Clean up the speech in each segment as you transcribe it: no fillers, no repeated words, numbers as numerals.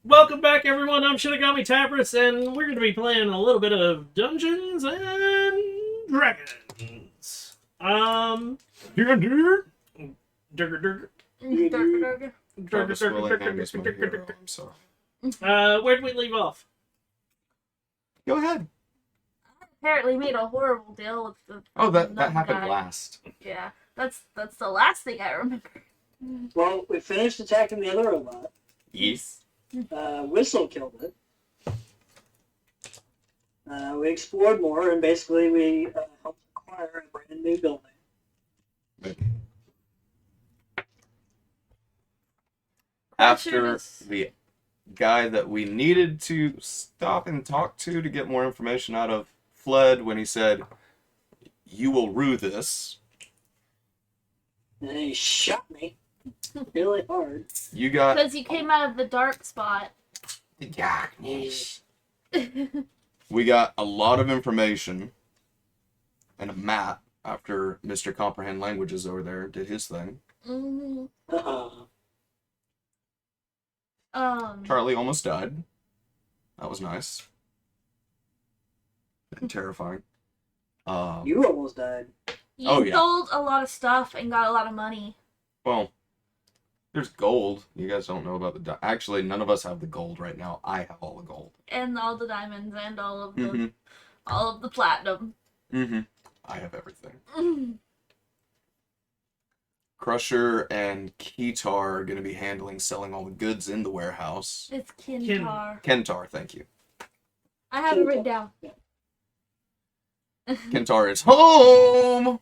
Welcome back, everyone. I'm Shinigami Tabris, and we're going to be playing a little bit of Dungeons and Dragons. Durger. Travis Willingham is my hero. I'm sorry. Where did we leave off? Go ahead. Apparently made a horrible deal with the. Oh, that nun happened guy. last. Yeah, that's the last thing I remember. Well, we finished attacking the other robot. Yes. Whistle killed it. We explored more, and basically we helped acquire a brand new building. After the guy that we needed to stop and talk to get more information out of fled when he said, "You will rue this." And he shot me really hard. You got Because you came out of the dark spot. the darkness. We got a lot of information and a map after Mr. Comprehend Languages over there did his thing. hmm Charlie almost died. That was nice. And terrifying. You almost died. You Oh, yeah. sold a lot of stuff and got a lot of money. Well, there's gold. You guys don't know about the... Actually, none of us have the gold right now. I have all the gold. And all the diamonds and all of the Mm-hmm. all of the platinum. Mm-hmm. I have everything. Crusher and Keytar are going to be selling all the goods in the warehouse. It's Kintar. Kentar, thank you. I have it written down. Kentar is home!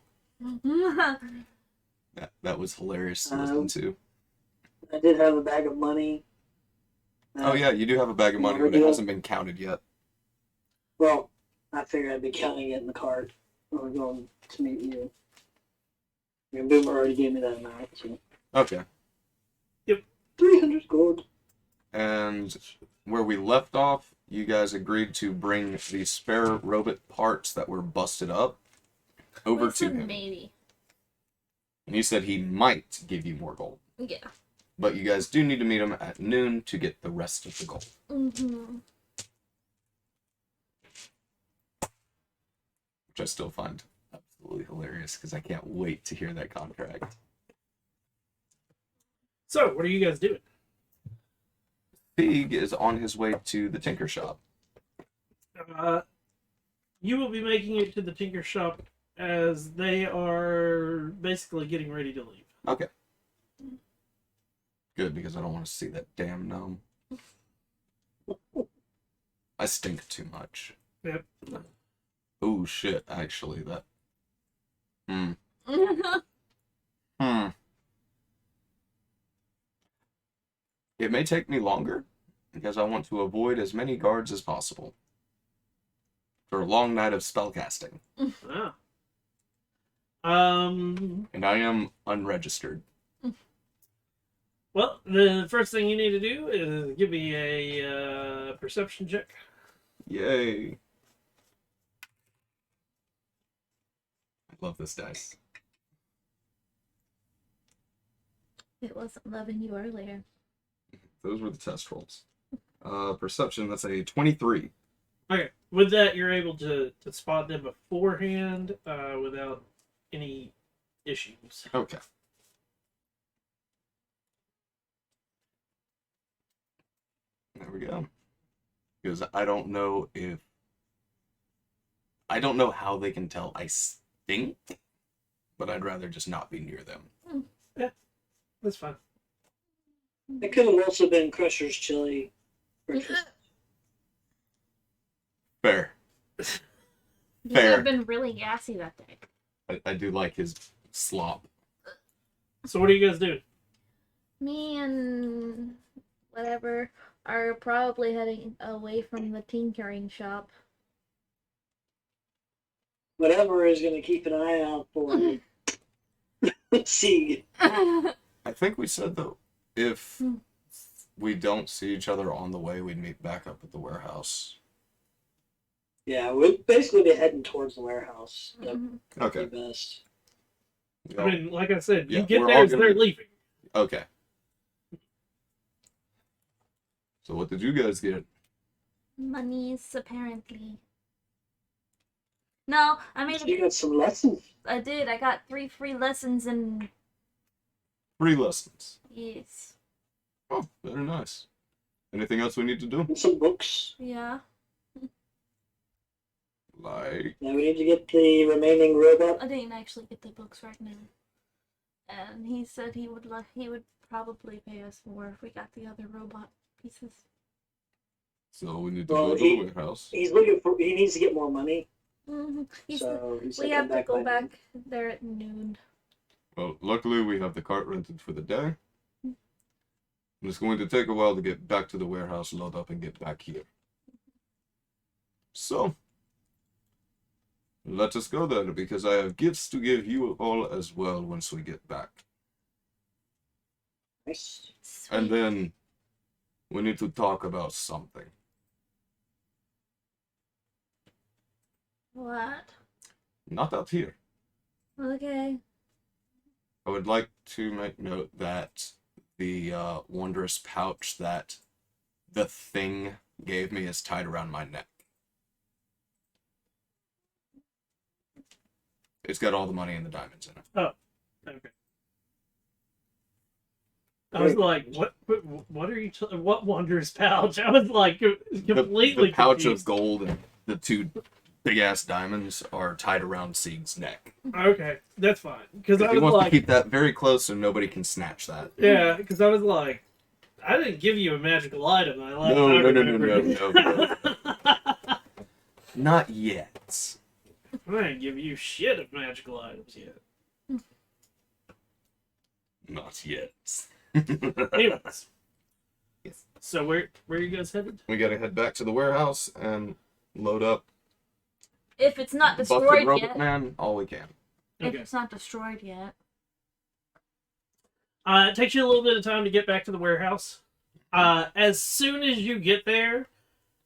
That was hilarious to listen to. I did have a bag of money. Oh yeah, you do have a bag of money, but it hasn't been counted yet. Well, I figured I'd be counting it in the cart when we're going to meet you. And Boomer already gave me that amount, so Okay. 300 gold. And where we left off, you guys agreed to bring the spare robot parts that were busted up over We to said him. maybe. And he said he might give you more gold. Yeah. But you guys do need to meet him at noon to get the rest of the gold. Mm-hmm. Which I still find absolutely hilarious because I can't wait to hear that contract. So, what are you guys doing? Pig is on his way to the tinker shop. You will be making it to the Tinker Shop as they are basically getting ready to leave. Okay. Good, because I don't want to see that damn gnome. I stink too much. Yep. Oh shit, actually, that... It may take me longer, because I want to avoid as many guards as possible. For a long night of spellcasting. Ah. And I am unregistered. Well, the first thing you need to do is give me a perception check. Yay. I love this dice. It wasn't loving you earlier. Those were the test rolls. Perception, that's a 23. Okay, with that, you're able to spot them beforehand without any issues. Okay. There we go. Because I don't know how they can tell I stink, but I'd rather just not be near them. That's fine. It could have also been Crusher's chili. Fair. You Fair. have been really gassy that day. I do like his slop. So what are you guys doing? Me and whatever are probably heading away from the tinkering shop. Whatever is going to keep an eye out for Sieg. I think we said that if we don't see each other on the way, we'd meet back up at the warehouse. Yeah, we'll basically be heading towards the warehouse. That'd Okay. be best. I mean, like I said, you Yeah, get we're there all as gonna they're be- leaving. Okay. So what did you guys get? Monies, apparently. No, I made You got some lessons. I did. I got 3 free lessons and 3 lessons. yes. Oh, very nice. Anything else we need to do? And some books. Yeah. Like, Now we need to get the remaining robot. I didn't actually get the books right now. And he said he would probably pay us more if we got the other robot pieces. so we need to Well, go to the warehouse. He's looking for. He needs to get more money. Mm-hmm. So he said We come have to go by back noon. there at noon. Well, luckily we have the cart rented for the day. It's going to take a while to get back to the warehouse, load up, and get back here. So, let us go then, because I have gifts to give you all as well once we get back. Nice. And then we need to talk about something. What? Not out here. Okay. I would like to make note that the wondrous pouch that the thing gave me is tied around my neck. It's got all the money and the diamonds in it. Okay. I was like, what are you? What wondrous pouch? I was like, completely The pouch confused. of gold and the 2 big ass diamonds are tied around Sieg's neck. Okay, that's fine. Because I He was wants to like, keep that very close so nobody can snatch that. yeah, because I was like, I didn't give you a magical item. No. No. Not yet. I didn't give you shit of magical items yet. Not yet. Anyways. Yes. So where are you guys headed? We gotta head back to the warehouse and load up If it's not Busted destroyed Robot yet. Man all we can. If Okay. it's not destroyed yet. It takes you a little bit of time to get back to the warehouse. As soon as you get there,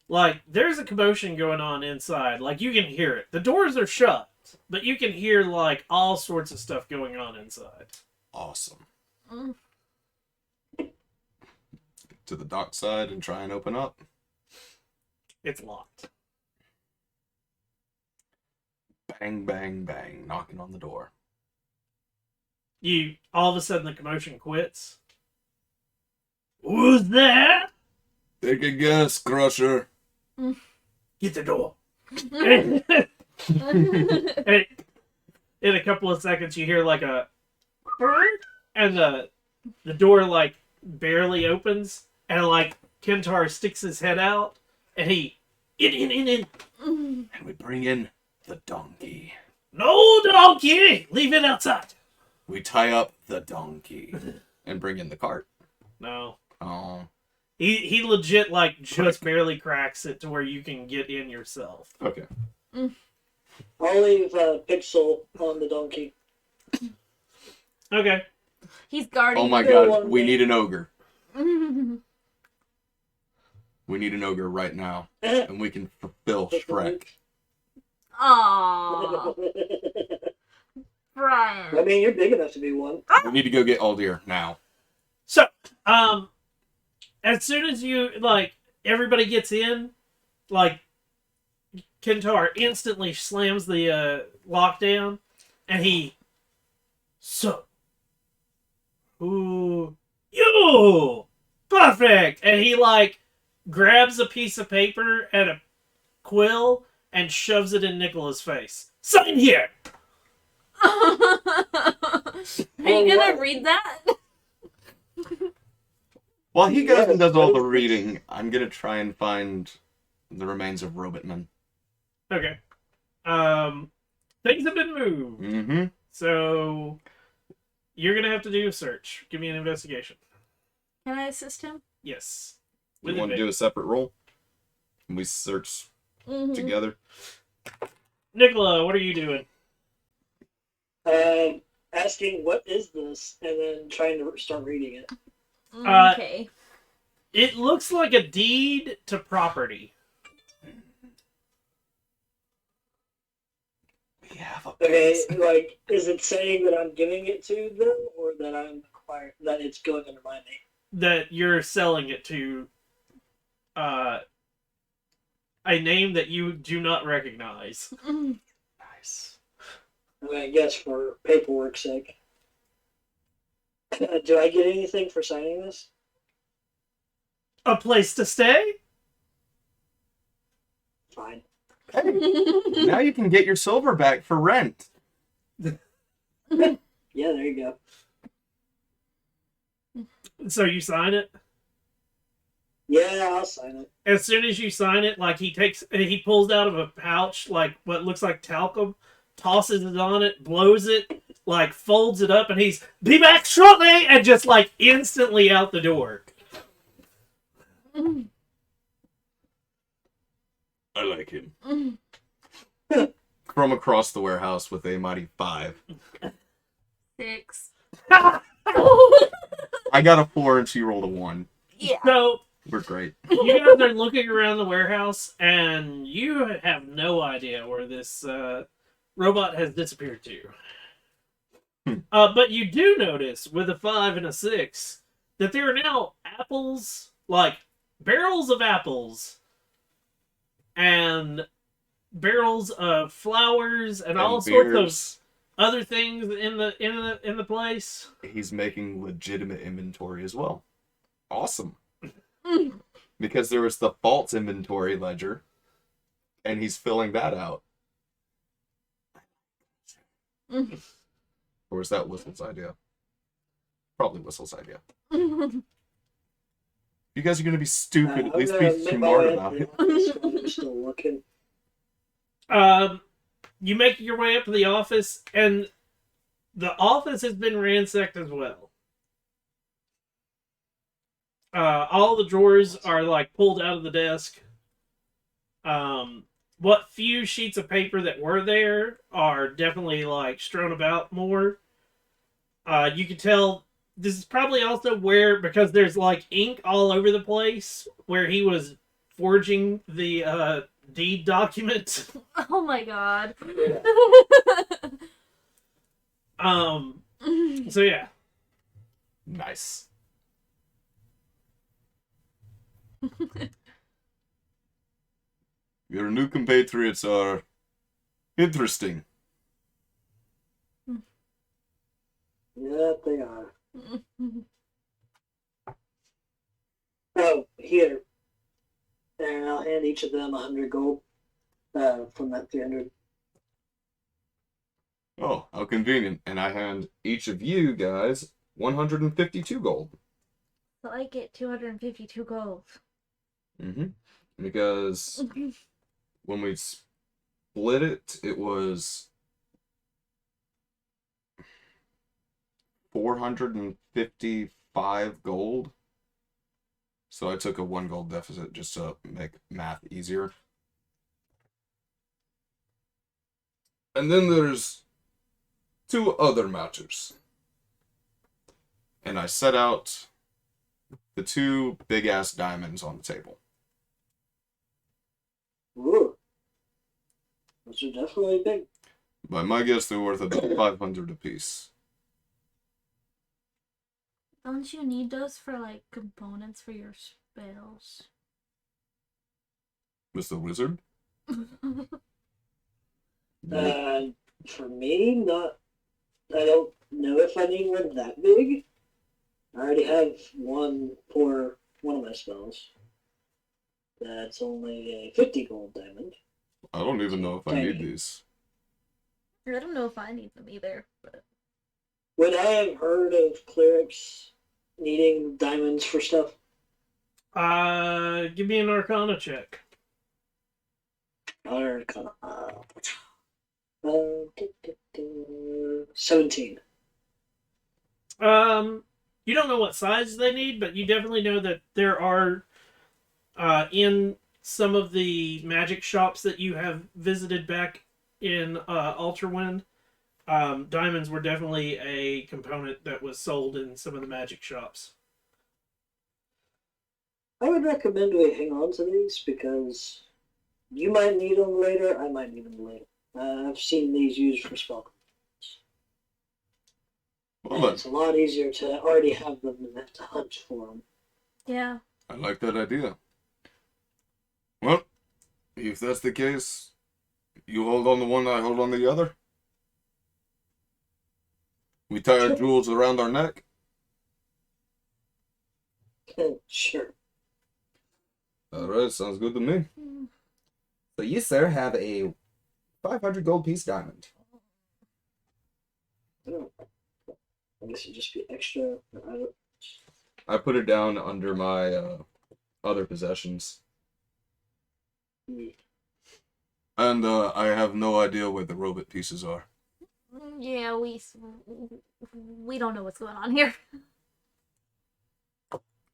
like, there's a commotion going on inside. Like, you can hear it. The doors are shut, but you can hear, like, all sorts of stuff going on inside. Awesome. Mm. To the dock side and try and open up. It's locked. Bang, bang, bang. Knocking on the door. All of a sudden, the commotion quits. Who's there? Take a guess, Crusher. Get the door. And in a couple of seconds, you hear like a and the door like barely opens, and like Kentar sticks his head out, and he in. And we bring in the donkey. No donkey, leave it outside. We tie up the donkey and bring in the cart. No, Oh, he legit like just barely cracks it to where you can get in yourself. okay. I'll leave Pixel on the donkey. Okay. He's guarding. Oh my Still god, one we thing. need an ogre. God. We need an ogre right now, and we can fulfill Shrek. Aww, I Brian. mean, you're big enough to be one. We need to go get Aldir now. So, as soon as you like everybody gets in, like Kentar instantly slams the lockdown, and he ooh, you perfect, and he like grabs a piece of paper and a quill and shoves it in Nicola's face. Sign here. Are you gonna read that? While he goes Yeah, and does all the that's- reading, I'm gonna try and find the remains of Robotman. Okay. Things have been moved. Mm-hmm. So you're gonna have to do a search. Give me an investigation. Can I assist him? Yes. We With want to do a separate roll? And we search Mhm. together? Nicola, what are you doing? Asking what is this, and then trying to start reading it. Okay. It looks like a deed to property. We have a Okay, place. like, is it saying that I'm giving it to them, or that I'm that it's going under my name? That you're selling it to a name that you do not recognize. Nice. I guess for paperwork's sake. Do I get anything for signing this? A place to stay? Fine. Hey, now you can get your silver back for rent. Yeah, there you go. So you sign it? Yeah, I'll sign it. As soon as you sign it, like he pulls out of a pouch like what looks like talcum, tosses it on it, blows it, like folds it up, and he's be back shortly, and just like instantly out the door. I like him. From across the warehouse with a mighty 5. 6. I got a 4 and she rolled a 1. Yeah. So We're great. you guys are looking around the warehouse, and you have no idea where this robot has disappeared to. But you do notice, with a 5 and a 6, that there are now apples, like barrels of apples, and barrels of flowers, and all sorts beers. of other things in the place. He's making legitimate inventory as well. Awesome. Because there was the false inventory ledger, and he's filling that out. Or is that Whistle's idea? Probably Whistle's idea. You guys are going to be stupid. At least be smart about it. I'm still looking. You make your way up to the office, and the office has been ransacked as well. All the drawers are like pulled out of the desk. What few sheets of paper that were there are definitely like strewn about more. You can tell this is probably also where, because there's like ink all over the place, where he was forging the deed document. Oh my god. So yeah. Nice. Your new compatriots are interesting. Yeah, they are. Oh, here. And I'll hand each of them 100 gold from that 300. Oh, how convenient. And I hand each of you guys 152 gold. So I get 252 gold. Because when we split it, it was 455 gold. So I took a 1 gold deficit just to make math easier. And then there's 2 other matters. And I set out the 2 big-ass diamonds on the table. Ooh. Those are definitely big. By my guess, they're worth about 500 apiece. Don't you need those for like components for your spells? Mr. Wizard? For me, not. I don't know if I need one that big. I already have one for one of my spells. That's only a 50 gold diamond. I don't even know if I need these. I don't know if I need them either, but Would I have heard of clerics needing diamonds for stuff? Give me an Arcana check. 17. You don't know what size they need, but you definitely know that there are, in some of the magic shops that you have visited back in Ultrawind, diamonds were definitely a component that was sold in some of the magic shops. I would recommend we hang on to these because you might need them later, I might need them later. I've seen these used for spell. Well, It's a lot easier to already have them than have to hunt for them. yeah. I like that idea. Well, if that's the case, you hold on to one, I hold on to the other. We tie our jewels around our neck. Sure. Alright, sounds good to me. So you, sir, have a 500 gold piece diamond. Oh. I guess it'd just be extra. I put it down under my other possessions. And I have no idea where the robot pieces are. Yeah, we don't know what's going on here.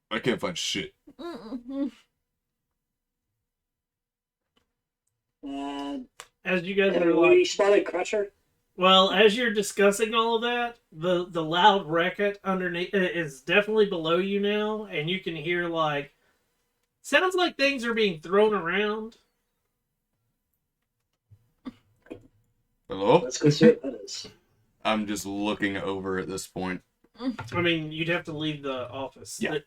I can't find shit. Mm-mm. As you guys are Have like, we spotted Crusher? well, as you're discussing all of that, the loud racket underneath is definitely below you now, and you can hear like sounds like things are being thrown around. Hello? Let's go see what that is. I'm just looking over at this point. I mean, you'd have to leave the office. Yeah.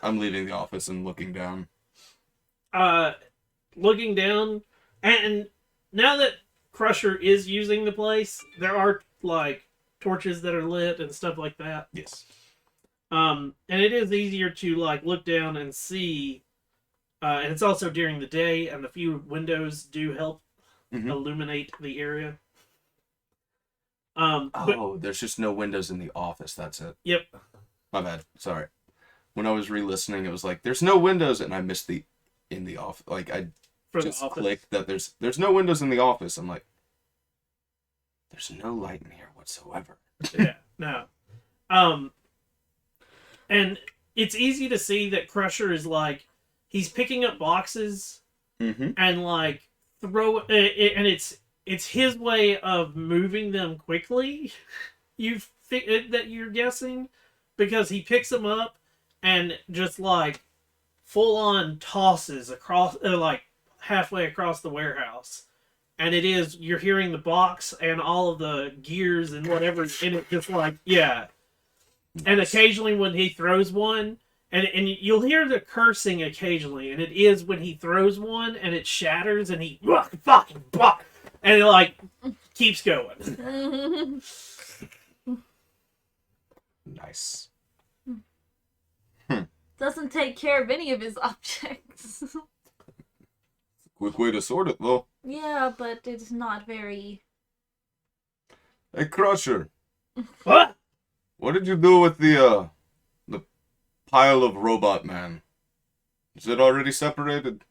I'm leaving the office and looking down. Looking down, and now that Crusher is using the place, there are like torches that are lit and stuff like that. Yes. And it is easier to like look down and see. And it's also during the day, and the few windows do help illuminate the area. But, There's just no windows in the office. That's it. yep. My bad. Sorry. When I was re-listening, it was like there's no windows, and I missed the in the office. Like I For just the office. clicked that there's no windows in the office. I'm like, there's no light in here whatsoever. Yeah, no. And it's easy to see that Crusher is like he's picking up boxes and like throw it, and it's his way of moving them quickly. That you're guessing because he picks them up and just like full on tosses across like halfway across the warehouse. And it is, you're hearing the box and all of the gears and whatever's in it, just like, yeah. And occasionally when he throws one, and you'll hear the cursing occasionally, and it is when he throws one and it shatters and he, fucking, and it like keeps going. Nice. Doesn't take care of any of his objects. Quick way to sort it, though. Yeah, but it's not very... Hey, Crusher, What? what did you do with the pile of robot man? Is it already separated?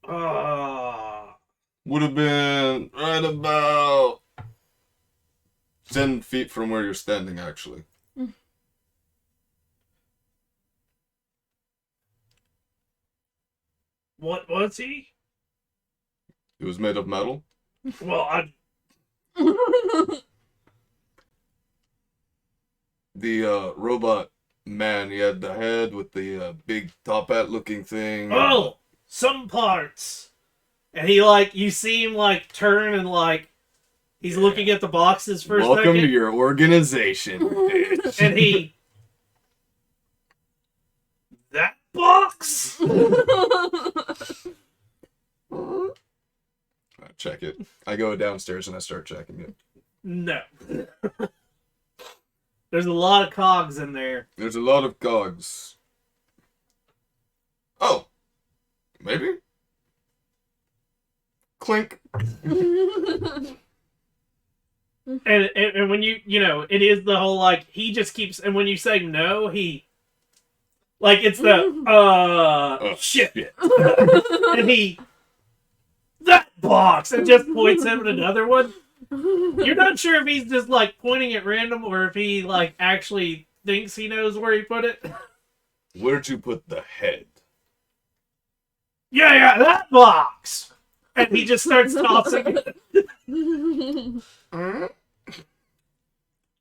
Would have been right about 10 feet from where you're standing, actually. What was he? It was made of metal. Well, The robot man, he had the head with the big top hat looking thing. oh, some parts. And he like, you see him like turn and like, he's looking at the boxes for a Welcome second. to your organization, bitch. And he... That box? I check it. I go downstairs and I start checking it. No. There's a lot of cogs in there. There's a lot of cogs. Oh. Maybe? Clink. And when you know, it is the whole like, he just keeps, and when you say no, he, like, it's the, Oh, shit. And he, that box, and just points him at another one. You're not sure if he's just like pointing at random or if he like actually thinks he knows where he put it. Where'd you put the head? Yeah, that box. And he just starts tossing it.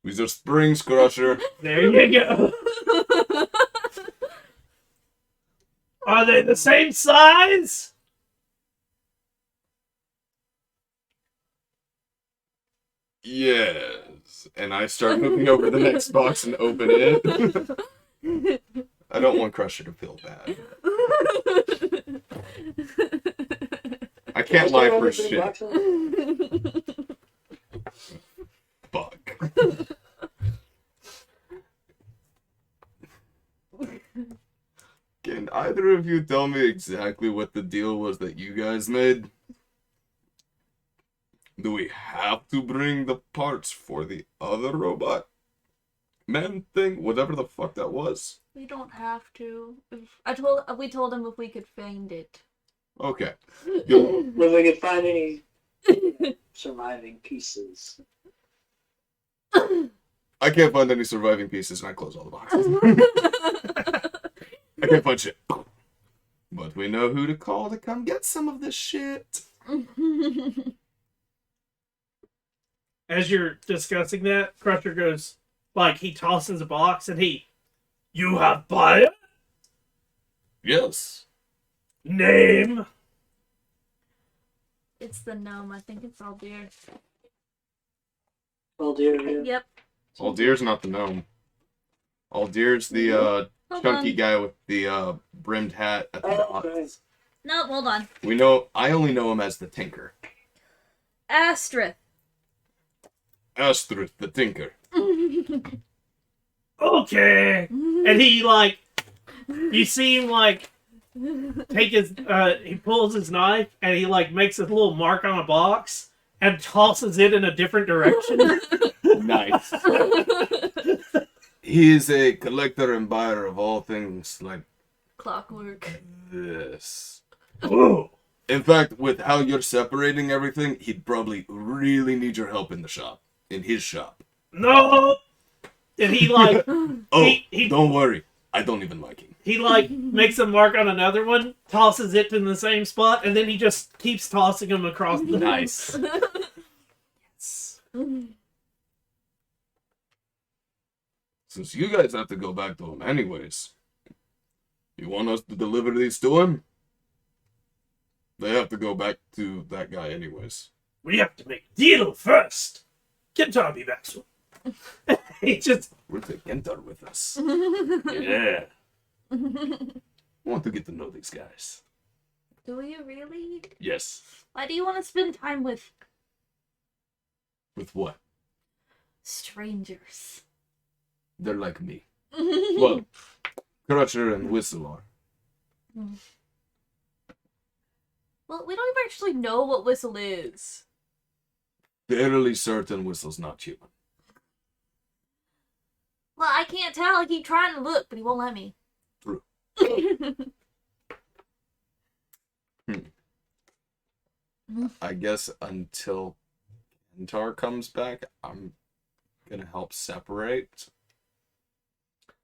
These are springs, Crusher. There you go. Are they the same size? Yes. And I start moving over the next box and open it. I don't want Crusher to feel bad. I can't lie for Big shit. boxes? Fuck. Can either of you tell me exactly what the deal was that you guys made? Do we have to bring the parts for the other robot man thing? Whatever the fuck that was. We don't have to. We told him if we could find it. Okay. Good. When we could find any surviving pieces. I can't find any surviving pieces, and I close all the boxes. I can't find shit. But we know who to call to come get some of this shit. As you're discussing that, Crusher goes, like, he tosses a box and you have buyer? Yes. Name? It's the gnome. I think it's all deer. Oh dear. Yeah. Yep. Aldir's not the gnome. Aldir's the Hold chunky on. guy with the brimmed hat at the Oh, dock. okay. No, hold on. I only know him as the Tinker. Astrith. Astruth, the Tinker. Okay. And he, like, you see him, like, take his, he pulls his knife and he, like, makes a little mark on a box and tosses it in a different direction. Nice. He is a collector and buyer of all things like Clockwork. this. Ooh. In fact, with how you're separating everything, he'd probably really need your help in the shop. In his shop. No! And he, like, Oh, he don't worry. I don't even like him. he, like, makes a mark on another one, tosses it in the same spot, and then he just keeps tossing them across the... Nice. Since you guys have to go back to him anyways, you want us to deliver these to him? They have to go back to that guy anyways. We have to make a deal first. Can Tommy back soon? He just... We'll take Gentar with us. Yeah. I want to get to know these guys. Do you really? Yes. Why do you want to spend time with With what? strangers? They're like me. Well, Crusher and Whistle are. Well, we don't even actually know what Whistle is. Fairly certain Whistle's not human. Well, I can't tell. I keep trying to look, but he won't let me. True. I guess until Gentar comes back, I'm gonna help separate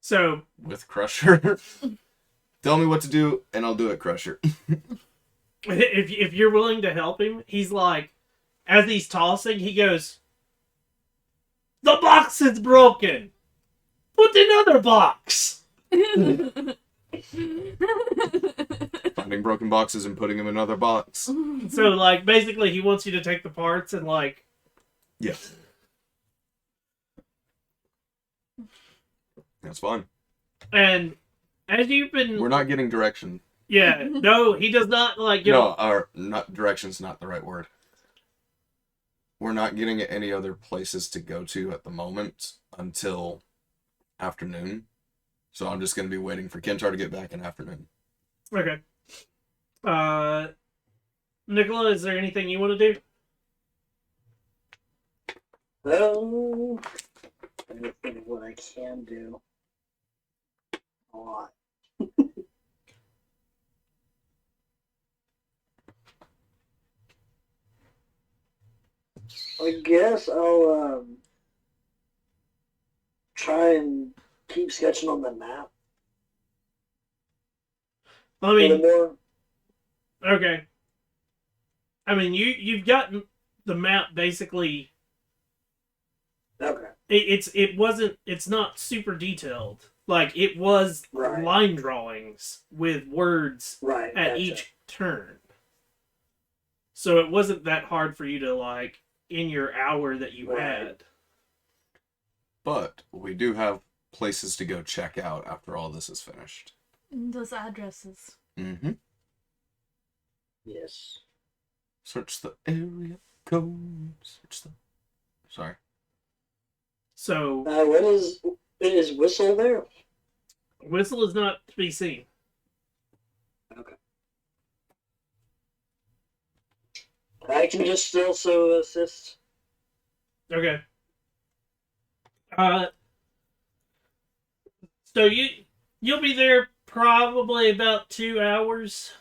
So, with Crusher. Tell me what to do, and I'll do it, Crusher. if you're willing to help him, he's like, as he's tossing, he goes, "The box is broken! Put another box!" Finding broken boxes and putting them in another box. So, like, basically, he wants you to take the parts and, like... Yes. That's fine. And as you've been... We're not getting direction. Yeah, no, he does not, like... No, our not direction's not the right word. We're not getting any other places to go to at the moment until afternoon. So I'm just going to be waiting for Kentar to get back in afternoon. Okay. Nicola, is there anything you want to do? Well, I'm gonna think of what I can do. A lot. I guess I'll try and keep sketching on the map I a little mean, more. okay. I mean, you've gotten the map basically... Okay. It's not super detailed. Like, it was Right. line drawings with words Right. at gotcha. each turn. So it wasn't that hard for you to, like, in your hour that you Right. had. But we do have places to go check out after all this is finished. Those addresses. Mm-hmm. Yes. Search the area code. Search the. Sorry. So What is Whistle there? Whistle is not to be seen. Okay. I can just also assist. Okay. Uh, so you'll be there probably about 2 hours.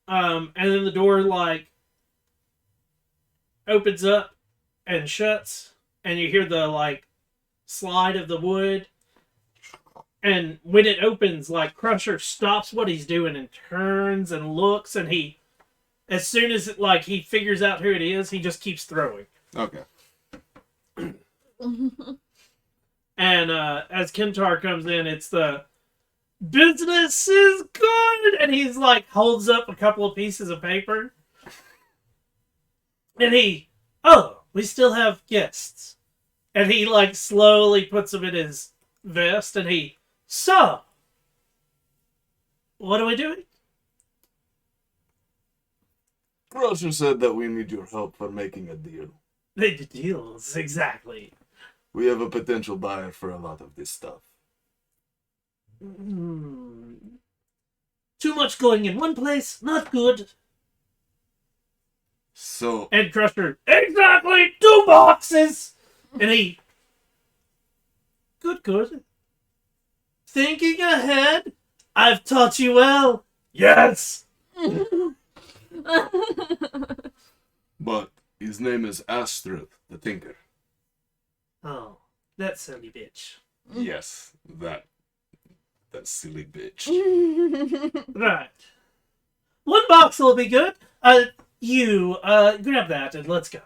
And then the door like opens up and shuts, and you hear the like slide of the wood. And when it opens, like Crusher stops what he's doing and turns and looks, and he, as soon as it, like he figures out who it is, he just keeps throwing. Okay. And as Kentar comes in, it's the business is good, and he's like holds up a couple of pieces of paper, and we still have guests, and he like slowly puts them in his vest, and so what are we doing? Crusher said that we need your help for making a deal. The deals, exactly. We have a potential buyer for a lot of this stuff. Too much going in one place, not good. So, And Crusher, exactly 2 boxes! And good. Thinking ahead? I've taught you well. Yes! but his name is Astruth, the Tinker. Oh, that silly bitch. Yes, that silly bitch. Right. 1 box will be good. You, grab that and let's go.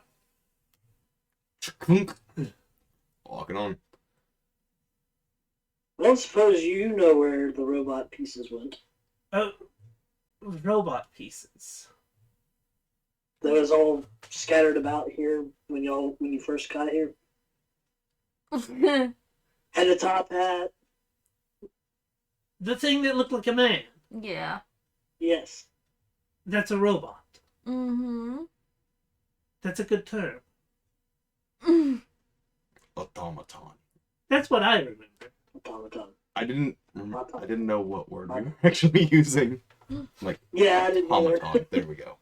Walking on. I don't suppose you know where the robot pieces went. Oh, robot pieces. That was all scattered about here when you first got here. Had a top hat. The thing that looked like a man. Yeah. Yes. That's a robot. Mm-hmm. That's a good term. Automaton. That's what I remember. Automaton. I didn't know what word we were actually using. Like, Yeah, I didn't either. automaton. There we go.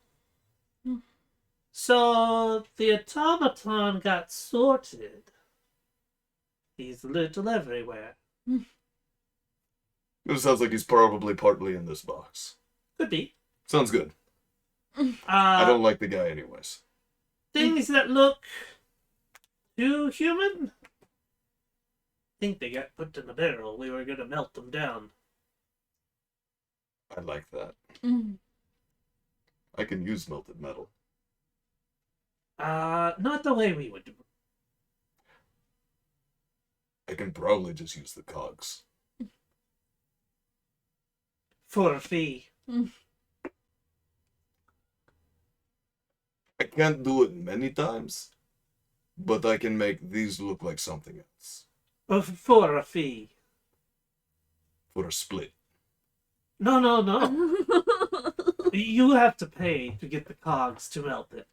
So the automaton got sorted. He's little everywhere. It sounds like he's probably partly in this box. Could be. Sounds good. I don't like the guy anyways. Things that look too human. Think they got put in the barrel. We were gonna melt them down. I like that. I can use melted metal. Not the way we would do. I can probably just use the cogs. For a fee. I can't do it many times, but I can make these look like something else. For a fee. For a split. No. You have to pay to get the cogs to melt it.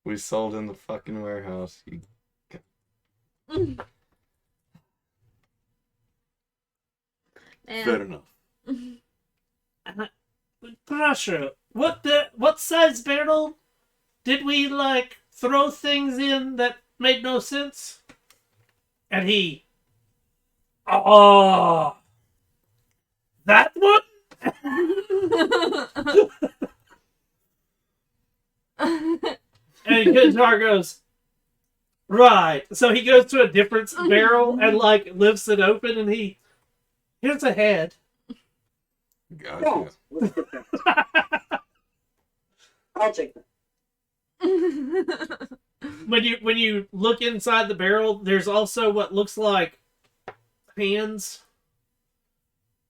We sold in the fucking warehouse. Fair enough. Crusher, what size barrel did we like throw things in that made no sense? And that one? And Guitar goes, right. So he goes to a different barrel and like lifts it open, and here's a head. Gotcha. Yeah, let's get that. I'll take that. When you look inside the barrel, there's also what looks like hands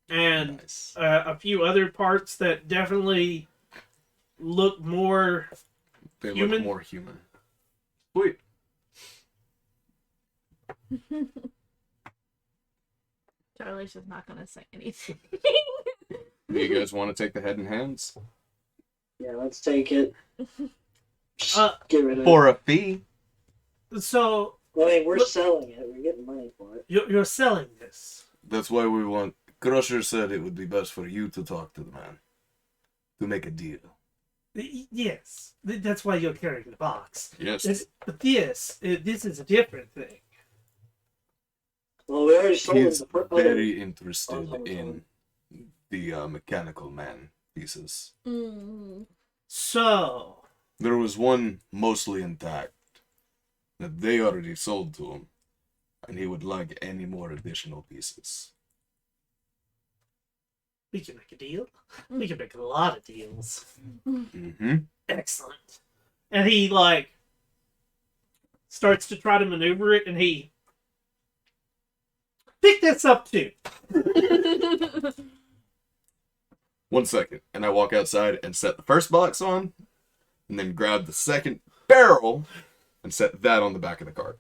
and Nice. a few other parts that definitely look more They human? look more human. Sweet. Charlie's just not gonna say anything. Do you guys want to take the head in hands? Yeah, let's take it. Uh, Get rid of For a fee? So it. I mean, we're look- selling it. We're getting money for it. you're selling this. That's why we want... Crusher said it would be best for you to talk to the man. To make a deal. Yes, that's why you're carrying the box. Yes. But this is a different thing. Well, we already sold He's it. The very interested Oh, in the mechanical man pieces. Mm. So, There was one mostly intact that they already sold to him, and he would like any more additional pieces. we can make a deal. We can make a lot of deals. Mm-hmm. Excellent. And he, like, starts to try to maneuver it, and he... Pick this up, too. 1 second, and I walk outside and set the first box on, and then grab the second barrel and set that on the back of the cart.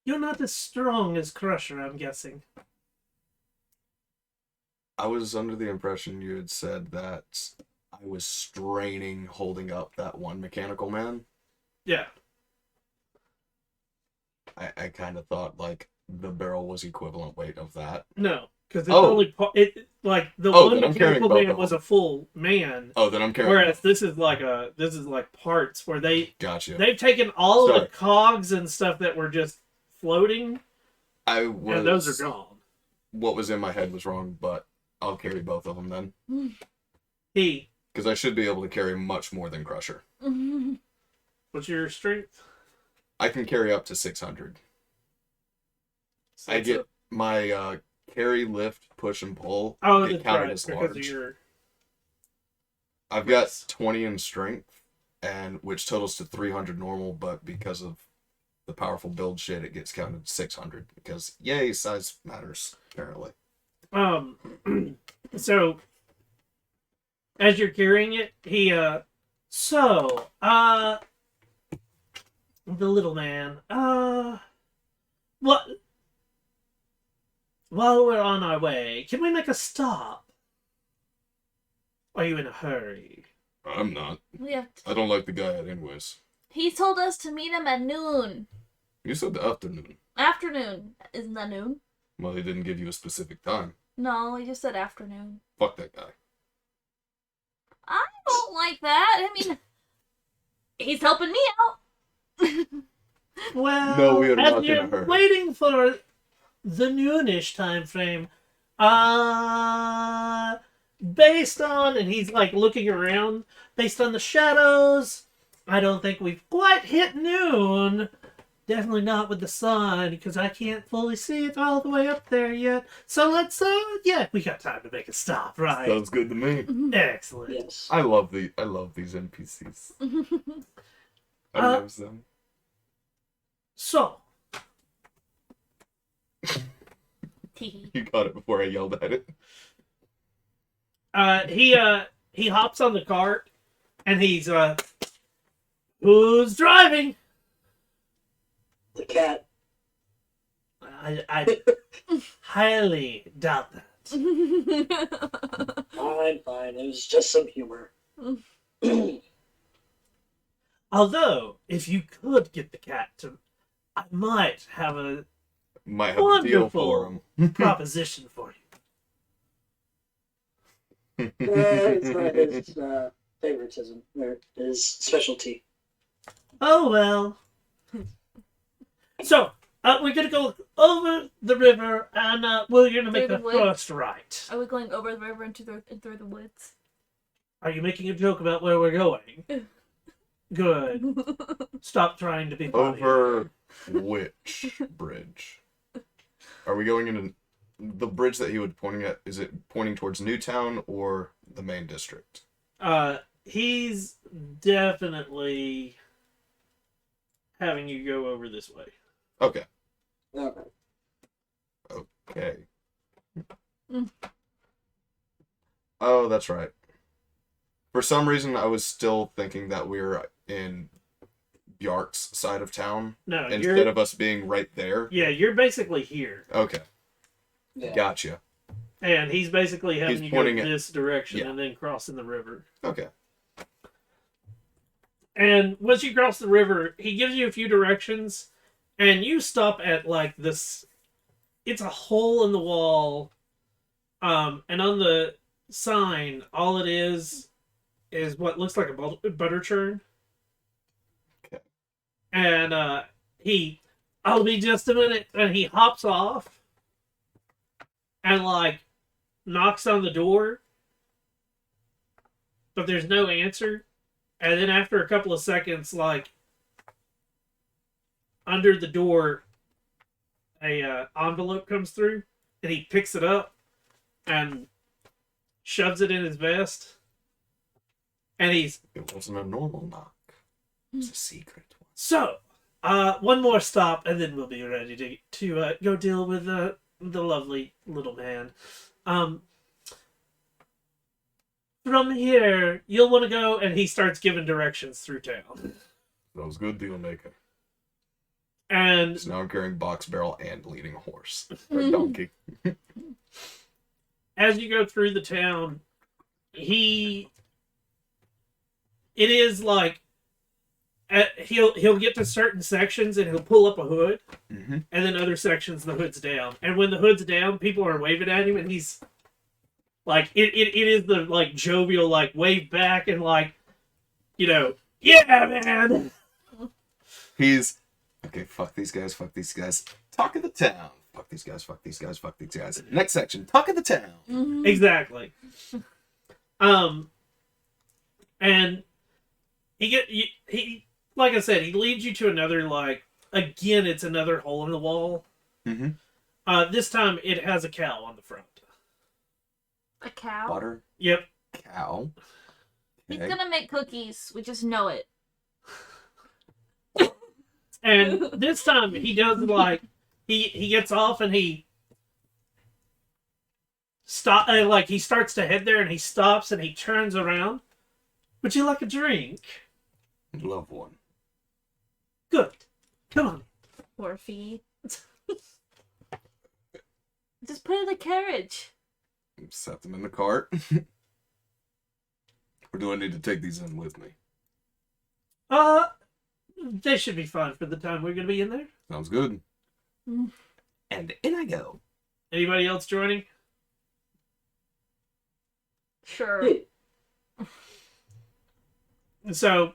You're not as strong as Crusher, I'm guessing. I was under the impression you had said that I was straining holding up that one mechanical man. Yeah. I kind of thought, like, the barrel was equivalent weight of that. No, because it's Oh. only like the Oh, one then I'm carrying mechanical both man of was them. a full man, Oh, then I'm carrying... whereas this is like parts where Gotcha. they've taken all of Sorry. the cogs and stuff that were just floating, I was... and those are gone. What was in my head was wrong, but I'll carry both of them then. He, Because I should be able to carry much more than Crusher. what's your strength? I can carry up to 600. So I it's get my carry, lift, push, and pull. oh, get that's counted right, as because large. of your I've got 20 in strength, and which totals to 300 normal, but because of the powerful build shit, it gets counted 600. Because, yay, size matters, apparently. So as you're carrying it, he the little man, what? While we're on our way, can we make a stop? Are you in a hurry? I'm not. We have I don't like the guy at anyways. He told us to meet him at noon. You said the afternoon. Afternoon. Isn't that noon? Well, he didn't give you a specific time. No, he just said afternoon. Fuck that guy. I don't like that. I mean, he's helping me out. Well, No, we are as not in a you're hurry. waiting for the noonish time frame, based on, and he's like looking around, based on the shadows, I don't think we've quite hit noon. Definitely not with the sun, because I can't fully see it all the way up there yet. So let's, yeah, we got time to make a stop, right? Sounds good to me. Excellent. Yes. I love these NPCs. I love them. So, You got it before I yelled at it. he hops on the cart, and he's, who's driving? The cat. I highly doubt that. Fine. It was just some humor. Although, if you could get the cat to, I might have a Might have a deal for wonderful him. proposition for you. It's not his favoritism, or his specialty. Oh well. So, we're gonna go over the river, and we're gonna make Through the the woods? first right. Are we going over the river and through the woods? Are you making a joke about where we're going? Good. Stop trying to be funny. Over which bridge? Are we going into the bridge that he was pointing at? Is it pointing towards Newtown or the main district? He's definitely having you go over this way. Okay. Okay. Okay. Mm. Oh, that's right. For some reason, I was still thinking that we were in Bjark's side of town No, instead of us being right there? Yeah, you're basically here. Okay. Yeah. Gotcha. And he's basically having He's you go pointing at- this direction yeah. and then crossing the river. Okay. And once you cross the river, he gives you a few directions, and you stop at like this. It's a hole in the wall, and on the sign, all it is what looks like a butter churn. Okay. And I'll be just a minute, and he hops off, and like knocks on the door, but there's no answer. And then after a couple of seconds, like, under the door, a envelope comes through, and he picks it up and shoves it in his vest. And he's, It wasn't a normal knock. It's a secret one. so, one more stop, and then we'll be ready to go deal with the lovely little man. From here, you'll want to go, and he starts giving directions through town. That was good, deal maker. And So now I'm carrying box barrel and leading a horse. Or a donkey. as you go through the town, it is like he'll get to certain sections and he'll pull up a hood, Mm-hmm. and then other sections the hood's down. And when the hood's down, people are waving at him, and he's like, it is the like jovial like wave back and like, yeah, man. He's okay. Fuck these guys. Fuck these guys. Talk of the town. Fuck these guys. Fuck these guys. Fuck these guys. Next section. Talk of the town. Exactly. And he like I said, he leads you to another like again. It's another hole in the wall. Mm-hmm. This time it has a cow on the front. A cow? Butter. Yep. Cow. He's Okay. gonna make cookies. We just know it. And this time he does like he gets off and he he starts to head there and he stops and he turns around. Would you like a drink? Love one. Good. Come on. Poor fee. Just put it in the carriage. Set them in the cart. Or do I need to take these in with me? They should be fine for the time we're gonna be in there. Sounds good. Mm. And in I go. Anybody else joining? Sure. So,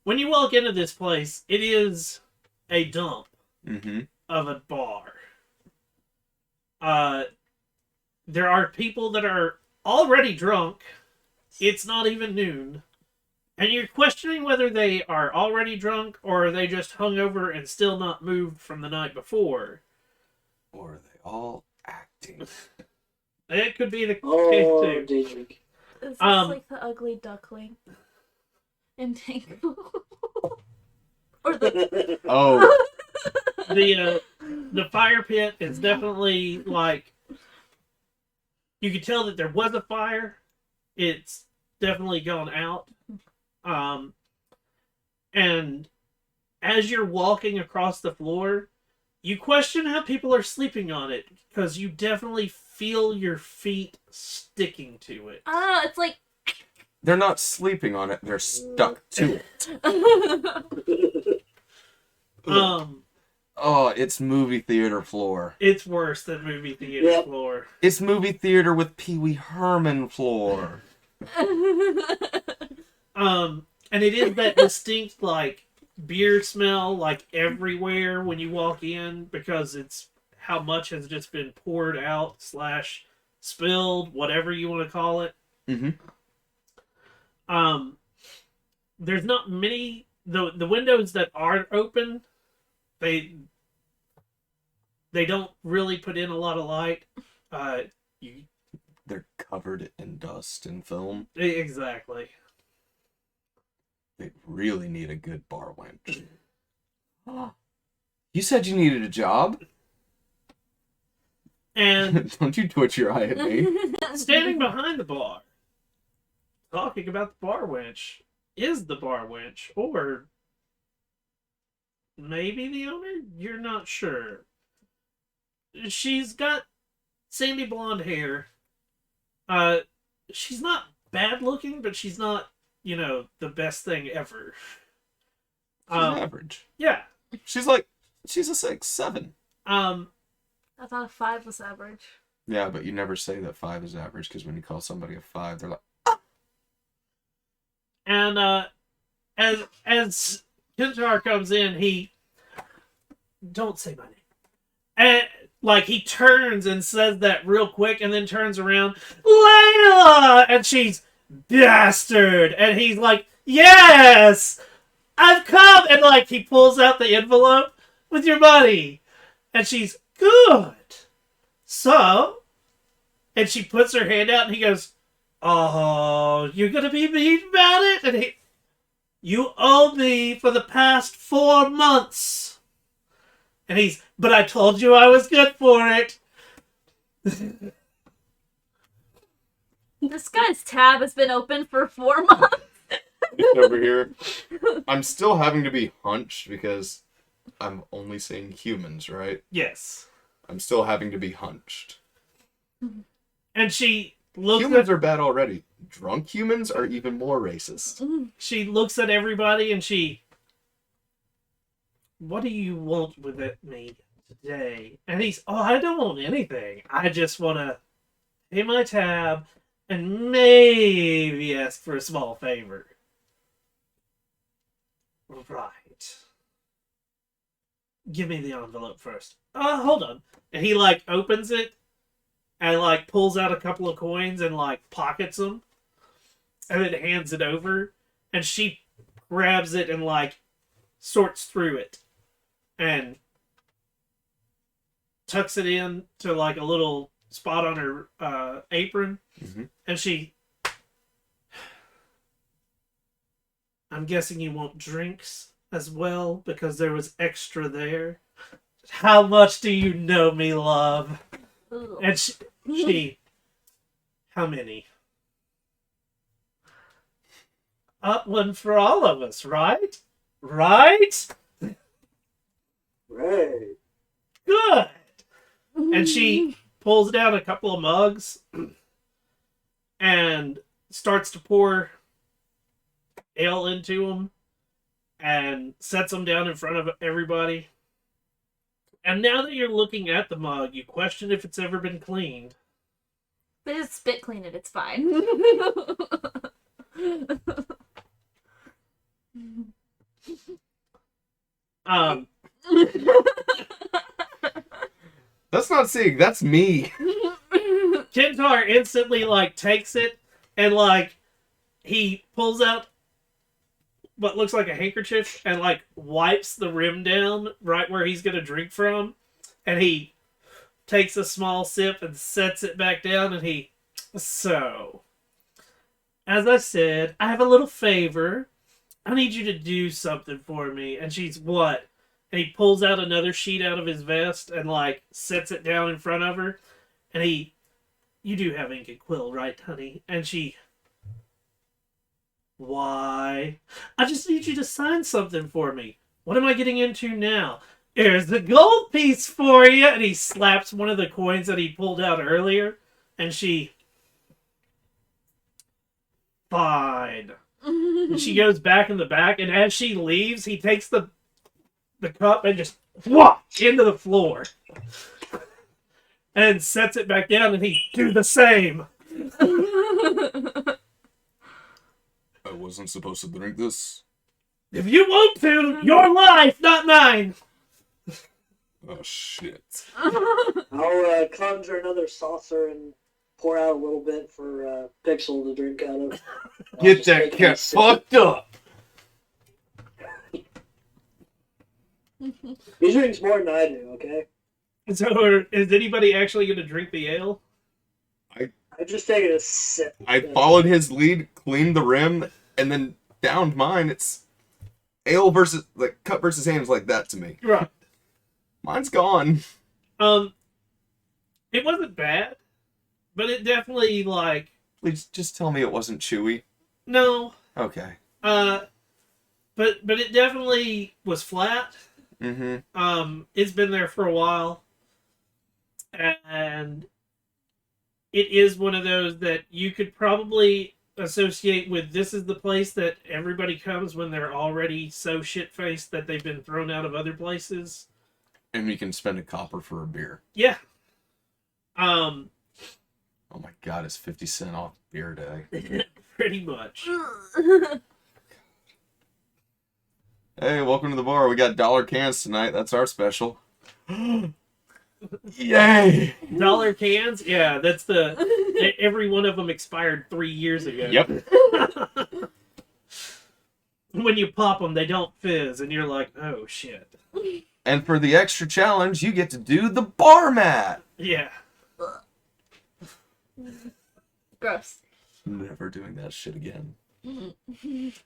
when you walk into this place, it is a dump Mm-hmm. of a bar. There are people that are already drunk. It's not even noon. And you're questioning whether they are already drunk or are they just hungover and still not moved from the night before. Or are they all acting? It could be the case Oh, too. day drink. Is this Um, like the ugly duckling? In Tango? Or the... Oh, The fire pit is definitely like, you could tell that there was a fire. It's definitely gone out. And as you're walking across the floor, you question how people are sleeping on it because you definitely feel your feet sticking to it. I don't know, it's like... they're not sleeping on it. They're stuck to it. Oh, it's movie theater floor. It's worse than movie theater Yep. floor. It's movie theater with Pee Wee Herman floor. And it is that distinct like beer smell like everywhere when you walk in because it's how much has just been poured out / spilled, whatever you want to call it. Mm-hmm. There's not many the windows that are open. They don't really put in a lot of light. They're covered in dust and film. Exactly. They really need a good bar wench. You said you needed a job? And Don't you twitch your eye at me. standing behind the bar, talking about the bar wench, is the bar wench, or maybe the owner? You're not sure. She's got sandy blonde hair. She's not bad looking, but she's not, the best thing ever. She's average. Yeah. She's a 6'7". Um, I thought a 5 was average. Yeah, but you never say that 5 is average, because when you call somebody a 5, they're like, and as Kintar comes in, he don't say my name. And he turns and says that real quick, and then turns around, Layla, and she's bastard, and he's like, yes, I've come, and he pulls out the envelope with your money, and she's good. So, and she puts her hand out, and he goes, oh, you're gonna be mean about it, and you owe me for the past 4 months. And but I told you I was good for it. This guy's tab has been open for 4 months. it's over here. I'm still having to be hunched because I'm only seeing humans, right? Yes. I'm still having to be hunched. And she looks Humans are bad already. Drunk humans are even more racist. She looks at everybody and what do you want with me today? And I don't want anything. I just want to pay my tab and maybe ask for a small favor. Right. Give me the envelope first. Hold on. And he opens it and pulls out a couple of coins and pockets them and then hands it over, and she grabs it and sorts through it and tucks it in to a little spot on her apron. Mm-hmm. And I'm guessing you want drinks as well because there was extra there. How much do you know me, love? Ugh. And she how many? Up one for all of us, right? Right? Right. Good. And she pulls down a couple of mugs and starts to pour ale into them and sets them down in front of everybody. And now that you're looking at the mug, you question if it's ever been cleaned. But just spit clean it, it's fine. That's not seeing, that's me. Kintar instantly takes it and he pulls out what looks like a handkerchief and wipes the rim down right where he's gonna drink from, and he takes a small sip and sets it back down, and so as I said, I have a little favor. I need you to do something for me. And she's, what? And he pulls out another sheet out of his vest and sets it down in front of her. And you do have ink and quill, right, honey? And she, why? I just need you to sign something for me. What am I getting into now? Here's the gold piece for you. And he slaps one of the coins that he pulled out earlier. And she, fine. And she goes back in the back, and as she leaves, he takes the cup and just whop into the floor. And sets it back down, and he do the same. I wasn't supposed to drink this. If you want to, your life, not mine. Oh, shit. I'll conjure another saucer and pour out a little bit for Pixel to drink out of. Get that cat fucked up. He drinks more than I do, okay? So, is anybody actually going to drink the ale? I'm just taking a sip. I followed his lead, cleaned the rim, and then downed mine. It's ale versus, cup versus hand is like that to me. Right. Mine's gone. It wasn't bad, but it definitely, Please just tell me it wasn't chewy. no. Okay. But it definitely was flat. Mm-hmm. It's been there for a while, and it is one of those that you could probably associate with. This is the place that everybody comes when they're already so shit-faced that they've been thrown out of other places. And you can spend a copper for a beer. Yeah. Oh my god, it's 50 cents off beer day. Pretty much. Hey, welcome to the bar. We got dollar cans tonight. That's our special. Yay! $1 cans? Yeah, that's every one of them expired 3 years ago. Yep. When you pop them, they don't fizz, and you're like, oh shit. And for the extra challenge, you get to do the bar mat. Yeah. Gross. Never doing that shit again.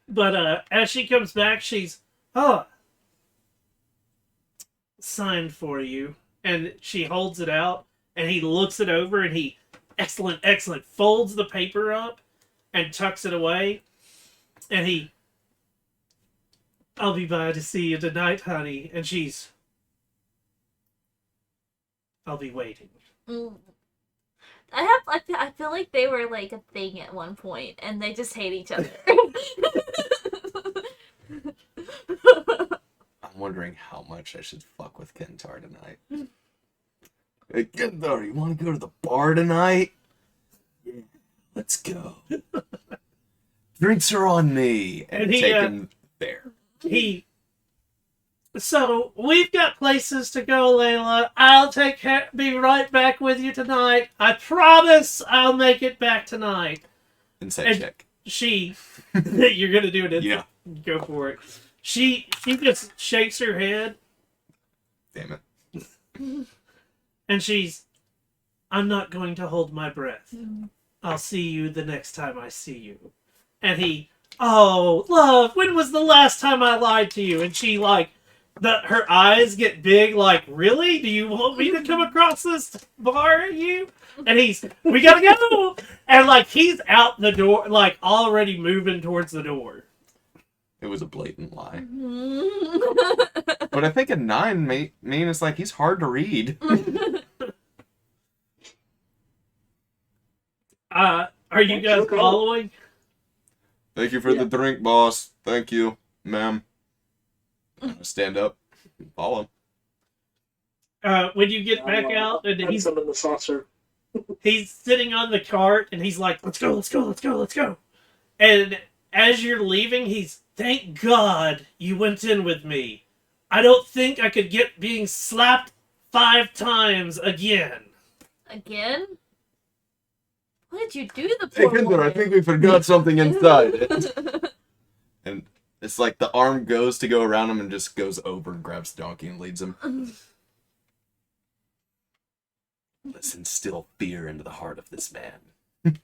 But as she comes back, she's, signed for you. And she holds it out, and he looks it over, and he, excellent, folds the paper up and tucks it away. And he, I'll be by to see you tonight, honey. And she's, I'll be waiting. I feel like they were like a thing at one point, and they just hate each other. I'm wondering how much I should fuck with Kentar tonight. Hey, Kentar, you want to go to the bar tonight? Yeah, let's go. Drinks are on me. And he, take him there. So, we've got places to go, Layla. I'll be right back with you tonight. I promise I'll make it back tonight. Inside check. You're gonna do it. Yeah. Go for it. She just shakes her head. Damn it. And she's, I'm not going to hold my breath. I'll see you the next time I see you. And he, oh, love, when was the last time I lied to you? And she, like, her eyes get big, like, really? Do you want me to come across this bar at you? And he's, we gotta go! And, like, he's out the door, like, already moving towards the door. It was a blatant lie. But I think a 9 mean it's like he's hard to read. Are you guys following? Thank you for the drink, boss. Thank you, ma'am. Stand up. Follow. When you get back out, and he's in the saucer. He's sitting on the cart, and he's like, let's go. And as you're leaving, he's, thank God you went in with me. I don't think I could get being slapped 5 times again. Again? What did you do to the poor woman? I think we forgot something inside it. And it's like the arm goes to go around him and just goes over and grabs the donkey and leads him. Let's instill fear into the heart of this man.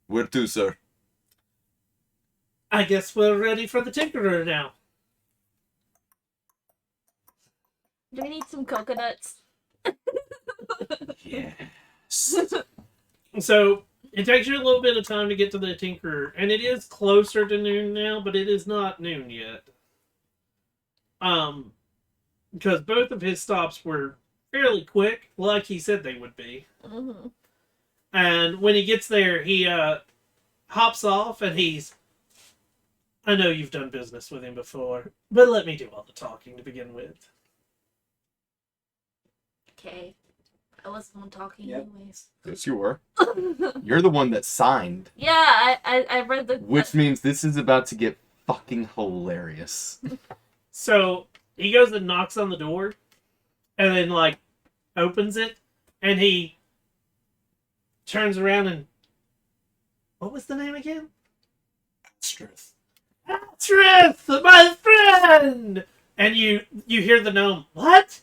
Where to, sir? I guess we're ready for the Tinkerer now. Do we need some coconuts? Yes. So, it takes you a little bit of time to get to the Tinkerer, and it is closer to noon now, but it is not noon yet. Because both of his stops were fairly quick, like he said they would be. Mm-hmm. And when he gets there, he hops off, and he's, I know you've done business with him before, but let me do all the talking to begin with. Okay. I wasn't the one talking Yep. anyways. Yes, you were. You're the one that signed. Yeah, I read the... Which means this is about to get fucking hilarious. So, he goes and knocks on the door, and then, like, opens it, and he turns around and... What was the name again? Stress. Trith, my friend! And you hear the gnome, what?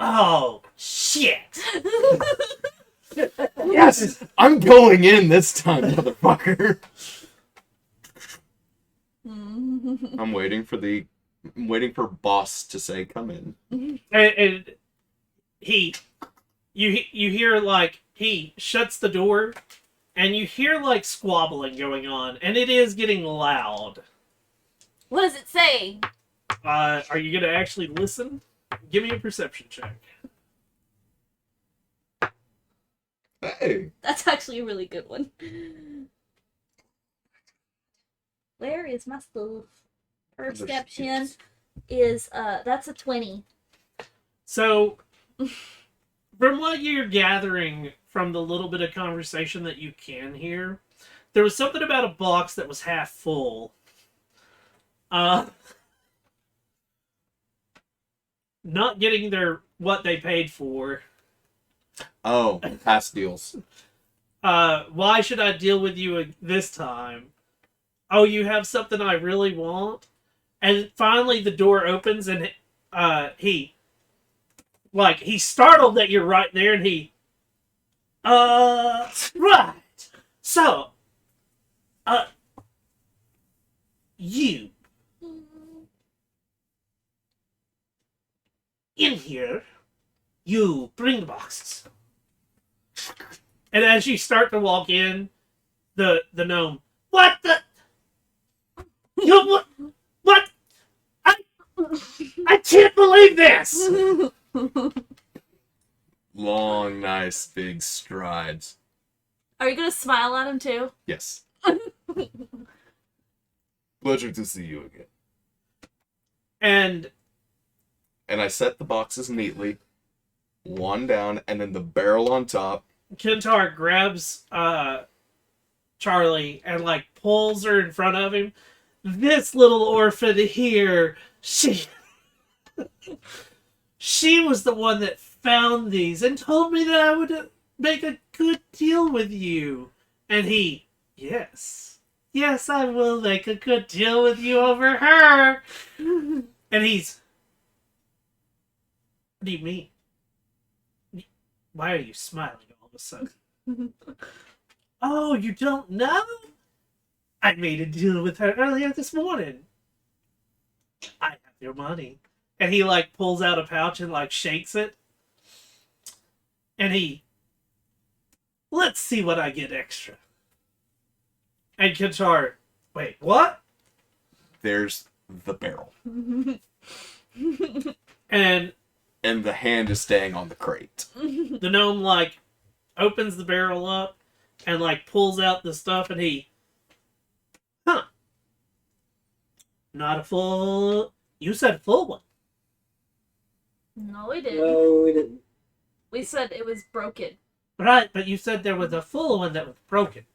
Oh, shit! Yes! I'm going in this time, motherfucker! I'm waiting for boss to say, come in. And you hear, like, he shuts the door, and you hear, like, squabbling going on, and it is getting loud. What does it say? Are you gonna actually listen? Give me a perception check. Hey, That's actually a really good one. Where is my stuff? Perception is that's a 20. So, from what you're gathering from the little bit of conversation that you can hear, there was something about a box that was half full. Not getting their what they paid for. oh, past deals. Why should I deal with you this time? Oh, you have something I really want? And finally the door opens and he's startled that you're right there and right. So, you in here, you bring the boxes. And as you start to walk in, the gnome, what the? You what? I can't believe this. Long, nice, big strides. Are you gonna smile at him too? Yes. Pleasure to see you again. And I set the boxes neatly, one down, and then the barrel on top. Kentar grabs Charlie and pulls her in front of him. This little orphan here, she was the one that found these and told me that I would make a good deal with you. And yes, I will make a good deal with you over her. And what do you mean? Why are you smiling all of a sudden? Oh, you don't know? I made a deal with her earlier this morning. I have your money. And he pulls out a pouch and shakes it. And let's see what I get extra. And Kentar, wait, what? There's the barrel. And the hand is staying on the crate. the gnome opens the barrel up and pulls out the stuff and not a full. You said full one. No, we didn't. No, we didn't. We said it was broken. Right, but you said there was a full one that was broken.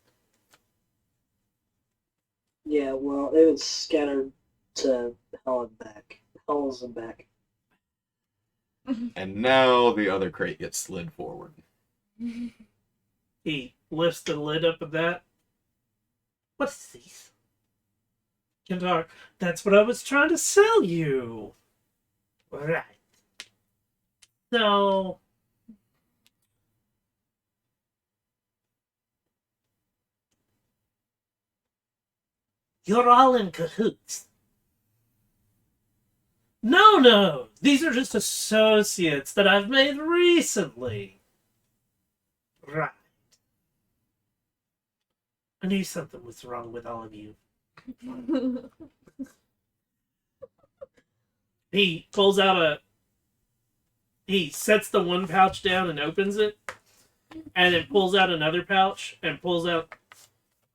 Yeah, well, it was scattered to hell and back. Hells and back. And now the other crate gets slid forward. He lifts the lid up of that. What's this? Kentar, that's what I was trying to sell you. Right. So, you're all in cahoots. No. These are just associates that I've made recently. Right. I knew something was wrong with all of you. He pulls out he sets the one pouch down and opens it, and then pulls out another pouch and pulls out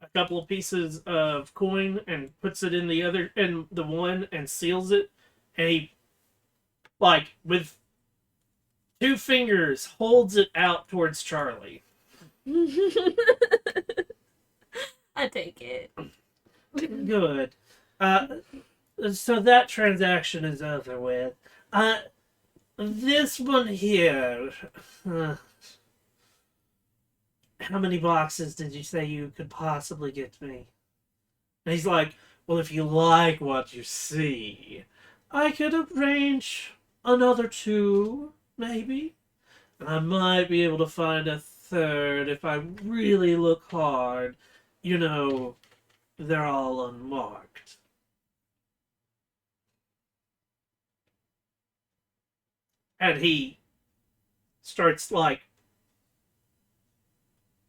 a couple of pieces of coin and puts it in the one and seals it, and he with two fingers holds it out towards Charlie. I take it. Good. So that transaction is over with. This one here. How many boxes did you say you could possibly get me? And he's like, well, if you like what you see, I could arrange another 2, maybe. And I might be able to find a 3rd if I really look hard. You know, they're all unmarked. And he starts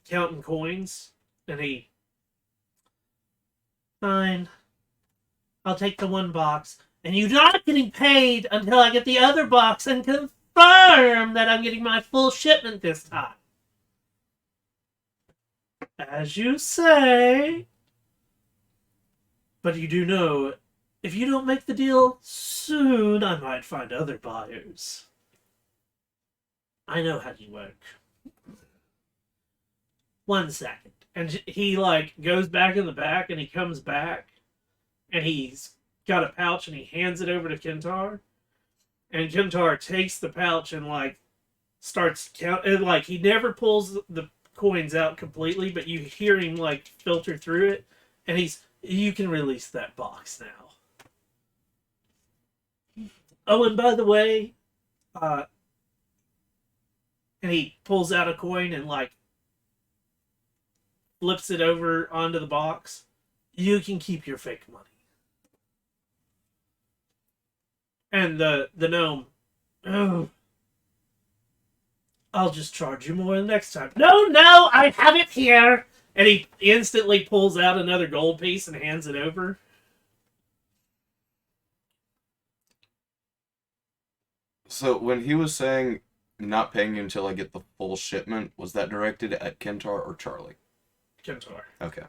counting coins, and fine, I'll take the 1 box. And you're not getting paid until I get the other box and confirm that I'm getting my full shipment this time. As you say. But you do know, if you don't make the deal soon, I might find other buyers. I know how you work. 1 second. And he, like, goes back in the back, and he comes back, and he's got a pouch, and he hands it over to Kentar. And Kentar takes the pouch and, like, starts counting. Like, he never pulls the coins out completely, but you hear him, like, filter through it, and you can release that box now. Oh, and by the way, and he pulls out a coin and, like, flips it over onto the box. You can keep your fake money. And the gnome, oh, I'll just charge you more next time. No, I have it here. And he instantly pulls out another gold piece and hands it over. So when he was saying not paying you until I get the full shipment, was that directed at Kentar or Charlie? Kentar. Okay.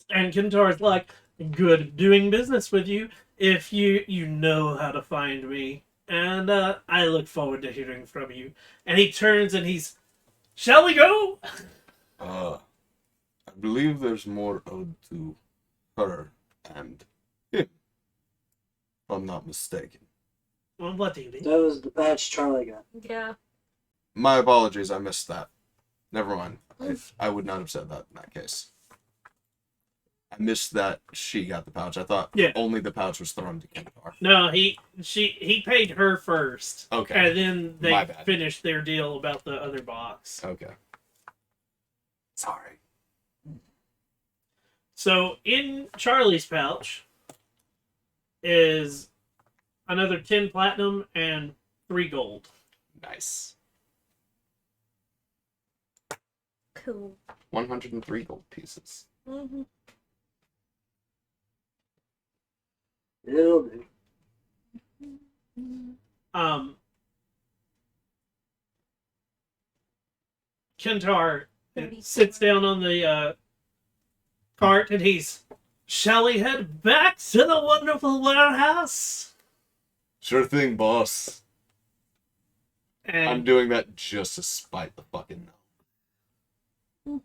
And Kentar's like, good doing business with you if you know how to find me. And I look forward to hearing from you. And he turns and shall we go? I believe there's more owed to her and him, if I'm not mistaken. Well, what do you mean? That was the patch Charlie got. Yeah. My apologies, I missed that. Never mind. I would not have said that in that case. I missed that she got the pouch. I thought only the pouch was thrown to Kentar. No, he paid her first. Okay. And then they My bad. finished their deal about the other box. Okay. Sorry. So in Charlie's pouch is another 10 platinum and 3 gold. Nice. Cool. 103 gold pieces. Mm-hmm. It'll do. Kentar sits down on the cart and shall we head back to the wonderful warehouse? Sure thing, boss. And I'm doing that just to spite the fucking gnome.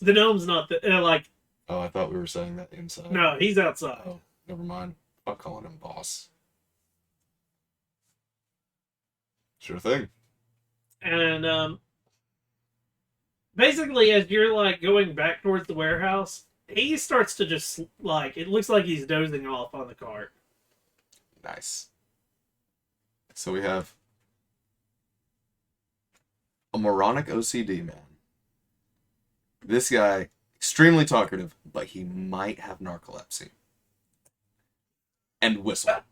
the gnome's not like, Oh, I thought we were saying that inside. no, he's outside. Oh, never mind. I'm calling him boss. Sure thing. And basically, as you're like going back towards the warehouse, he starts to just like, it looks like he's dozing off on the cart. Nice. So we have a moronic OCD man. This guy, extremely talkative, but he might have narcolepsy. And whistle.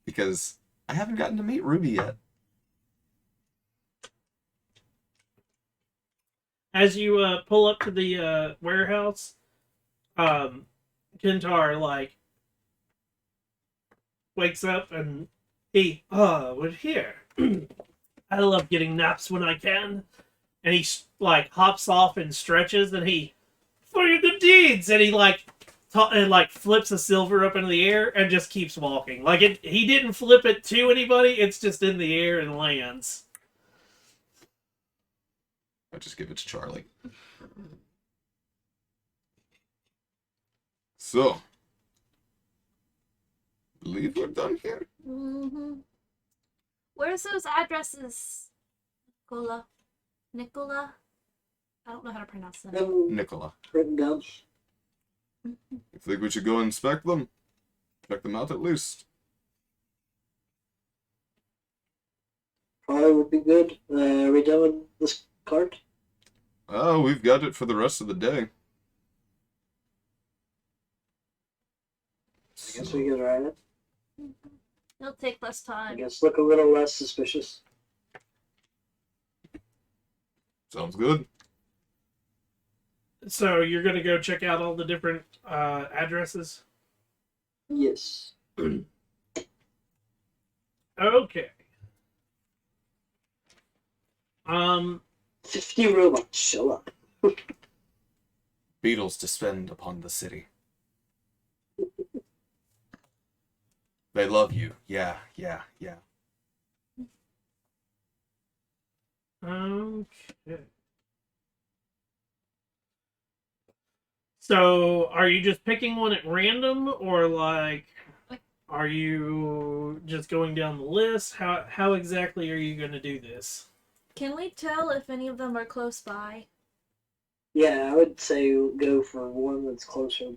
Because I haven't gotten to meet Ruby yet. As you pull up to the warehouse, Kentar like wakes up and we're here. I love getting naps when I can. And he like hops off and stretches, and for your good deeds, and he like flips a silver up into the air and just keeps walking. Like he didn't flip it to anybody; it's just in the air and lands. I'll just give it to Charlie. So, believe we're done here? Mm-hmm. Where's those addresses, Nicola? I don't know how to pronounce that. Nicola. Written down. You think we should go inspect them? Check them out at least. Probably would be good. Are we done with this cart? Oh, we've got it for the rest of the day. I guess we can ride it. It'll take less I time. guess look a little less suspicious. Sounds good. So you're gonna go check out all the different addresses? Yes. Okay. Um, 50 robots show up. Beetles to spend upon the city. They love you. Yeah. okay. So are you just picking one at random, or like, are you just going down the list? How exactly are you gonna do this? Can we tell if any of them are close by? Yeah, I would say go for one that's closer.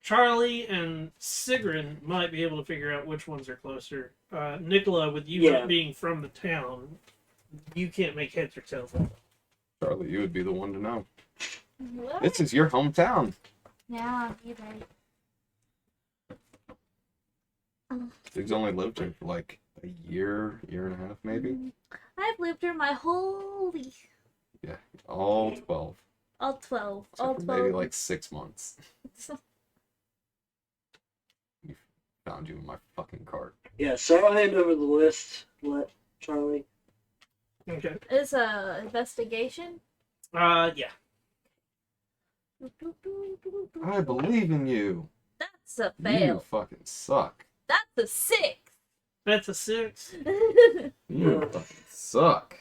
Charlie and Sigrun might be able to figure out which ones are closer. Nicola, with you Yeah. not being from the town, you can't make heads or tails of it. Charlie, you would be the one to know. What? This is your hometown. Yeah, you're right. He's only lived here for like a year and a half, maybe. I've lived here my whole life. Yeah, all 12. All 12. Except All for 12. maybe like 6 months. Found you in my fucking cart. Yeah, so I'll hand over the list. Let Charlie. Okay. It's a investigation. Yeah. I believe in you. That's a You fail. fucking suck. That's a 6. That's a 6. You fucking suck.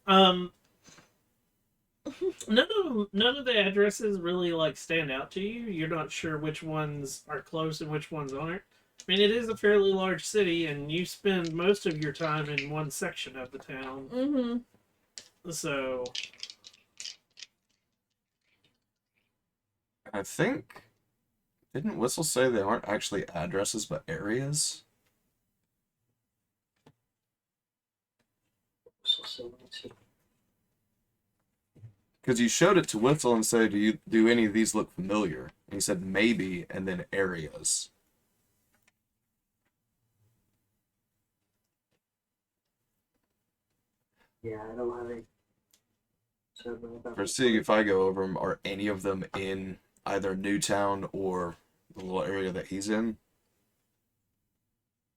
None of the addresses really like stand out to you. You're not sure which ones are close and which ones aren't. I mean, it is a fairly large city, and you spend most of your time in one section of the town. Mm-hmm. So, I think, didn't Whistle say they aren't actually addresses but areas? Because you showed it to Whistle and said, do any of these look familiar? And he said maybe, and then areas. Yeah, I don't have any. So about For seeing if I go over them, are any of them in either Newtown or the little area that he's in?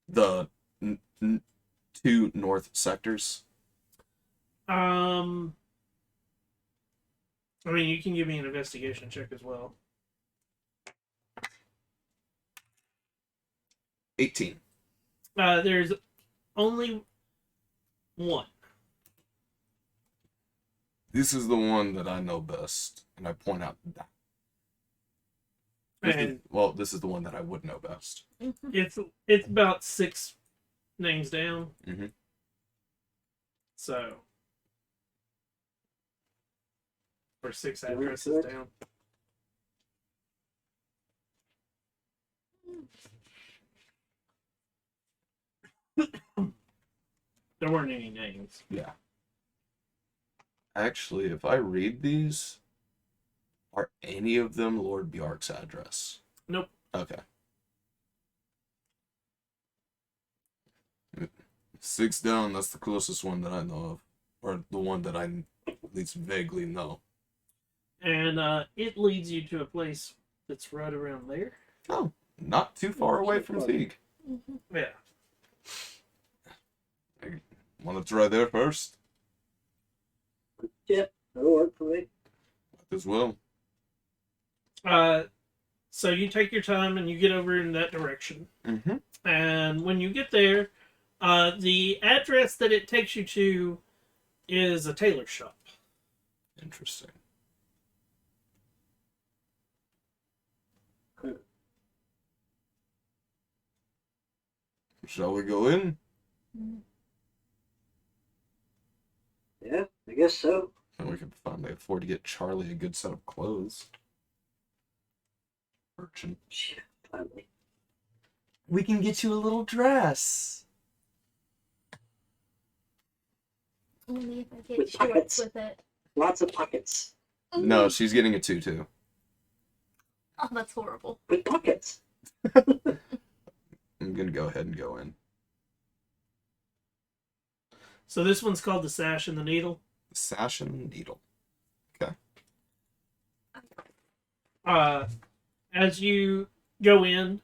The 2 north sectors? I mean, you can give me an investigation check as well. 18. There's only one. This is the one that I know best, and I point out that. And This is the one that I would know best. it's about 6 names down. Mhm. So, or 6 addresses down. There weren't any names. Yeah. Actually, if I read these, are any of them Lord Bjark's address? Nope. Okay. 6 down, that's the closest one that I know of. Or the one that I at least vaguely know. And it leads you to a place that's right around there. Oh, not too far away from Teague. Yeah. Want to try there first? Yeah, that'll work for me. Might as well. So you take your time and you get over in that direction. Mm-hmm. And when you get there, the address that it takes you to is a tailor shop. Interesting. Shall we go in? Yeah, I guess so. And we can finally afford to get Charlie a good set of clothes. Urchin. Yeah, finally. We can get you a little dress. Only if I With get shorts pockets. with it. Lots of pockets. No, she's getting a tutu. Oh, that's horrible. With pockets. I'm gonna go ahead and go in. So this one's called the Sash and the Needle. The Sash and Needle. As you go in,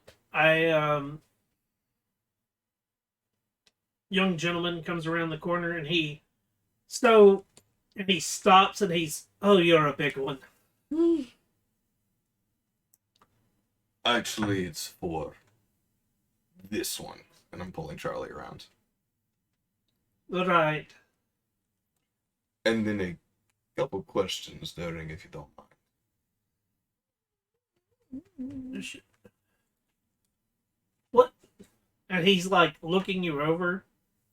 young gentleman comes around the corner and he stops and oh, you're a big one. Actually, it's for this one. And I'm pulling Charlie around. Right. And then a couple questions during, if you don't mind. What? And he's like looking you over,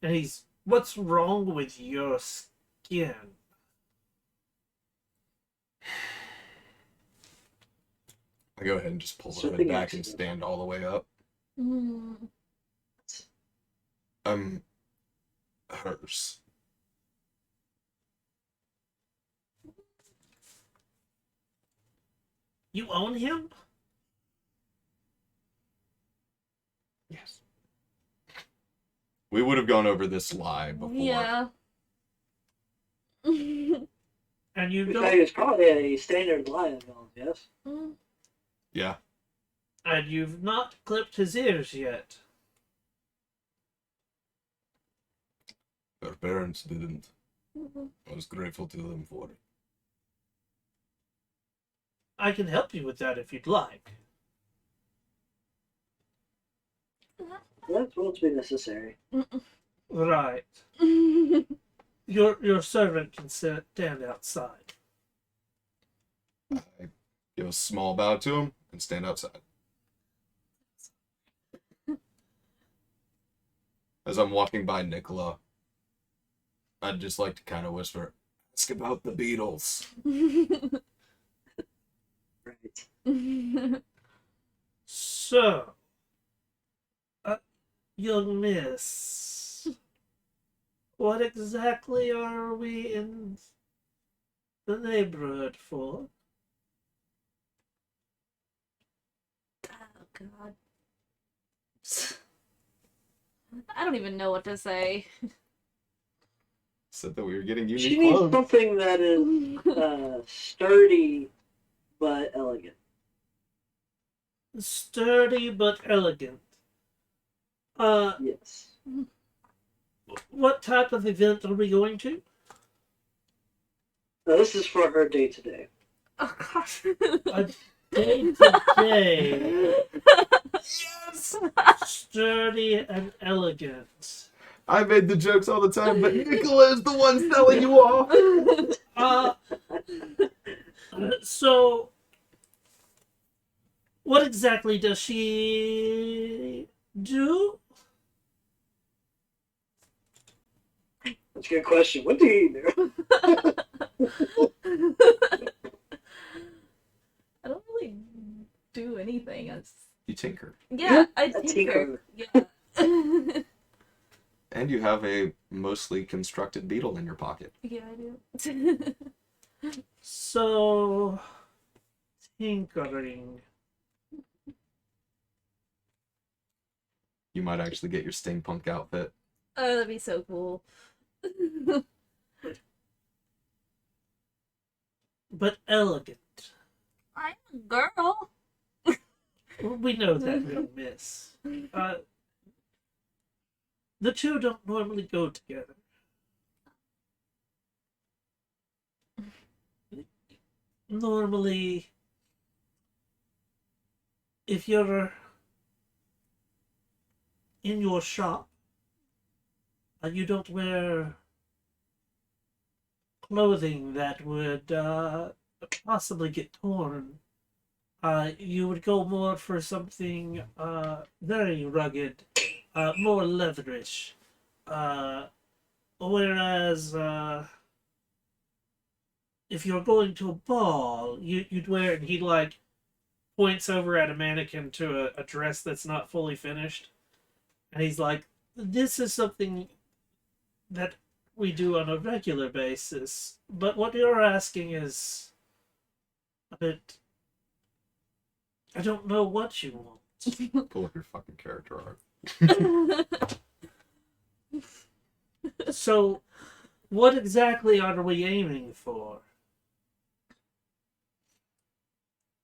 and what's wrong with your skin? I go ahead and just pull the hood Something back and accident. stand all the way up. Mm. Hers. You own him? Yes. We would have gone over this lie before. Yeah. And you In fact, don't, it's probably a standard lie of y'all, yes? Mm. Yeah. and you've not clipped his ears yet. Her parents didn't. I was grateful to them for it. I can help you with that if you'd like. That won't be necessary. Right. Your servant can stand outside. I give a small bow to him and stand outside. As I'm walking by Nicola, I'd just like to kind of whisper, ask about the Beatles. Right. So, young miss, what exactly are we in the neighborhood for? Oh God. I don't even know what to say. Said that we were getting She unique needs clothes. something that is sturdy but elegant. Sturdy but elegant. Yes. What type of event are we going to? Now, this is for her day to day. Oh gosh. A day to day. Yes. Sturdy and elegant. I made the jokes all the time, but Nicola is the one selling you off. So, what exactly does she do? That's a good question. What do you do? I don't really do anything. You tinker. Yeah, I A tinker. tinker. Yeah. And you have a mostly constructed beetle in your pocket. Yeah, I do. So, tinkering. You might actually get your steampunk outfit. Oh, that'd be so cool. But elegant. I'm a girl. We know that, young miss. The two don't normally go together. Normally, if you're in your shop, you don't wear clothing that would possibly get torn. You would go more for something very rugged, more leatherish. Whereas if you're going to a ball, you'd wear it, and he like points over at a mannequin to a dress that's not fully finished. And he's like, this is something that we do on a regular basis. But what you're asking is a bit... I don't know what you want. Pull up your fucking character art. So, what exactly are we aiming for?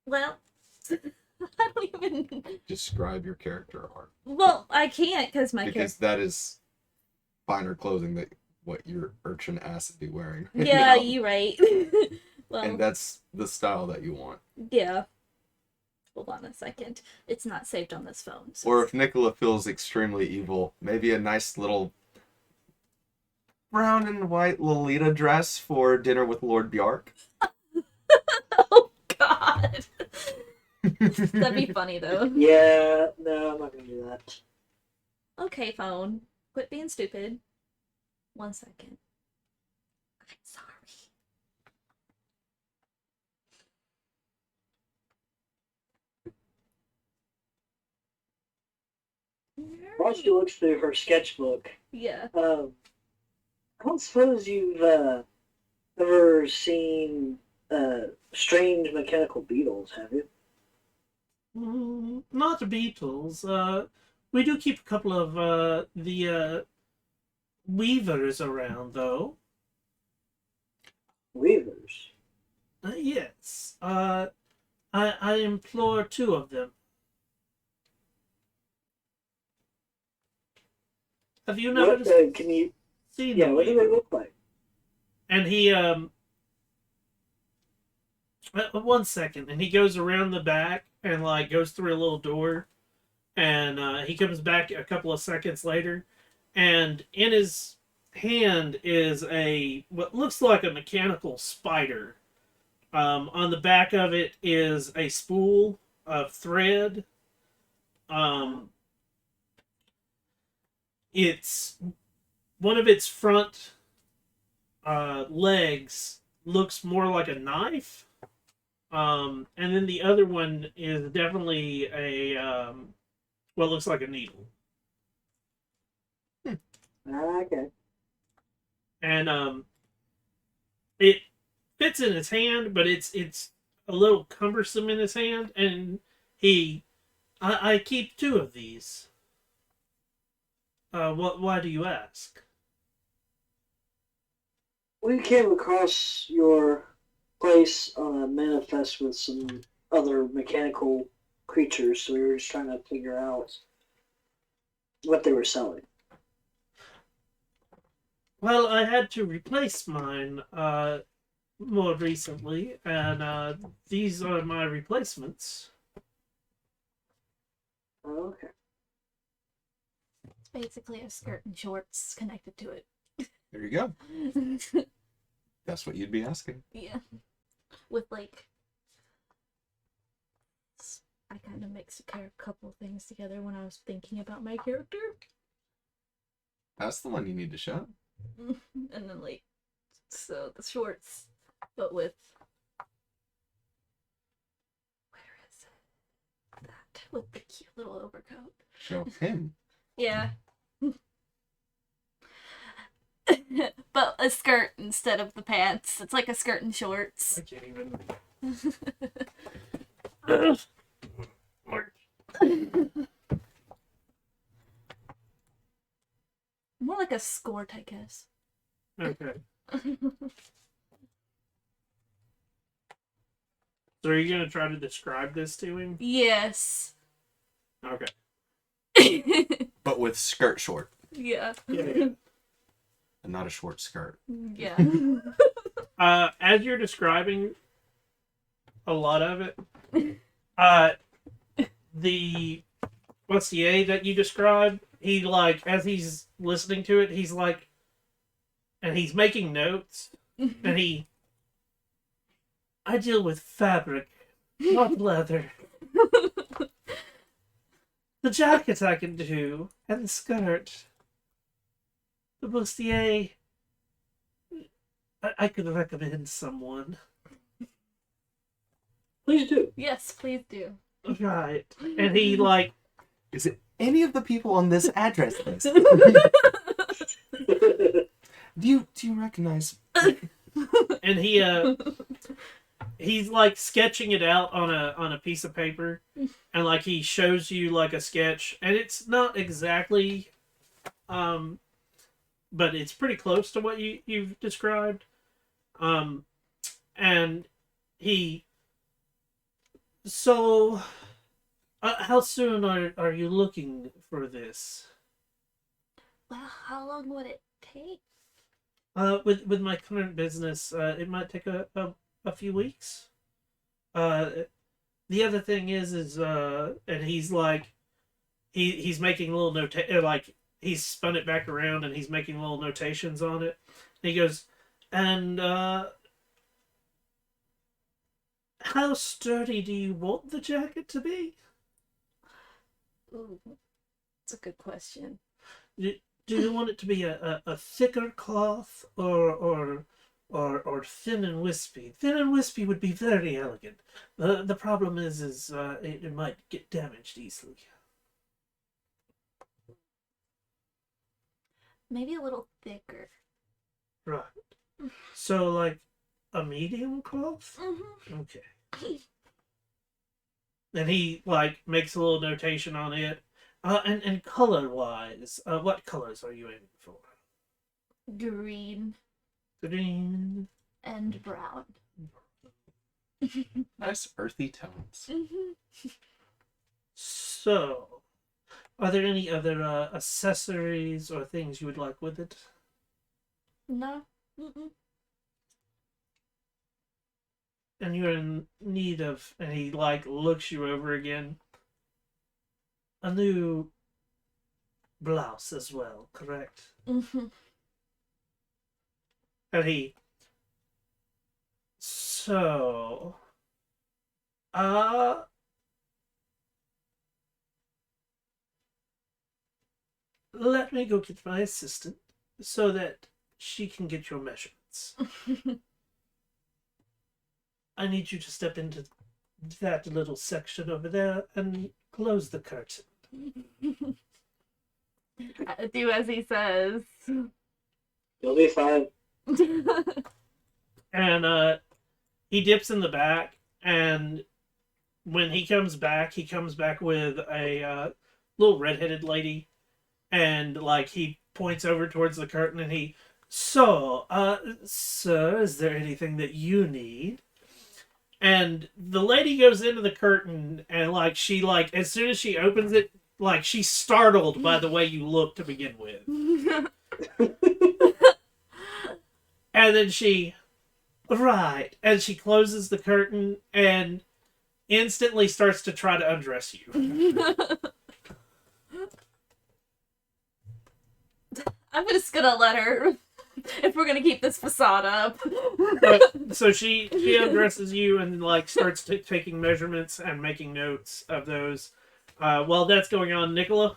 Well, I don't even. Describe your character arc. Well, I can't because my character. Because that is finer clothing that what your urchin ass would be wearing. right Yeah, now. you right. Well, And that's the style that you want. yeah. Hold on a second. It's not saved on this phone. So Or if Nicola feels extremely evil, maybe a nice little brown and white Lolita dress for dinner with Lord Bjark. Oh God. That'd be funny though. Yeah, no, I'm not gonna do that. Okay, phone. Quit being stupid. 1 second. I'm sorry. While she looks through her sketchbook, Yeah. I don't suppose you've ever seen strange mechanical beetles, have you? Not the Beatles. We do keep a couple of the weavers around, though. Weavers. Yes. I implore 2 of them. Have you never What can you? seen Yeah, the what do they weaver? look like? And he 1 second, and he goes around the back and like goes through a little door, and he comes back a couple of seconds later, and in his hand is a what looks like a mechanical spider. On the back of it is a spool of thread. It's one of its front legs looks more like a knife. And then the other one is definitely a what looks like a needle. Okay. And it fits in his hand, but it's a little cumbersome in his hand, and I keep 2 of these. Why do you ask? We came across your place on a manifest with some other mechanical creatures, so we were just trying to figure out what they were selling. Well, I had to replace mine more recently, and these are my replacements. Oh, okay. It's basically a skirt and shorts connected to it. There you go. That's what you'd be asking. Yeah. With like, I kind of mixed a couple things together when I was thinking about my character, That's the one you need to show. and then like, so the shorts, but with where is it? That with the cute little overcoat. Show him. Yeah. But a skirt instead of the pants. It's like a skirt and shorts. I can't even. More like a skirt, I guess. Okay. So are you gonna try to describe this to him? Yes. Okay. But with skirt short. Yeah. Yeah. And not a short skirt. Yeah. As you're describing a lot of it, the Bustier that you described, he like as he's listening to it, he's like, and he's making notes, and I deal with fabric, not leather. The jacket I can do, and the skirt. The bustier. I could recommend someone. Please do. Yes, please do. Right. And he, like, Is it any of the people on this address list? Do you recognize? and he's like sketching it out on a piece of paper, and like he shows you like a sketch, and it's not exactly but it's pretty close to what you've described. And he. So, how soon are you looking for this? Well, how long would it take? With my current business, it might take a few weeks. The other thing is and he's like, he's making little like he's spun it back around and he's making little notations on it. And he goes, and how sturdy do you want the jacket to be? Ooh, that's a good question. Do you want it to be a thicker cloth or thin and wispy? Thin and wispy would be very elegant. The problem is it might get damaged easily. Maybe a little thicker. Right. So like a medium cloth? Mm-hmm. Okay. And he like makes a little notation on it. And color wise, what colors are you aiming for? Green Green. and brown. Nice earthy tones. Mm-hmm. So, are there any other accessories or things you would like with it? No. Mm-mm. And you're in need of, and he like looks you over again. A new blouse as well, correct? Mm-hmm. And he. So. Let me go get my assistant so that she can get your measurements. I need you to step into that little section over there and close the curtain. Do as he says. You'll be fine. And he dips in the back, and when he comes back with a little redheaded lady, and like he points over towards the curtain, and he, so, sir, is there anything that you need? And the lady goes into the curtain, and like she like as soon as she opens it, like she's startled by the way you look to begin with, and then she, right, and she closes the curtain and instantly starts to try to undress you. I'm just gonna let her, if we're gonna keep this facade up. So she undresses you and like starts taking measurements and making notes of those. While that's going on, Nicola.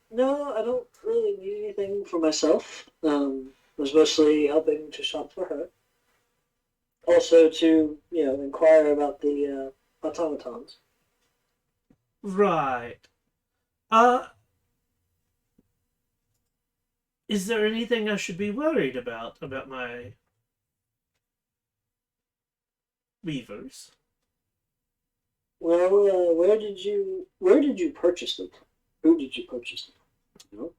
No, I don't really need anything for myself. I was mostly helping to shop for her. Also to, inquire about the automatons. Right. Is there anything I should be worried about my weavers? Well, where did you purchase them? Who did you purchase them? You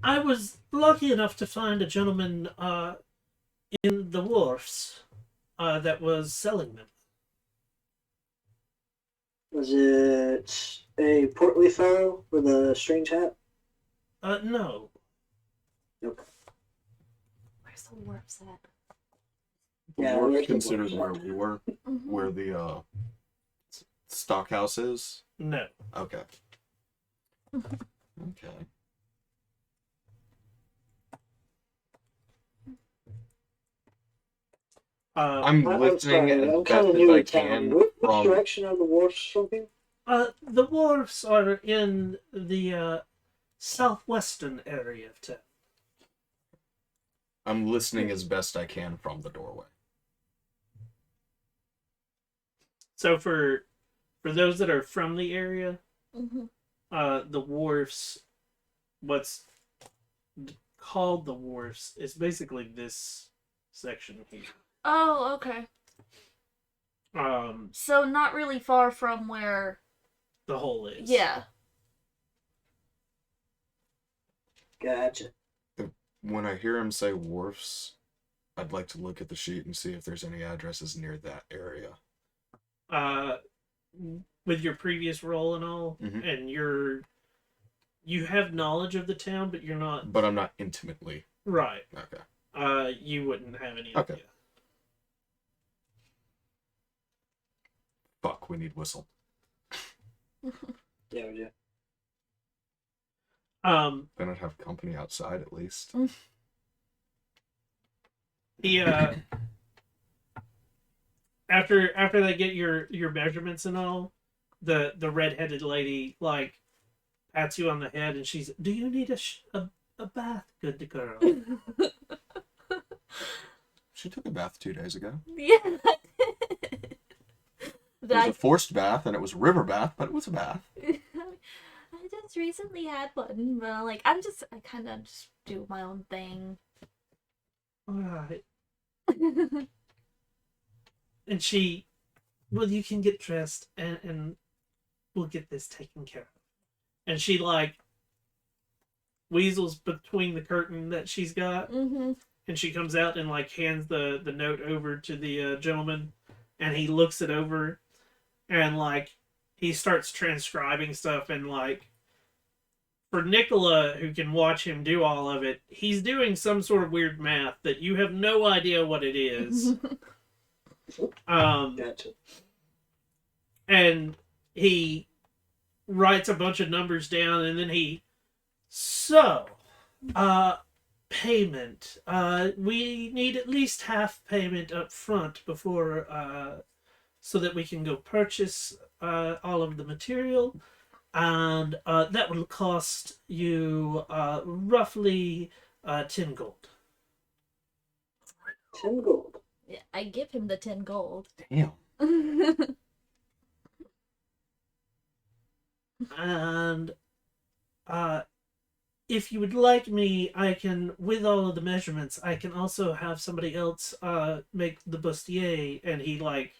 I was lucky enough to find a gentleman in the wharfs that was selling them. Was it a portly fellow with a strange hat? No. Okay. Where's the warps at? The Yeah, wharf where's the considered wharf? where we were, Mm-hmm. where the stockhouse is. No. Okay. Okay. I'm listening sorry, as I'm best kind of as new I in town. can Which from. direction are the wharfs from here? The wharfs are in the southwestern area of town. I'm listening as best I can from the doorway. So for those that are from the area, Mm-hmm. the wharfs, what's called the wharfs, is basically this section here. Oh, okay. So not really far from where. The hole is. Yeah. Gotcha. When I hear him say wharfs, I'd like to look at the sheet and see if there's any addresses near that area. With your previous role and all, Mhm. and you have knowledge of the town, but you're not But I'm not intimately. right. Okay. You wouldn't have any Okay. idea. Fuck, we need whistle. Yeah, we do. Then I'd have company outside at least. He after they get your measurements and all, the redheaded lady like pats you on the head and she's, do you need a bath, good girl? She took a bath 2 days ago. Yeah. It was a forced bath, and it was a river bath, but it was a bath. I just recently had one, but like I kind of just do my own thing. All right. And she, well, you can get dressed and we'll get this taken care of. And she like weasels between the curtain that she's got, Mm-hmm. and she comes out and like hands the note over to the gentleman, and he looks it over, and like he starts transcribing stuff, and like for Nicola, who can watch him do all of it, he's doing some sort of weird math that you have no idea what it is. Gotcha. And he writes a bunch of numbers down, and then payment. We need at least half payment up front before, so that we can go purchase all of the material, and that will cost you roughly 10 gold. 10 gold. Yeah, I give him the 10 gold. Damn. And if you would like me, I can, with all of the measurements, I can also have somebody else make the bustier, and he like,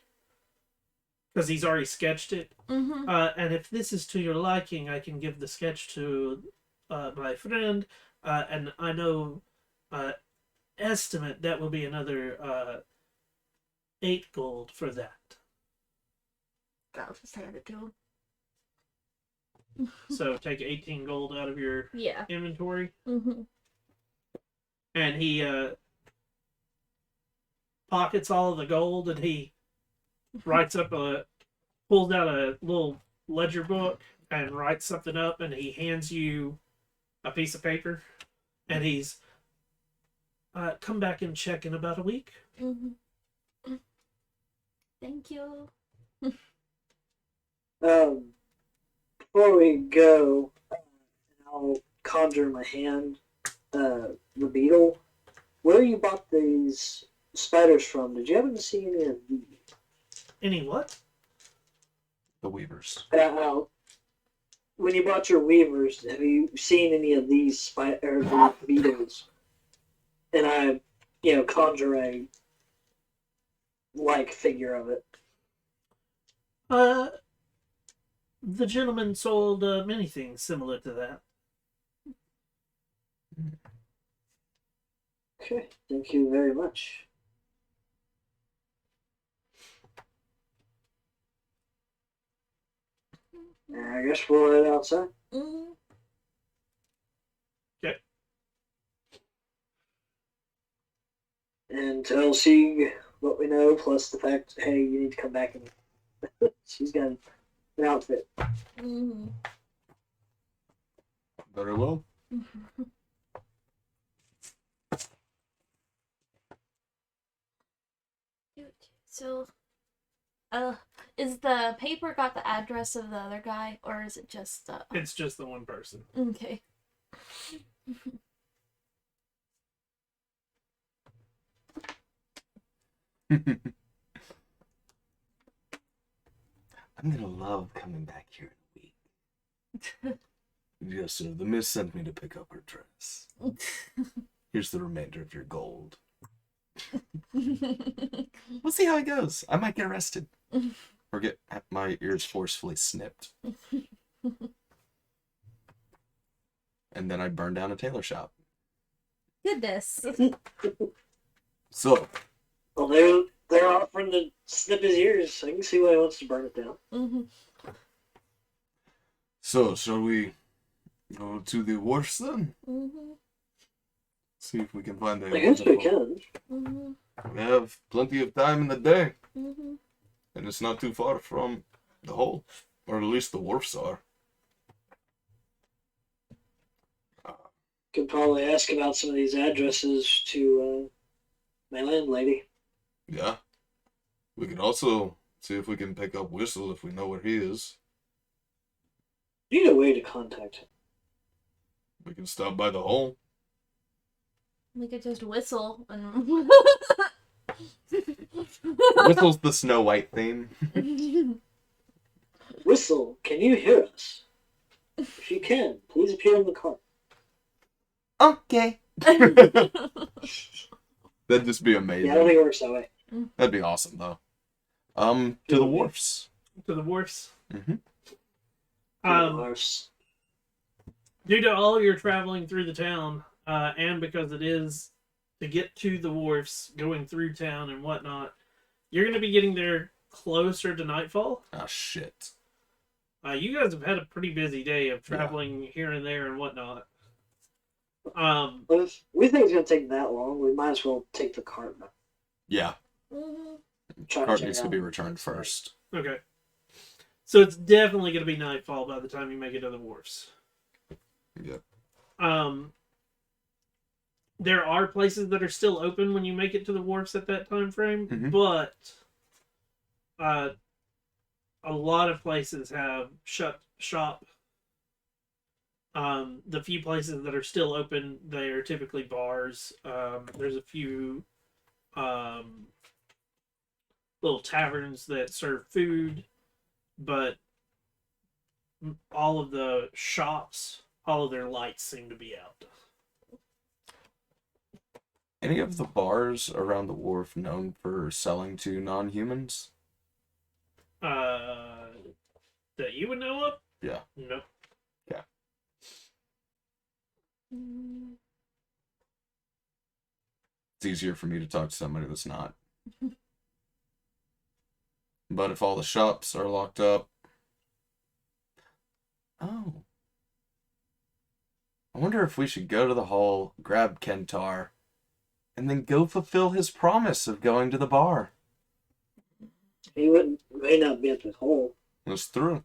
because he's already sketched it. Mm-hmm. And if this is to your liking, I can give the sketch to my friend, and I know estimate that will be another 8 gold for that. I'll just hand it to him. So take 18 gold out of your Yeah. inventory, Mm-hmm. and he pockets all of the gold, and he pulls out a little ledger book and writes something up, and he hands you a piece of paper, and he's come back and check in about a week. Mm-hmm. Thank you. Before we go, I'll conjure in my hand the beetle. Where you bought these spiders from? Did you happen to see any of these? Any what? The weavers. When you bought your weavers, have you seen any of these beetles? And I, conjure a like figure of it. The gentleman sold many things similar to that. Okay, thank you very much. I guess we'll head outside. Mm-hmm. Okay. And tell Sieg what we know, plus the fact, hey, you need to come back and she's got an outfit. Mm-hmm. Very well. So, is the paper got the address of the other guy, or is it just the... It's just the one person. Okay. I'm gonna love coming back here in a week. Yes, sir. The miss sent me to pick up her dress. Here's the remainder of your gold. We'll see how it goes. I might get arrested. Or get my ears forcefully snipped. and then I'd burn down a tailor shop. Goodness. So, Well, they're offering to snip his ears, so I can see why he wants to burn it down. Mm-hmm. so shall we go to the wharfs then? Mm-hmm. See if we can find a I guess we wonderful- can. Mm-hmm. We have plenty of time in the day, Mm-hmm. and it's not too far from the hole, or at least the wharfs are. Could probably ask about some of these addresses to my landlady. Yeah. We could also see if we can pick up Whistle if we know where he is. Need a way to contact him. We can stop by the hole. We could just whistle and. Whistle's the Snow White theme. Whistle, can you hear us? If you can, please appear in the car. Okay. That'd just be amazing. Yeah, I don't think it works that way. That'd be awesome, though. To the wharfs. To the wharfs. Mm-hmm. Ours. Due to all your traveling through the town, and because it is to get to the wharfs, going through town and whatnot, you're going to be getting there closer to nightfall. Ah, shit. You guys have had a pretty busy day of traveling here and there and whatnot. But if we think it's going to take that long, we might as well take the cart back. Yeah. Mm-hmm. Try Cart check needs it to out. be returned first. Okay. So it's definitely going to be nightfall by the time you make it to the wharfs. Yep. There are places that are still open when you make it to the wharfs at that time frame, Mhm. but a lot of places have shut shop. The few places that are still open, they are typically bars. There's a few little taverns that serve food, but all of the shops, all of their lights seem to be out. Any of the bars around the wharf known for selling to non-humans? That you would know of? Yeah. No. It's easier for me to talk to somebody that's not. But if all the shops are locked up... Oh. I wonder if we should go to the hall, grab Kentar, and then go fulfill his promise of going to the bar. He may not be at the hole. That's true.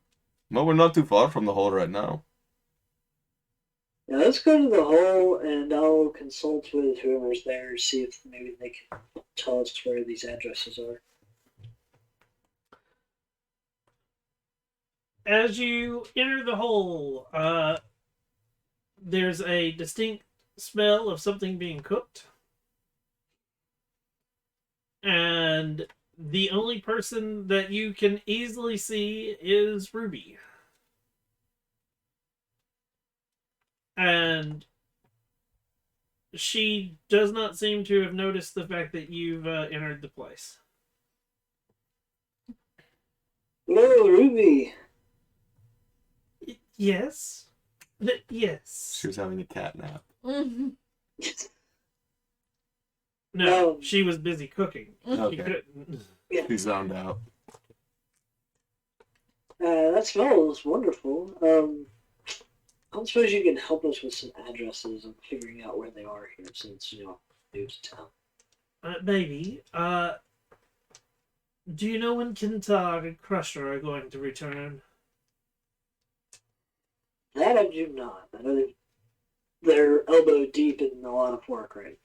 Well, we're not too far from the hall right now. Yeah, let's go to the hole and I'll consult with whoever's there, see if maybe they can tell us where these addresses are. As you enter the hole, there's a distinct smell of something being cooked. And the only person that you can easily see is Ruby. And she does not seem to have noticed the fact that you've entered the place. Hello, Ruby. Yes? Yes. She was having a cat nap. Mm-hmm. No, she was busy cooking. She Okay. couldn't. She zoned out. That smells wonderful. I don't suppose you can help us with some addresses and figuring out where they are here, since new to town. Maybe. Do you know when Kintar and Crusher are going to return? That I do not. I know they're elbow deep in a lot of work, right?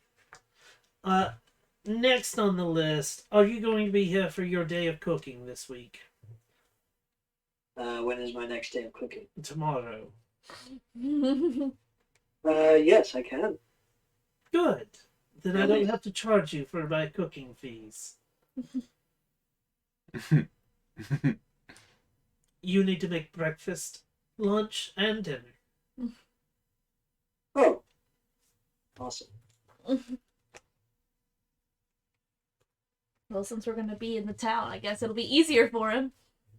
Next on the list, are you going to be here for your day of cooking this week? When is my next day of cooking? Tomorrow. Yes, I can. Good. Then I don't Really? have to charge you for my cooking fees. You need to make breakfast, lunch, and dinner. Oh. Awesome. Well, since we're gonna be in the town, I guess it'll be easier for him.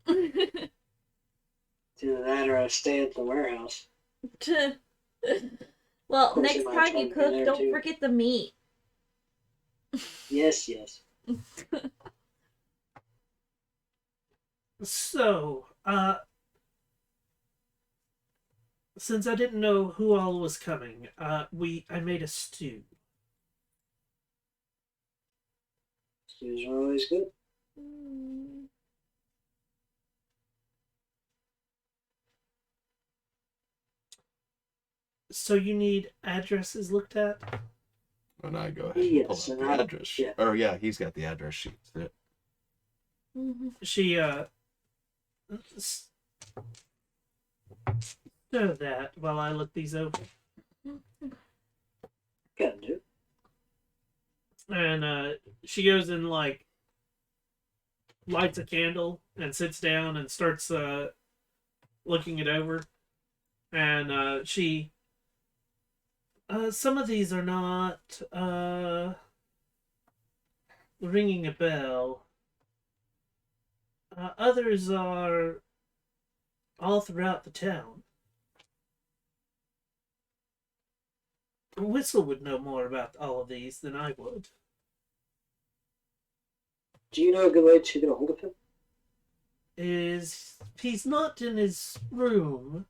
It's either that or I stay at the warehouse. Well, Course, next you might time you try cook, there, don't too. forget the meat. Yes, yes. So, since I didn't know who all was coming, I made a stew. Stews are always good. Mm. So you need addresses looked at? And I go ahead and pull Yes, up and the I- address sheet. yeah. Oh yeah, he's got the address sheet. Yeah. She, so that while I look these over. Can do. And, she goes and, like, lights a candle and sits down and starts, looking it over. And, some of these are not, ringing a bell. Others are all throughout the town. Whistle would know more about all of these than I would. Do you know a good way to get a hold of him? If he's not in his room,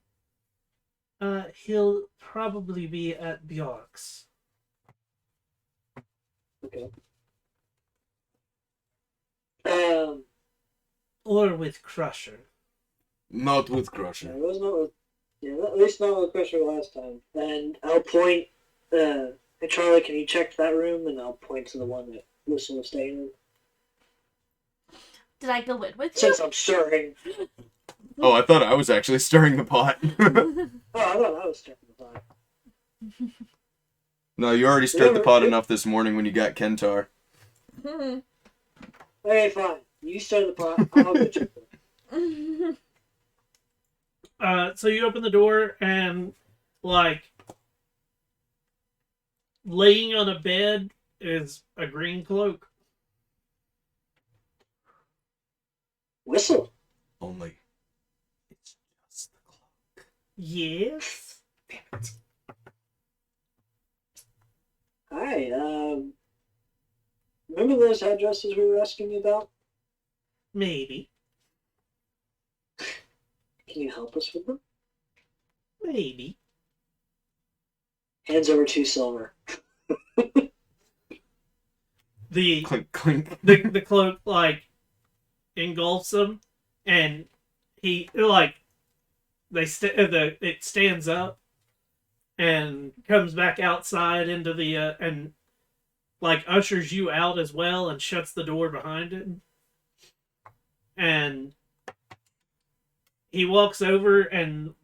he'll probably be at Bjork's. Okay. Or with Crusher. Not with Yeah, Crusher. it was not with, at least not with Crusher last time. And I'll point, hey Charlie, can you check that room? And I'll point to the one that Whistle was staying in. Did I go in with you? Since I'm stirring. Oh, I thought I was actually stirring the pot. Oh, I thought I was stirring the pot. No, you already stirred the pot enough this morning when you got Kentar. Okay, fine. You stir the pot, I'll go check it. So you open the door and, like, laying on a bed is a green cloak. Whistle. Only. It's just the clock. Yes. Damn it. Hi, remember those addresses we were asking you about? Maybe. Can you help us with them? Maybe. Hands over 2 silver. The Clink, clink. the cloak, like, engulfs him, and he, like, it stands up and comes back outside into the and, like, ushers you out as well and shuts the door behind it. And he walks over and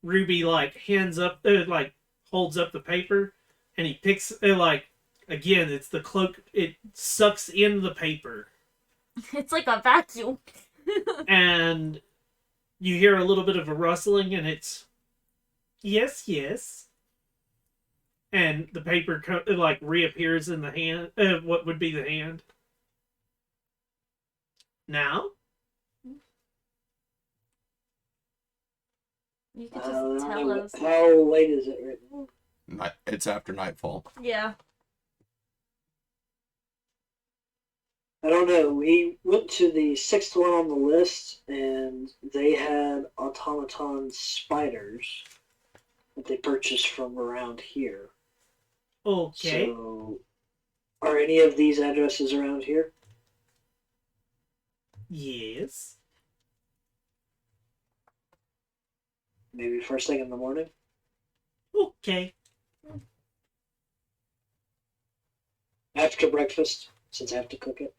Ruby, like, hands up, like, holds up the paper, and he picks, like, again, it's the cloak, it sucks in the paper. It's like a vacuum. And you hear a little bit of a rustling, and it's, yes, yes. And the paper, like, reappears in the hand, what would be the hand. Now? You could just tell us. How late is it right now? It's after nightfall. Yeah. I don't know. We went to the 6th one on the list, and they had automaton spiders that they purchased from around here. Okay. So, are any of these addresses around here? Yes. Maybe first thing in the morning? Okay. After breakfast, since I have to cook it.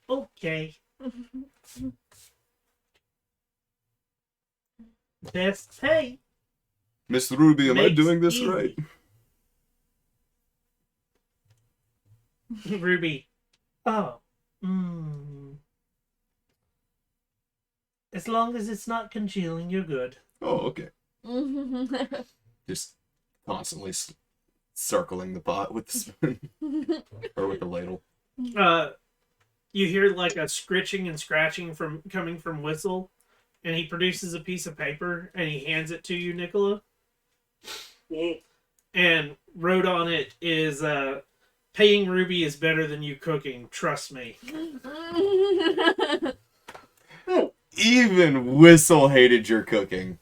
Okay. Best pay. Miss Ruby, am I Makes doing this easy. right? Ruby. Oh. As long as it's not congealing, you're good. Oh, okay. Just constantly circling the pot with the spoon. Or with the ladle. You hear, like, a scritching and scratching coming from Whistle, and he produces a piece of paper and he hands it to you, Nicola. Mhm. And wrote on it is, paying Ruby is better than you cooking, trust me. Even Whistle hated your cooking.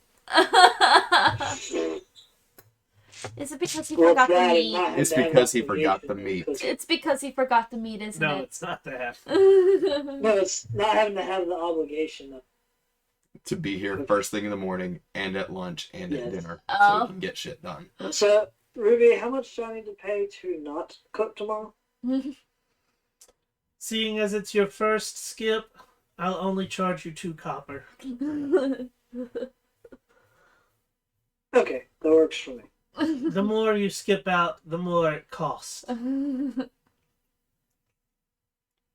Is it because he We're forgot the proud of meat? not It's having because he forgot the obligation meat. to cook. It's because he forgot the meat, isn't No, it? it's not that. No, it's not having to have the obligation of. To be here first thing in the morning and at lunch and at Yes. dinner so Oh. we can get shit done. So, Ruby, how much do I need to pay to not cook tomorrow? Seeing as it's your first skip, I'll only charge you 2 copper. Okay, that works for me. The more you skip out, the more it costs.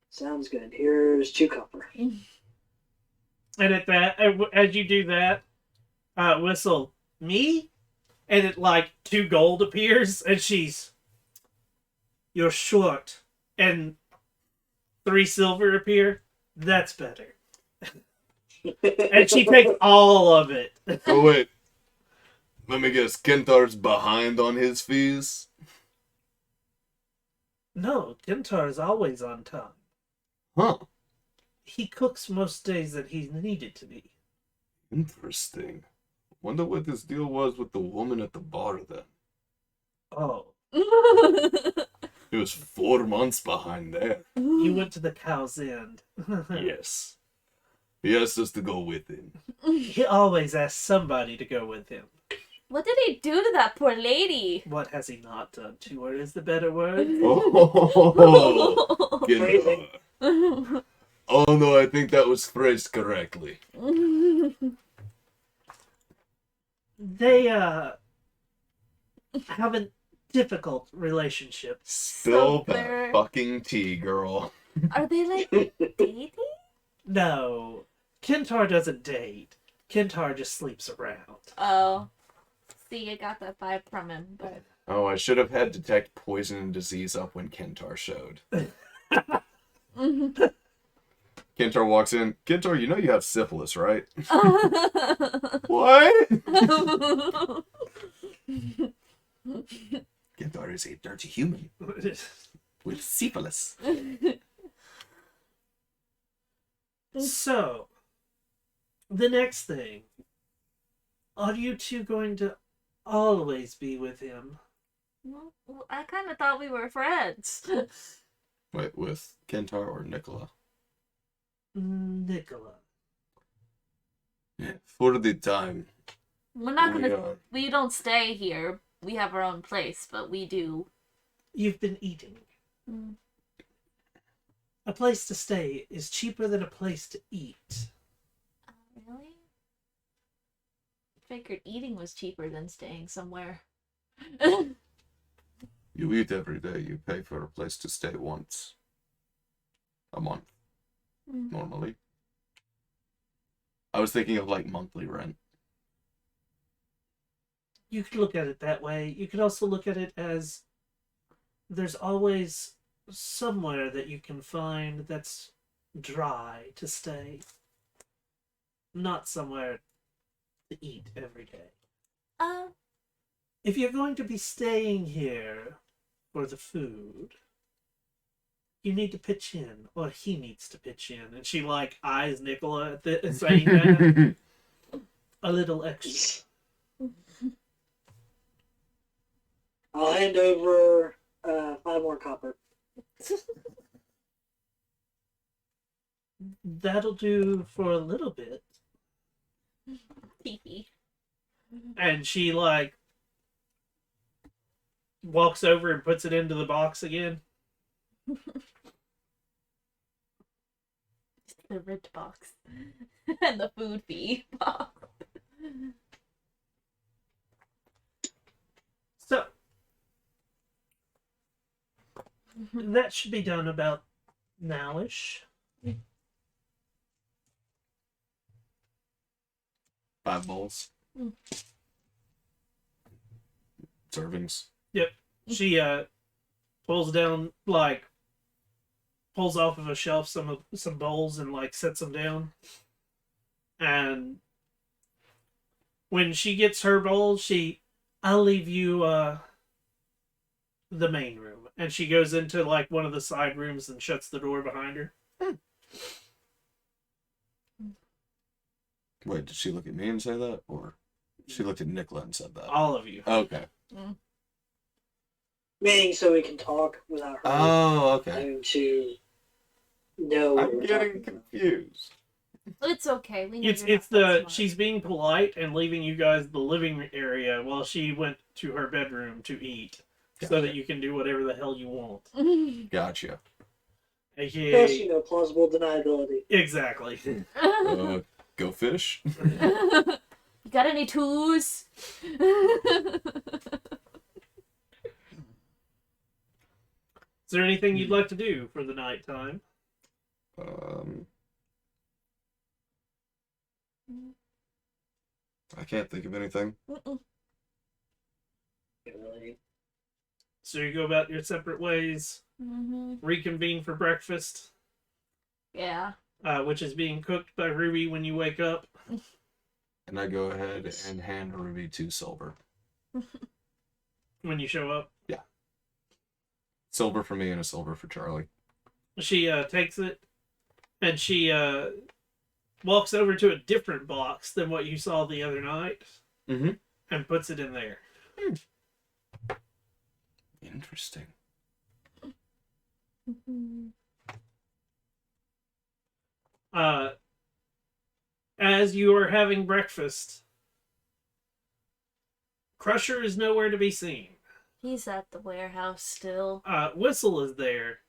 Sounds good. Here's 2 copper. And at that, as you do that, Whistle, me? And it, like, 2 gold appears, and she's, you're short. And 3 silver appear. That's better. And she takes all of it. Oh wait. Let me guess, Kentar's behind on his fees? No, Kentar is always on time. Huh. He cooks most days that he's needed to be. Interesting. Wonder what this deal was with the woman at the bar then. Oh, It was 4 months behind there. you went to the Cow's End. Yes. He asked us to go with him. He always asks somebody to go with him. What did he do to that poor lady? What has he not done to her is the better word. Oh, Phrasing. Kentar. Oh no, I think that was phrased correctly. They, have a difficult relationship. Spill So that they're- fucking tea, girl. Are they like dating? No, Kentar doesn't date. Kentar just sleeps around. Oh. See, I got that vibe from him, but Oh, I should have had detect poison and disease up when Kentar showed. Kentar walks in. Kentar, you know you have syphilis, right? What? Kentar is a dirty human with syphilis. So, the next thing. Are you two going to always be with him? Well, I kind of thought we were friends. Wait, with Kentar or Nicola? Nicola. Yeah, for the time. We're not we gonna. are. We don't stay here. We have our own place, but we do. You've been eating. Mm. A place to stay is cheaper than a place to eat. Really? Figured eating was cheaper than staying somewhere. You eat every day. You pay for a place to stay once a month, Mm. normally. I was thinking of like monthly rent. You could look at it that way. You could also look at it as there's always somewhere that you can find that's dry to stay. Not somewhere to eat every day. If you're going to be staying here for the food, you need to pitch in, or he needs to pitch in. And she, like, eyes Nicola at the, saying that. A little extra. I'll hand over 5 more copper. That'll do for a little bit. And she, like, walks over and puts it into the box again. The ripped box. And the food fee box. So, that should be done about nowish. 5 bowls. Mm. Servings. She pulls down, like, pulls off of a shelf some bowls and, like, sets them down. And when she gets her bowl, I'll leave you the main room. And she goes into like one of the side rooms and shuts the door behind her. Wait, did she look at me and say that? Or she looked at Nicola and said that? All of you. Okay. Meaning so we can talk without her Oh, okay. having to know what I'm we're getting talking about. confused. It's okay. We know It's you're it's not that the smart. she's being polite and leaving you guys the living area while she went to her bedroom to eat, so Gotcha. that you can do whatever the hell you want. Gotcha. Plus, AKA, plausible deniability. exactly. Go fish. You got any twos? Is there anything you'd like to do for the nighttime? I can't think of anything. Really. So you go about your separate ways, reconvene for breakfast, Yeah. which is being cooked by Ruby when you wake up. And I go ahead and hand Ruby 2 silver. When you show up, Silver for me and a silver for Charlie. she takes it and she walks over to a different box than what you saw the other night and puts it in there. Interesting. As you are having breakfast, Crusher is nowhere to be seen. He's at the warehouse still. Whistle is there,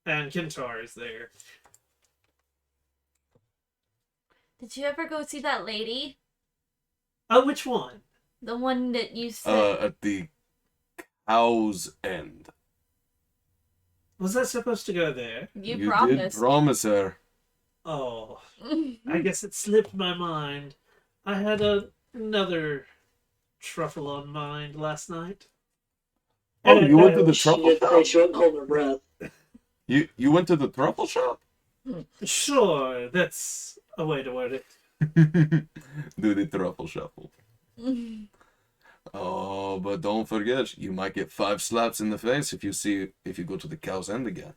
and Kintar is there. Did you ever go see that lady? Oh, which one? The one that you said. At the cow's end. Was that supposed to go there? You did promised. promise her. Oh, I guess it slipped my mind. I had another truffle on mind last night. Oh, you went to the She truffle did say shop? she wasn't holding her breath. You went to the truffle shop? Sure, that's a way to word it. Do the truffle shuffle. Oh, but don't forget, you might get 5 slaps in the face if you go to the cow's end again.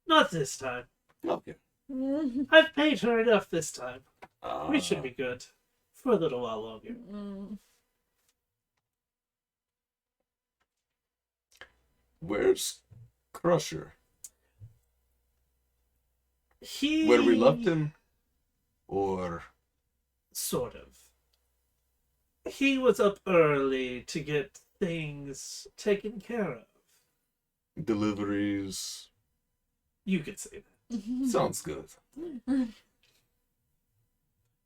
Not this time. Okay. I've paid her enough this time. We should be good. For a little while longer. Where's Crusher? Where we left him? Or... Sort of. He was up early to get things taken care of. deliveries? You could say that. Sounds good.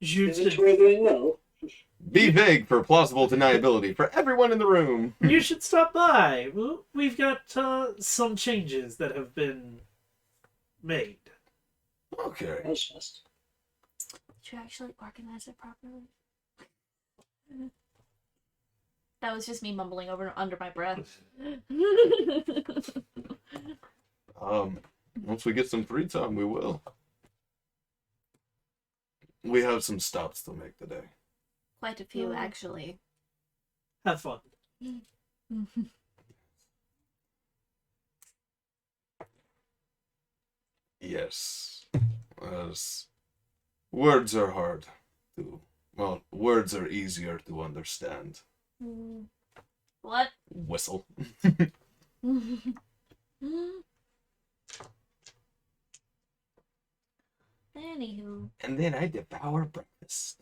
Inventory doing well. Be vague for plausible deniability for everyone in the room. You should stop by. We've got some changes that have been made. Okay. That's just. Did you actually organize it properly? That was just me mumbling under my breath. Once we get some free time, we will. We have some stops to make today. Quite a few, actually. Have fun. Yes. As words are hard to... Well, words are easier to understand. What? Whistle. Anywho. And then I devour breakfast.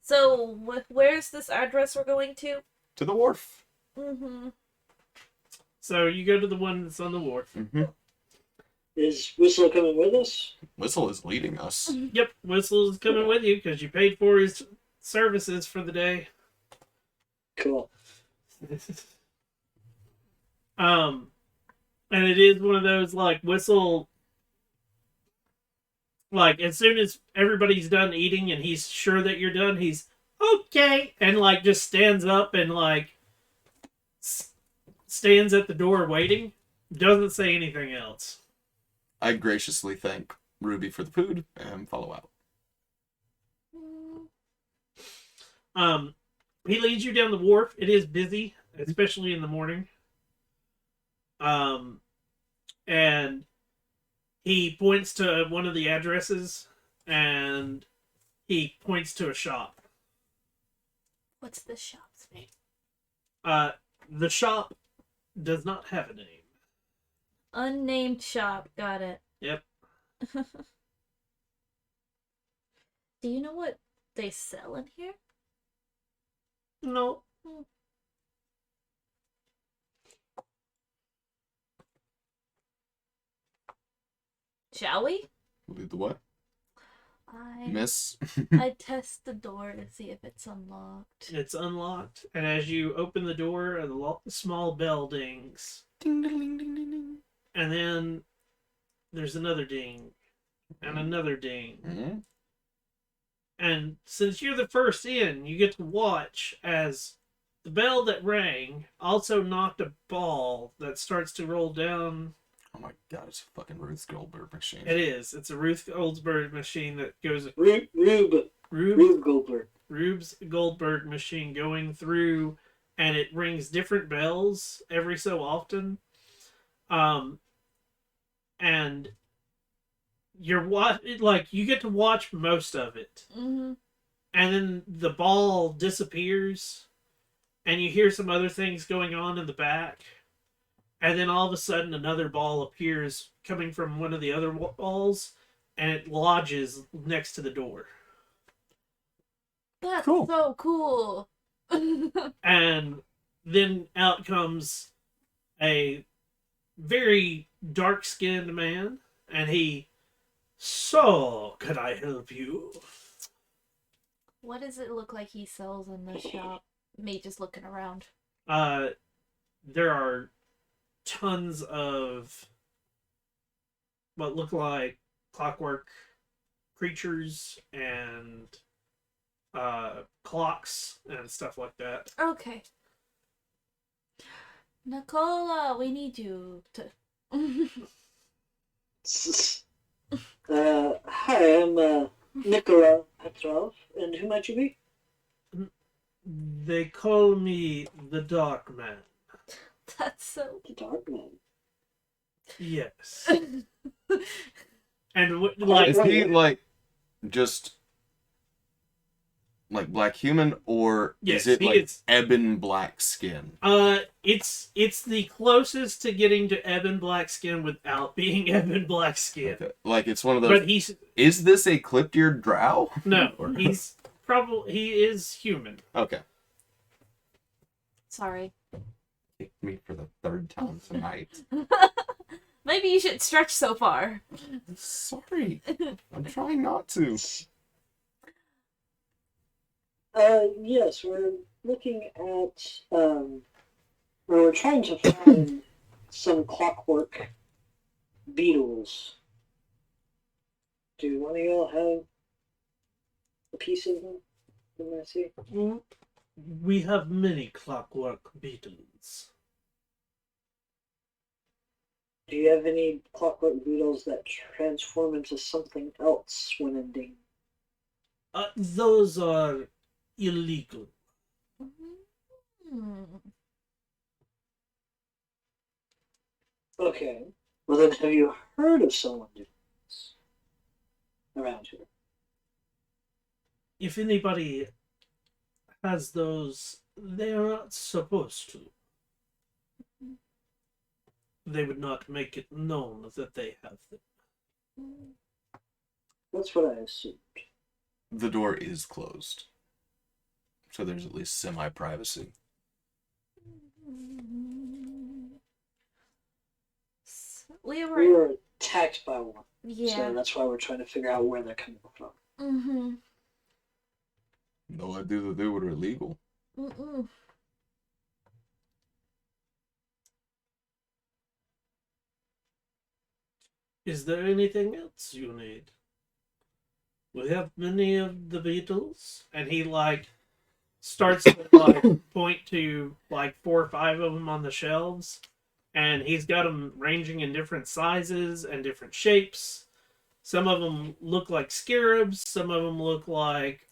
So, where's this address we're going to? To the wharf. So you go to the one that's on the wharf. Is Whistle coming with us? Whistle is leading us. Yep, Whistle's coming with you because you paid for his services for the day. Cool. And it is one of those like Whistle. Like as soon as everybody's done eating and he's sure that you're done, he's okay and like just stands up and like stands at the door waiting. Doesn't say anything else. I graciously thank Ruby for the food and follow out. He leads you down the wharf. It is busy, especially in the morning. And he points to one of the addresses, and he points to a shop. What's the shop's name? The shop does not have a name. Unnamed shop. Got it. Yep. Do you know what they sell in here? No. Shall we? The what? I Miss? I test the door to see if it's unlocked. It's unlocked, and as you open the door, a small bell dings. Ding, ding, ding, ding, ding, ding. And then there's another ding, and another ding. Mm-hmm. And since you're the first in, you get to watch as the bell that rang also knocked a ball that starts to roll down. Oh my god, it's a fucking Ruth Goldberg machine. It is. It's a Ruth Goldberg machine that goes... Rube Goldberg. Rube's Goldberg machine going through, and it rings different bells every so often. And you get to watch most of it. Mm-hmm. And then the ball disappears, and you hear some other things going on in the back. And then all of a sudden another ball appears coming from one of the other balls, and it lodges next to the door. That's Cool. so cool. And then out comes a very dark-skinned man, and he, "So, can I help you?" What does it look like he sells in the shop? Me just looking around. There are tons of what look like clockwork creatures and clocks and stuff like that. Okay. Nicola, we need you to. Hi, I'm Nikola Petrov, and who might you be? They call me the Dark Man. That's so. The Dark Man. Yes. And like, Is he like just like black human, or Yes, is it he like is. ebon black skin? it's the closest to getting to ebon black skin without being ebon black skin. Okay. Like it's one of those. But he's Is this a clipped-eared drow? no, Or- he is human. Okay. Sorry. Kicked me for the third time tonight. Maybe you should stretch so far. Sorry. I'm trying not to. Yes, we're looking at, we're trying to find some clockwork beetles. Do one of y'all have a piece of them? Let me see. We have many clockwork beetles. Do you have any clockwork beetles that transform into something else when ending? Those are illegal. Hmm. Okay. Well then, have you heard of someone doing this around here? If anybody has those, they are not supposed to. They would not make it known that they have them. That's what I assumed. The door is closed, so there's at least semi-privacy. We We were. were attacked by one, Yeah. so that's why we're trying to figure out where they're coming from. Mm-hmm. No idea that they were illegal. Mm-mm. Is there anything else you need? We have many of the beetles. And he, starts to, point to, 4 or 5 of them on the shelves. And he's got them ranging in different sizes and different shapes. Some of them look like scarabs. Some of them look like,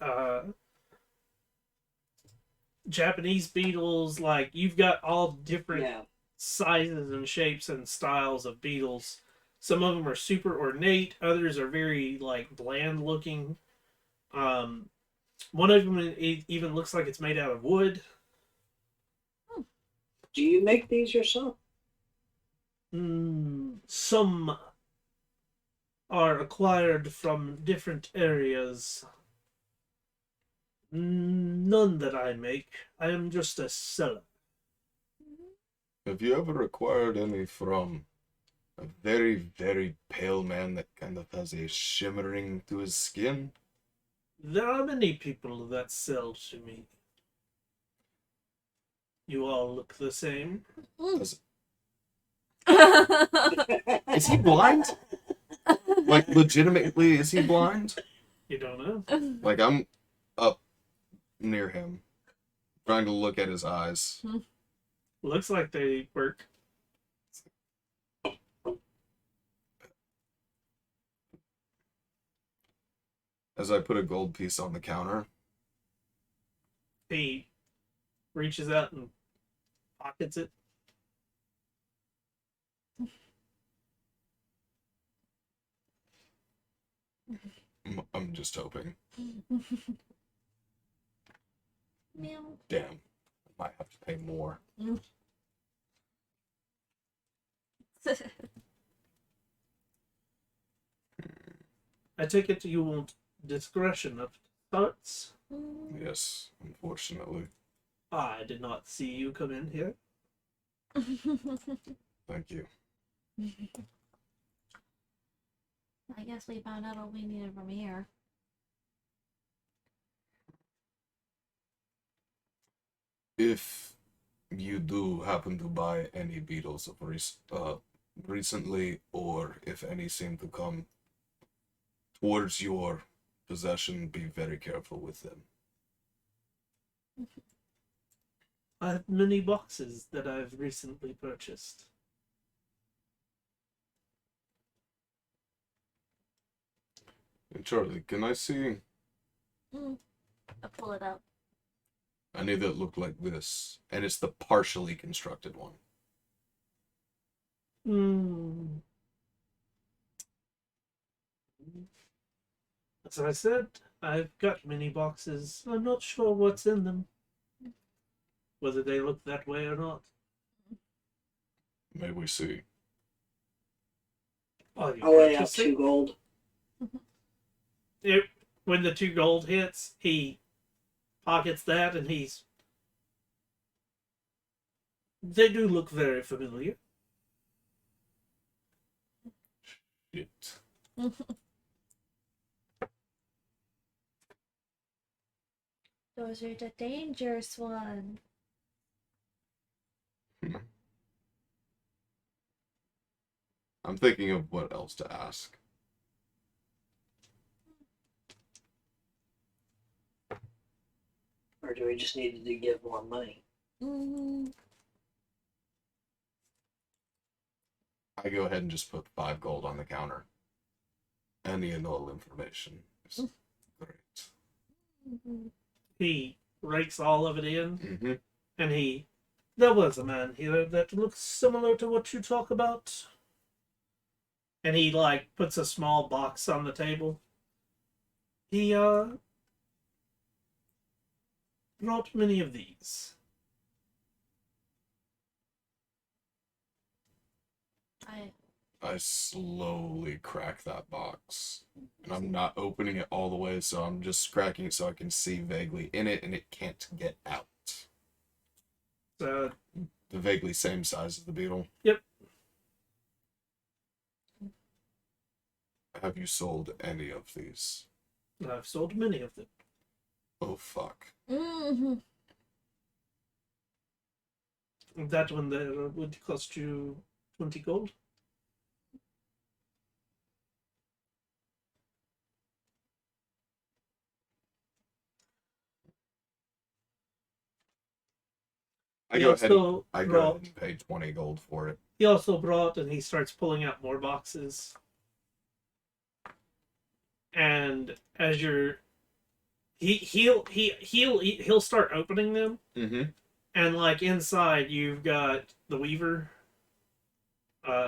Japanese beetles. Like you've got all different Yeah. sizes and shapes and styles of beetles. Some of them are super ornate. Others are very like bland looking. Um, One of them even looks like it's made out of wood. Do you make these yourself? Some are acquired from different areas. None that I make. I am just a seller. Have you ever acquired any from a very, very pale man that kind of has a shimmering to his skin? There are many people that sell to me. You all look the same. Does- Is he blind? Like, legitimately, is he blind? You don't know. Like, I'm up near him, trying to look at his eyes. Looks like they work. As I put a gold piece on the counter, He reaches out and pockets it. I'm just hoping. Meow. Damn, I might have to pay more. I take it you want discretion of starts. Yes, unfortunately. I did not see you come in here. Thank you. I guess we found out all we needed from here. If you do happen to buy any beetles of recently, or if any seem to come towards your possession, be very careful with them. I have many boxes that I've recently purchased. And Charlie, can I see I'll pull it out. any that look like this? And it's the partially constructed one. Hmm. As I said, I've got many boxes. I'm not sure what's in them. Whether they look that way or not. May we see? Are you I'll lay out purchasing? 2 gold. When the 2 gold hits, he pockets that and he's. They do look very familiar. Shit. Those are the dangerous ones. I'm thinking of what else to ask. Or do we just need to give more money? I go ahead and just put 5 gold on the counter. Any and all information is great. He rakes all of it in, Mm-hmm. and there was a man here that looks similar to what you talk about. And he, like, puts a small box on the table. He, brought many of these. I slowly crack that box. And I'm not opening it all the way, so I'm just cracking it so I can see vaguely in it, and it can't get out. So, The vaguely same size as the beetle. Yep. Have you sold any of these? I've sold many of them. Oh, fuck. That one there would cost you 20 gold. I He go ahead also and brought. pay 20 gold for it. He also brought, and he starts pulling out more boxes. And as you're He'll start opening them, Mm-hmm. and like inside you've got the Weaver,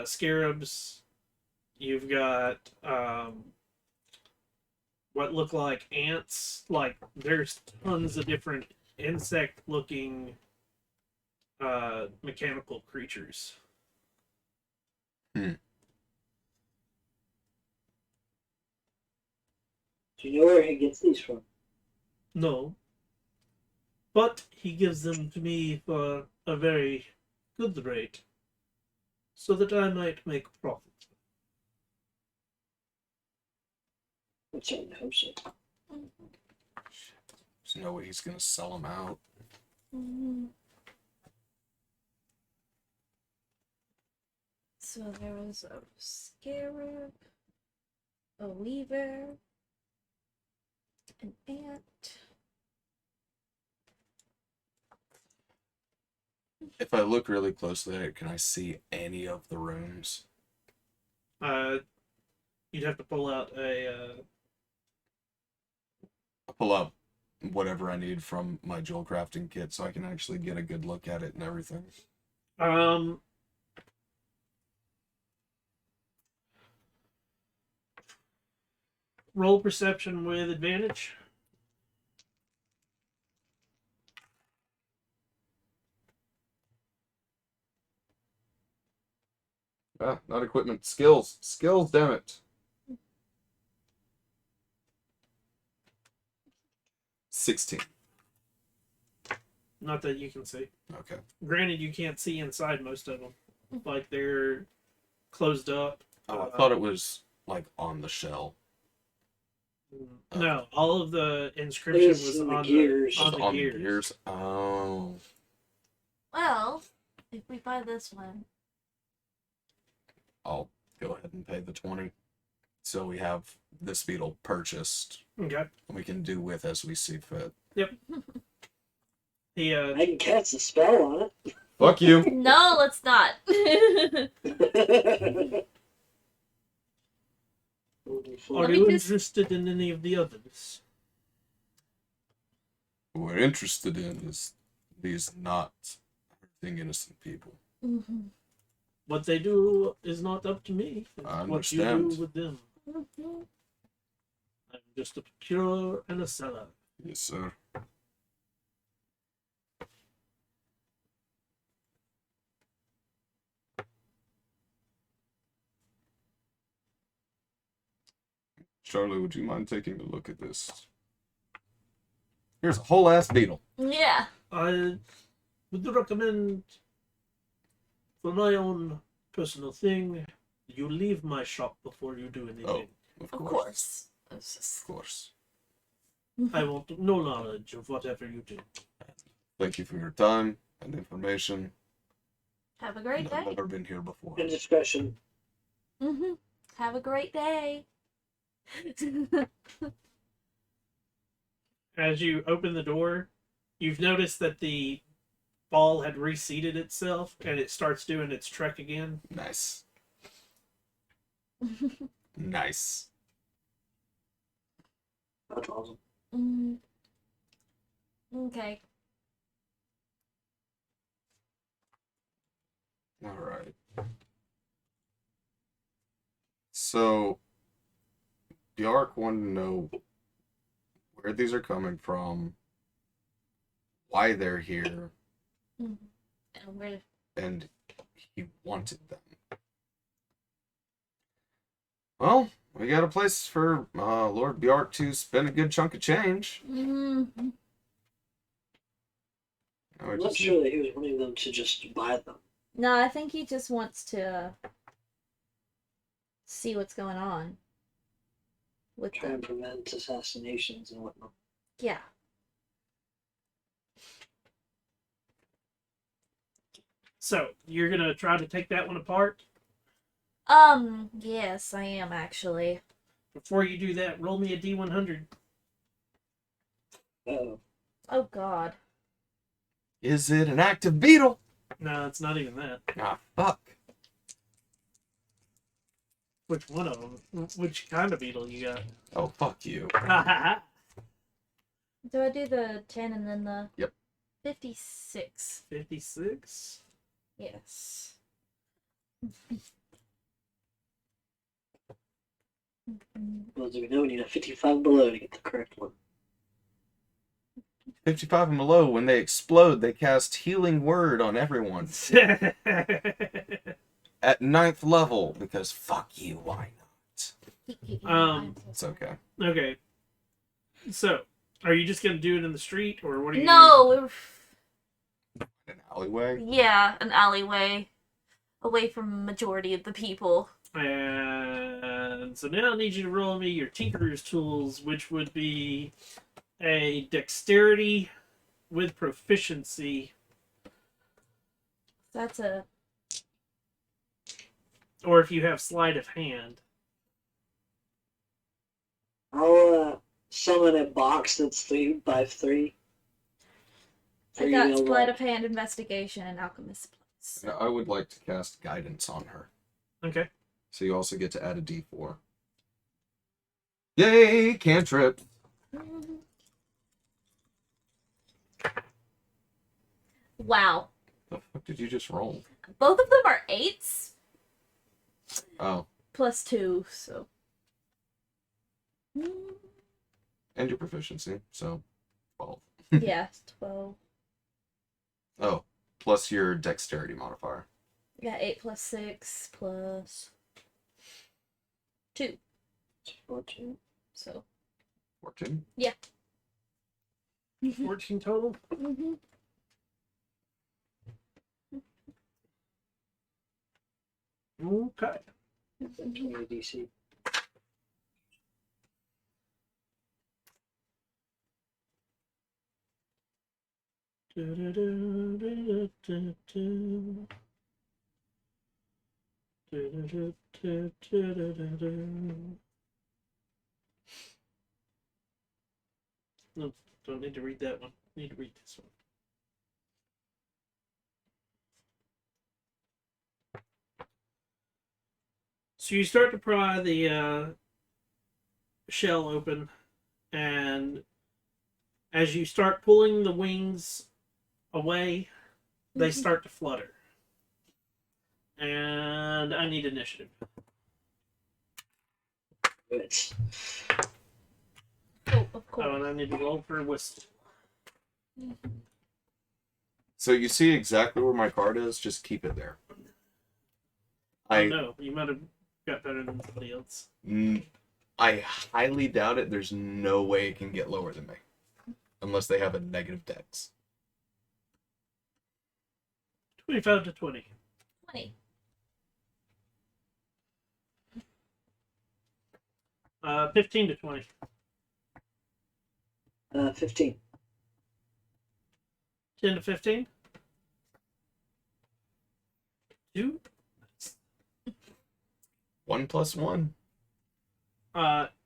scarabs. You've got what look like ants. Like there's tons of different insect-looking mechanical creatures. Do you know where he gets these from? No, but he gives them to me for a very good rate, so that I might make profit. I certainly hope so. There's no way he's gonna sell them out. So there was a scarab, a weaver, an ant. If I look really closely at it, can I see any of the rooms? You'd have to pull out a. I'll pull out whatever I need from my jewel crafting kit so I can actually get a good look at it and everything. Roll perception with advantage. Ah, not equipment. Skills. Skills, damn it. 16. Not that you can see. Okay. Granted, you can't see inside most of them. Like they're closed up. Oh, I thought it was like on the shell. No, all of the inscription It's was in the on gears. the, on the On gears. the gears. Oh. Well, if we buy this one, I'll go ahead and pay the 20. So we have this beetle purchased. Okay. And we can do with as we see fit. He I can cast a spell on Fuck you. no, let's not. it. Are Let me you just- interested in any of the others? What we're interested in is these not hurting innocent people. What they do is not up to me. It's I what you understand. do with them. I'm just a procurer and a seller. Yes, sir. Charlie, would you mind taking a look at this? Here's a whole ass beetle. Yeah. I would recommend, for my own personal thing, you leave my shop before you do anything. Of course. It's Of just... course. I want no knowledge of whatever you do. Thank you for your time and information. Have a great I've day. never been here before. Indiscretion. Have a great day. As you open the door, you've noticed that the ball had reseated itself and it starts doing its trek again. Nice. Nice. That's awesome. Okay. All right. So, Bjark wanted to know where these are coming from, why they're here, And we're... and he wanted them. Well, we got a place for Lord Bjark to spend a good chunk of change. Now we I'm not just sure need- that he was wanting them to just buy them. No, I think he just wants to see what's going on with Try them. and prevent assassinations and whatnot. Yeah. So, you're gonna try to take that one apart? Yes, I am actually. Before you do that, roll me a D100. Oh, Oh God. Is it an active beetle? No, it's not even that. Ah, fuck. Which one of them? Which kind of beetle you got? Oh, fuck you. Do I do the 10 and then the... Yep. 56. 56. Yes. Well, do we know we need a 55 below to get the correct one? 55 and below, when they explode, they cast Healing Word on everyone. At 9th level, because fuck you, why not? It's okay. Okay. So, are you just gonna do it in the street, or what are you? No, An alleyway? yeah, an alleyway. Away from majority of the people. And so now I need you to roll me your Tinkerer's tools, which would be a dexterity with proficiency, That's a... or if you have sleight of hand. I'll summon a box that's 3x3. I got sleight of hand, investigation, and alchemist place. Now, I would like to cast Guidance on her. Okay. So you also get to add a d4. Yay! Cantrip! Wow. The fuck did you just roll? Both of them are 8s. Oh. Plus 2, so... And your proficiency, so 12. Yeah, 12. Oh, plus your dexterity modifier. Yeah, 8 plus 6 plus 2. 14. So, 14? yeah. 14 total. Mm-hmm. Okay. That's 20 DC. No, don't need to read that one. Need to read this one. So you start to pry the shell open, and as you start pulling the wings away, they start to flutter. And I need initiative. Good. Oh, of Oh, course. and I need to roll for whistle. So you see exactly where my card is, just keep it there. Oh no, you might have got better than somebody else. I highly doubt it. There's no way it can get lower than me. Unless they have a negative dex. 25 to 20. 20. 15 to 20. 15. 10 to 15. 2. 1 plus 1.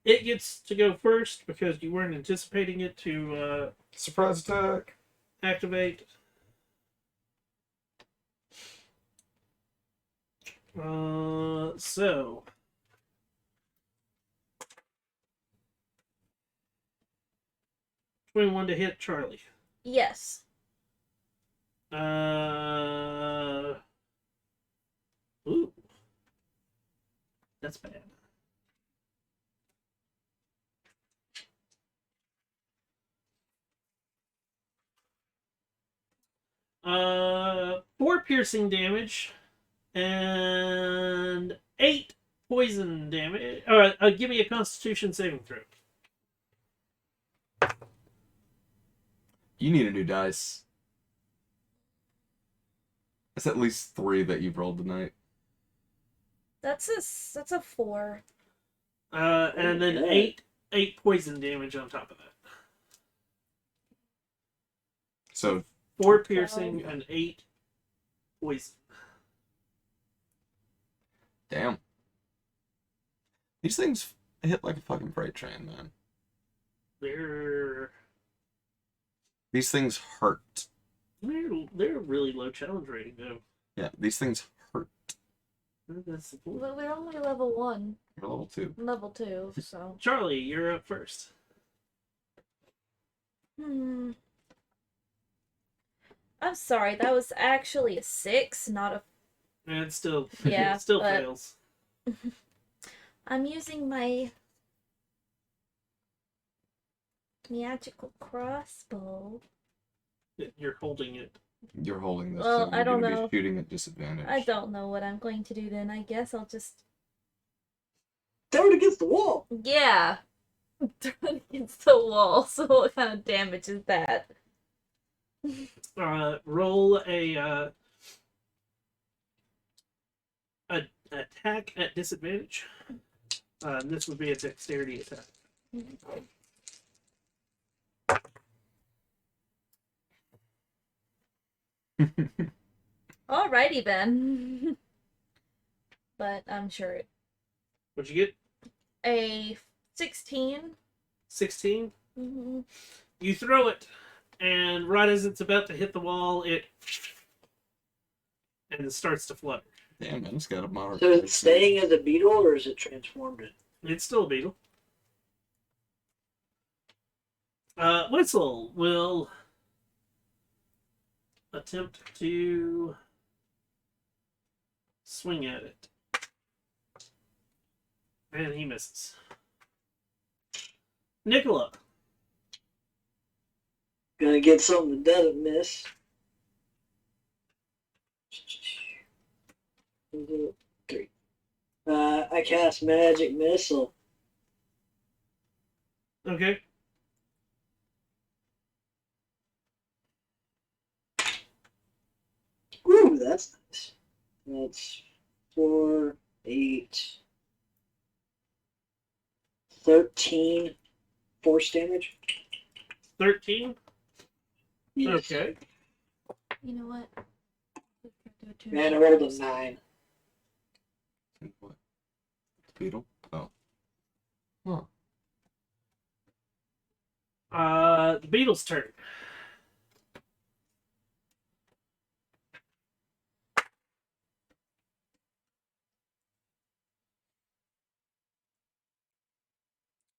It gets to go first because you weren't anticipating it to Surprise attack. activate. So 21 to hit Charlie. Yes. Ooh. That's bad. Four piercing damage and 8 poison damage. Give me a Constitution saving throw. You need a new dice. That's at least 3 that you've rolled tonight. That's a 4. And then Okay. eight poison damage on top of that. So 4 piercing and 8 poison. damn. These things hit like a fucking freight train, man. These things hurt. They're really low challenge rating though. Yeah, these things hurt. That's the point. Well, we're only level 1. You're level 2. Level 2, so. Charlie, you're up first. Hmm. I'm sorry, that was actually a 6, not a... And it still, Yeah, it still but- fails. I'm using my magical crossbow. You're holding it. You're holding this, Well, so you're I don't going to know. be shooting at disadvantage. I don't know what I'm going to do then. I guess I'll just... Throw it against the wall. Yeah! Throw it against the wall. So what kind of damage is that? Roll a attack at disadvantage. This would be a dexterity attack. Alrighty then. But I'm sure What'd you get? a 16. 16. Mm-hmm. You throw it, and right as it's about to hit the wall, it starts to flutter. Damn, man, it's got a moderate. So is it staying as a beetle or is it transformed it? It's still a beetle. Whistle will attempt to swing at it. And he misses. Nicola. Gonna get something that doesn't miss. Three. I cast magic missile. Okay. Ooh, that's nice. That's 4, 8, 13 force damage. 13. Yes. Okay. You know what? Man, I rolled a 9. What? Beetle? Oh. Huh. The beetle's turn.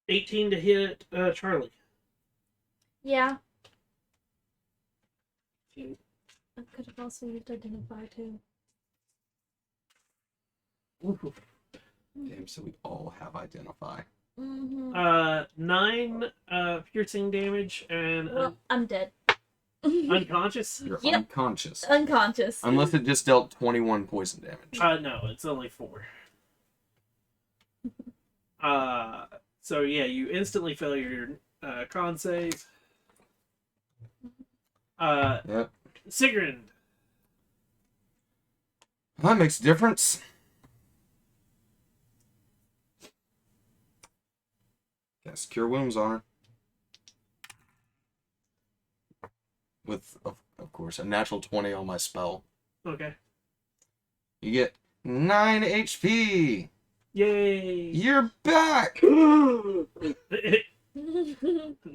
$18 to hit Charlie. Yeah. I could have also used identify too. Ooh. Damn, so we all have identify. Mm-hmm. 9 piercing damage and Well, I'm dead. unconscious. You're Yep. unconscious. Unconscious. Unless it just dealt 21 poison damage. No, it's only 4. So yeah, you instantly fail your con save. Yep. Sigrun. That makes a difference. Cast Cure Wounds on her. With, of course, a natural 20 on my spell. Okay. You get 9 HP. Yay! You're back.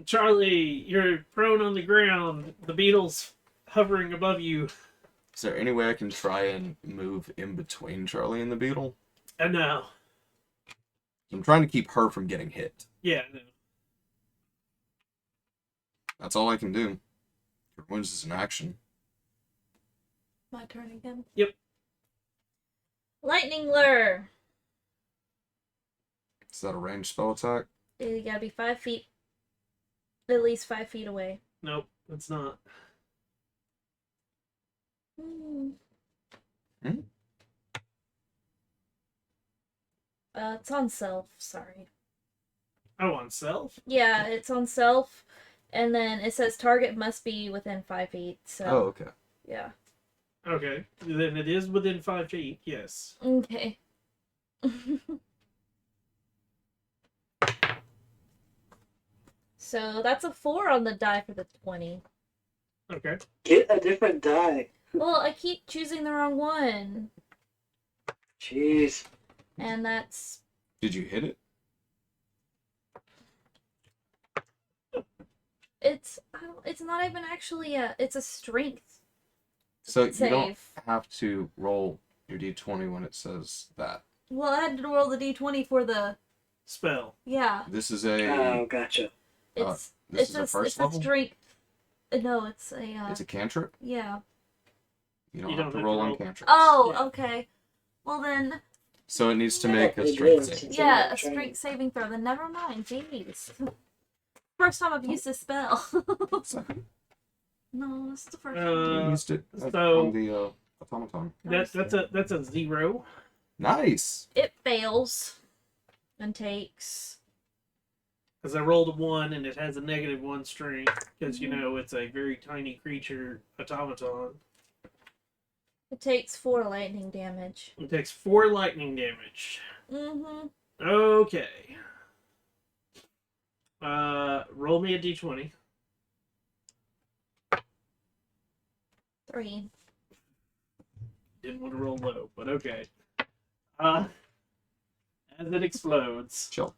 Charlie, you're prone on the ground. The beetle's hovering above you. Is there any way I can try and move in between Charlie and the beetle? And now. I'm trying to keep her from getting hit. Yeah, no. That's all I can do. Cure Wounds is an action. My turn again. Yep. Lightning Lure. Is that a ranged spell attack? You gotta be 5 feet. At least 5 feet away. Nope, it's not. Hmm. Hmm? It's on self, sorry. Oh, on self? Yeah, it's on self, and then it says target must be within 5 feet, so... Oh, okay. Yeah. Okay. Then it is within 5 feet, yes. Okay. So that's a 4 on the die for the 20. Okay. Get a different die. Well, I keep choosing the wrong one. Jeez. And that's... Did you hit it? It's not even actually it's a strength So you save. don't have to roll your d20 when it says that. Well, I had to roll the d20 for the... Spell. Yeah. This is a Oh, gotcha. It's This is a first level? strength. No, it's a. It's a cantrip? Yeah. You don't have to roll on cantrips. Oh, Yeah. okay. Well then. So it needs to Yeah, make a it strength is. save. It's Yeah, a training. strength saving throw. Then never mind. Jeez. First time I've used this spell. Second. No, this is the first I time. used it so- on the automaton. That's a 0. Nice. It fails. And takes. Because I rolled a 1 and it has a -1 strength. Because, you know, it's a very tiny creature automaton. It takes 4 lightning damage. It takes 4 lightning damage. Mm-hmm. Okay. Roll me a d20. 3. Didn't want to roll low, but okay. As it explodes, Chill.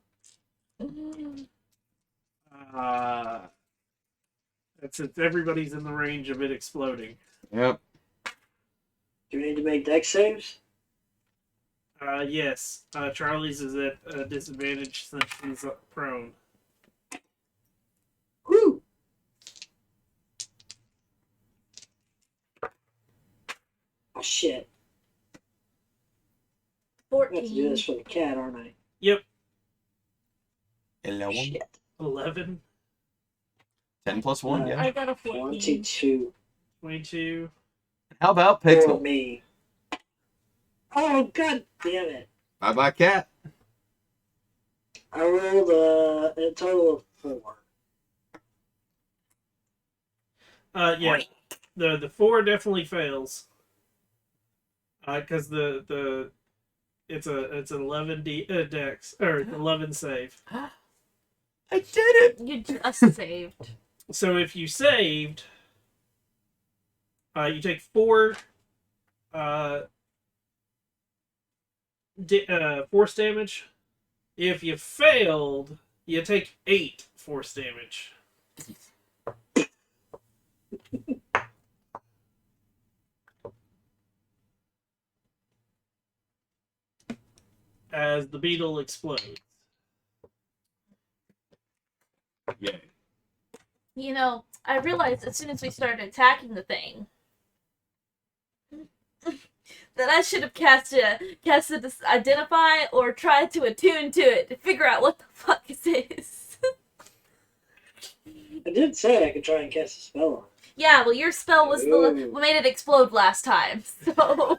everybody's in the range of it exploding. Yep. Do we need to make dex saves? Yes. Charlie's is at a disadvantage since he's prone. Woo! Oh shit. I have to do 14. this for the cat, aren't I? Yep. 11. Shit. 11, 10 plus 1, yeah. I got a 14. 22 22. How about for Pixel? me. Oh god damn it. Bye bye, cat. I rolled a total of 4. Yeah. The 4 definitely fails. Because it's an 11 dex or 11 save. I did it. You just saved. So if you saved, you take 4 force damage. If you failed, you take 8 force damage. As the beetle explodes. Yay. You know, I realized as soon as we started attacking the thing that I should have casted this identify or tried to attune to it to figure out what the fuck is this. I did say I could try and cast a spell on it. Yeah, well, your spell was Ooh. what made it explode last time. So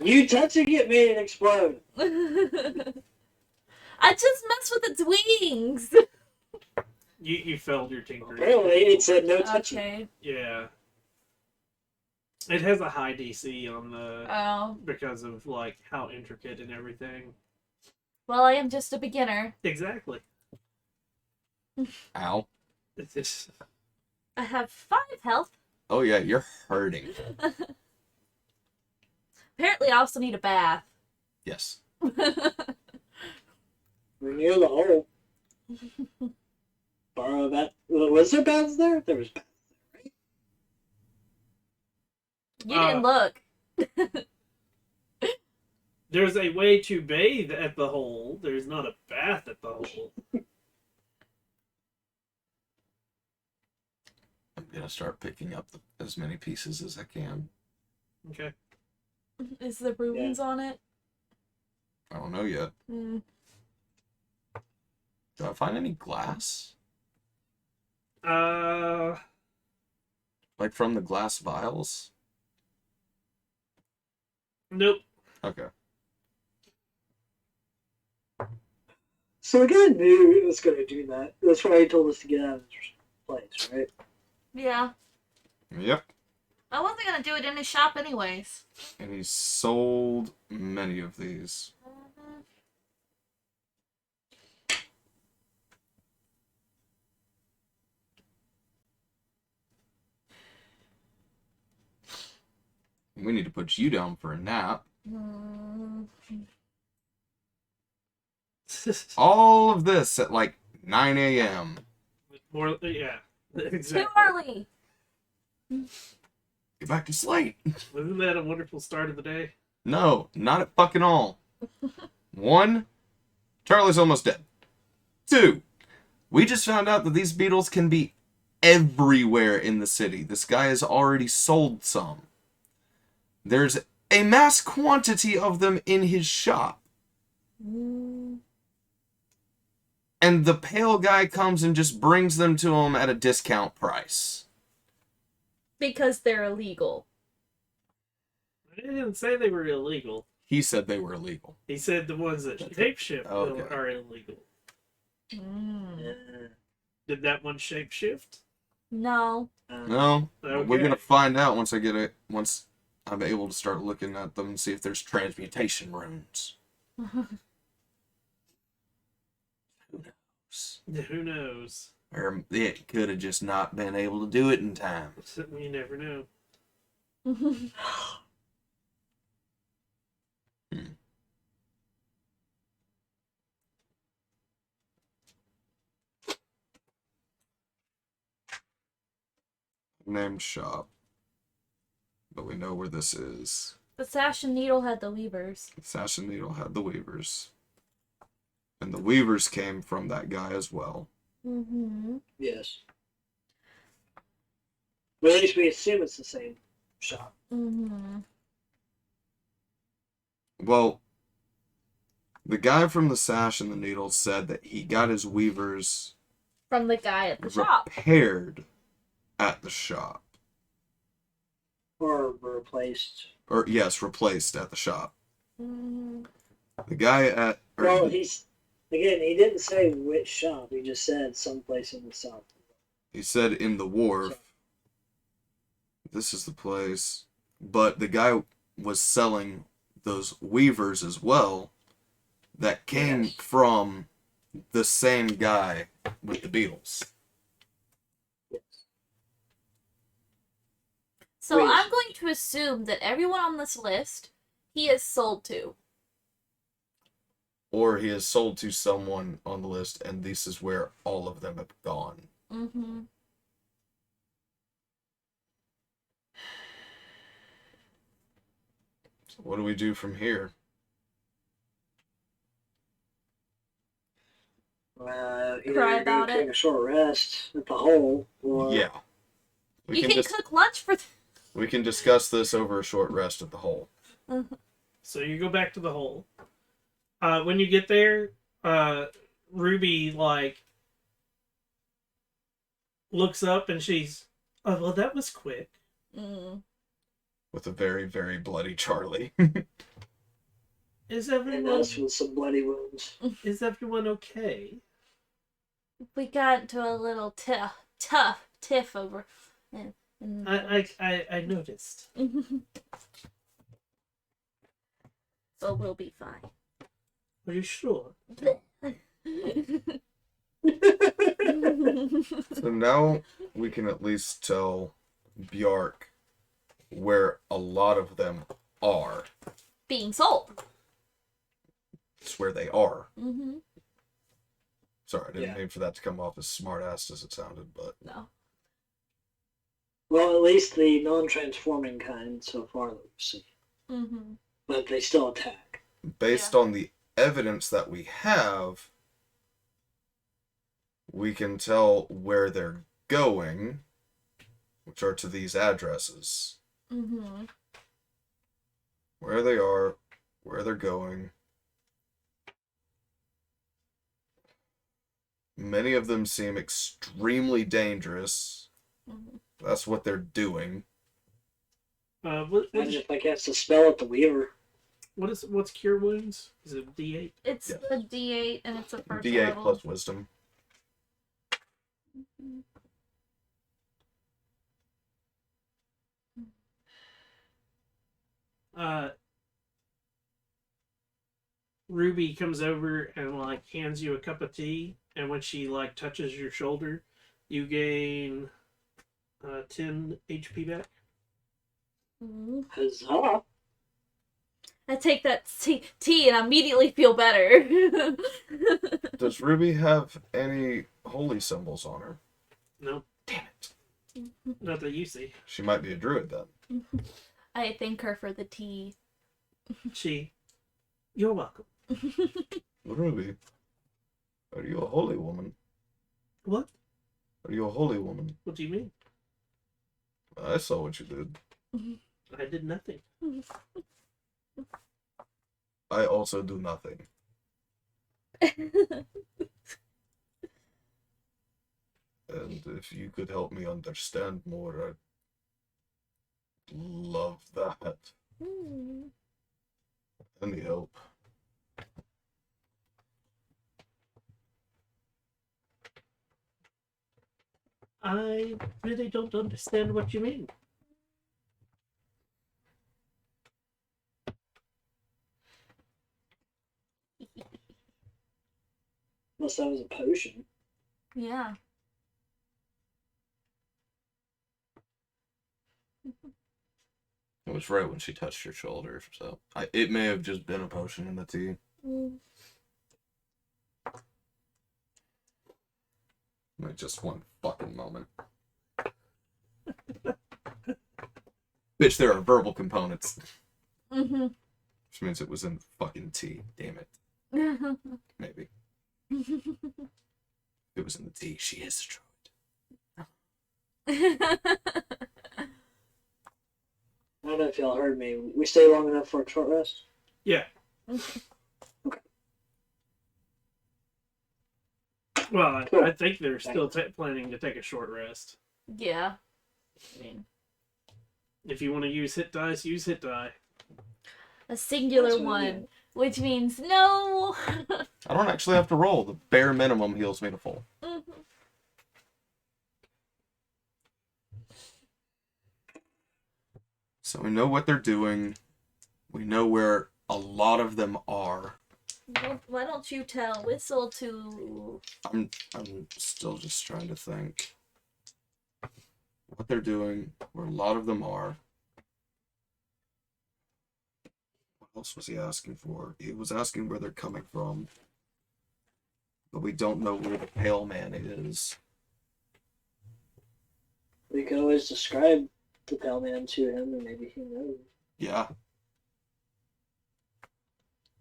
You touching it made it explode. I just messed with its wings. You failed your tinkering. Apparently it said no touching. Okay. Yeah. It has a high DC on the Oh. because of like how intricate and everything. Well, I am just a beginner. Exactly. Ow. It's just, I have 5 health. Oh yeah, you're hurting. Apparently, I also need a bath. Yes. We're near the hole. Borrow that. Was there baths there? There was baths. You didn't look. there's a way to bathe at the hole. There's not a bath at the hole. I'm gonna start picking up as many pieces as I can. Okay. Is the runes on it? I don't know yet. Mm. Do I find any glass? Like from the glass vials? Nope. Okay. So the guy knew it was going to do that. That's why he told us to get out of this place, right? Yeah. Yep. I wasn't gonna do it in his shop anyways. And he sold many of these. We need to put you down for a nap. All of this at like 9 a.m. More, yeah. Exactly. Too early. Get back to sleep. Wasn't that a wonderful start of the day? No, not at fucking all. 1, Charlie's almost dead. 2, We just found out that these beetles can be everywhere in the city. This guy has already sold some. There's a mass quantity of them in his shop. Mm. And the pale guy comes and just brings them to him at a discount price. Because they're illegal. I didn't say they were illegal. He said they were illegal. He said the ones that shapeshift Okay. are illegal. Mm. Did that one shapeshift? No. No, Okay. we're gonna find out once I'm able to start looking at them and see if there's transmutation runes. Who knows? Who knows? Or it could have just not been able to do it in time. You never know. Named shop. But we know where this is. The Sash and Needle had the Weavers. Sash and Needle had the Weavers. And the Weavers came from that guy as well. Mm-hmm. Yes. But at least we assume it's the same shop. Mm-hmm. Well, the guy from the Sash and the Needle said that he got his Weavers From the guy at the shop. repaired at the shop. Or replaced. Or, yes, replaced at the shop. Mm-hmm. The guy at... Well, he didn't say which shop. He just said someplace in the south. He said in the wharf. This is the place. But the guy was selling those weavers as well that came Yes. from the same guy with the beetles. Yes. So Wait. I'm going to assume that everyone on this list he is sold to. Or he has sold to someone on the list, and this is where all of them have gone. Mm-hmm. So what do we do from here? Either Cry go about take it. a short rest at the hole, or Yeah. You can cook lunch for... We can discuss this over a short rest at the hole. So you go back to the hole. When you get there, Ruby looks up and she's, oh well, that was quick. Mm. With a very, very bloody Charlie. Is and everyone us with some bloody wounds. okay? We got into a little tough tiff over... I noticed. So we'll be fine. Are you sure? So now we can at least tell Bjark where a lot of them are. Being sold. It's where they are. Mm-hmm. Sorry, I didn't Yeah. mean for that to come off as smart-assed as it sounded, but... No. Well, at least the non-transforming kind so far that we've seen. Mm-hmm. But they still attack. Based Yeah. on the evidence that we have, we can tell where they're going, which are to these addresses. Mm-hmm. Where they are, where they're going. Many of them seem extremely dangerous. Mm-hmm. That's what they're doing. Imagine if I cast a spell at the Weaver. What's cure wounds? Is it D8? It's Yes. a D8 and it's a first D8 level. plus wisdom. Ruby comes over and hands you a cup of tea, and when she touches your shoulder, you gain 10 HP back. Mhm. Huzzah! I take that tea and immediately feel better. Does Ruby have any holy symbols on her? No, Damn it. not that you see. She might be a druid then. I thank her for the tea. You're welcome. Ruby, are you a holy woman? What? Are you a holy woman? What do you mean? I saw what you did. I did nothing. I also do nothing. And if you could help me understand more, I'd love that. Any help? I really don't understand what you mean. Unless that was a potion. Yeah. It was right when she touched your shoulder, so it may have just been a potion in the tea. Like just one fucking moment. Bitch, there are verbal components. Mm-hmm. Which means it was in the fucking tea. Damn it. Maybe. If it was in the tea, she is destroyed. I don't know if y'all heard me. We stay long enough for a short rest? Yeah. Okay. Well, Cool. I think they're still planning to take a short rest. Yeah. I mean, If you want to use hit dice, use hit die. a singular That's what I one, did. which means no. I don't actually have to roll. The bare minimum heals me to full. So we know what they're doing. We know where a lot of them are. Well, why don't you tell Whistle to... I'm still just trying to think what they're doing, where a lot of them are. What else was he asking for? He was asking where they're coming from. But we don't know where the Pale Man is. We could always describe the Pale Man to him, and maybe he knows. Yeah.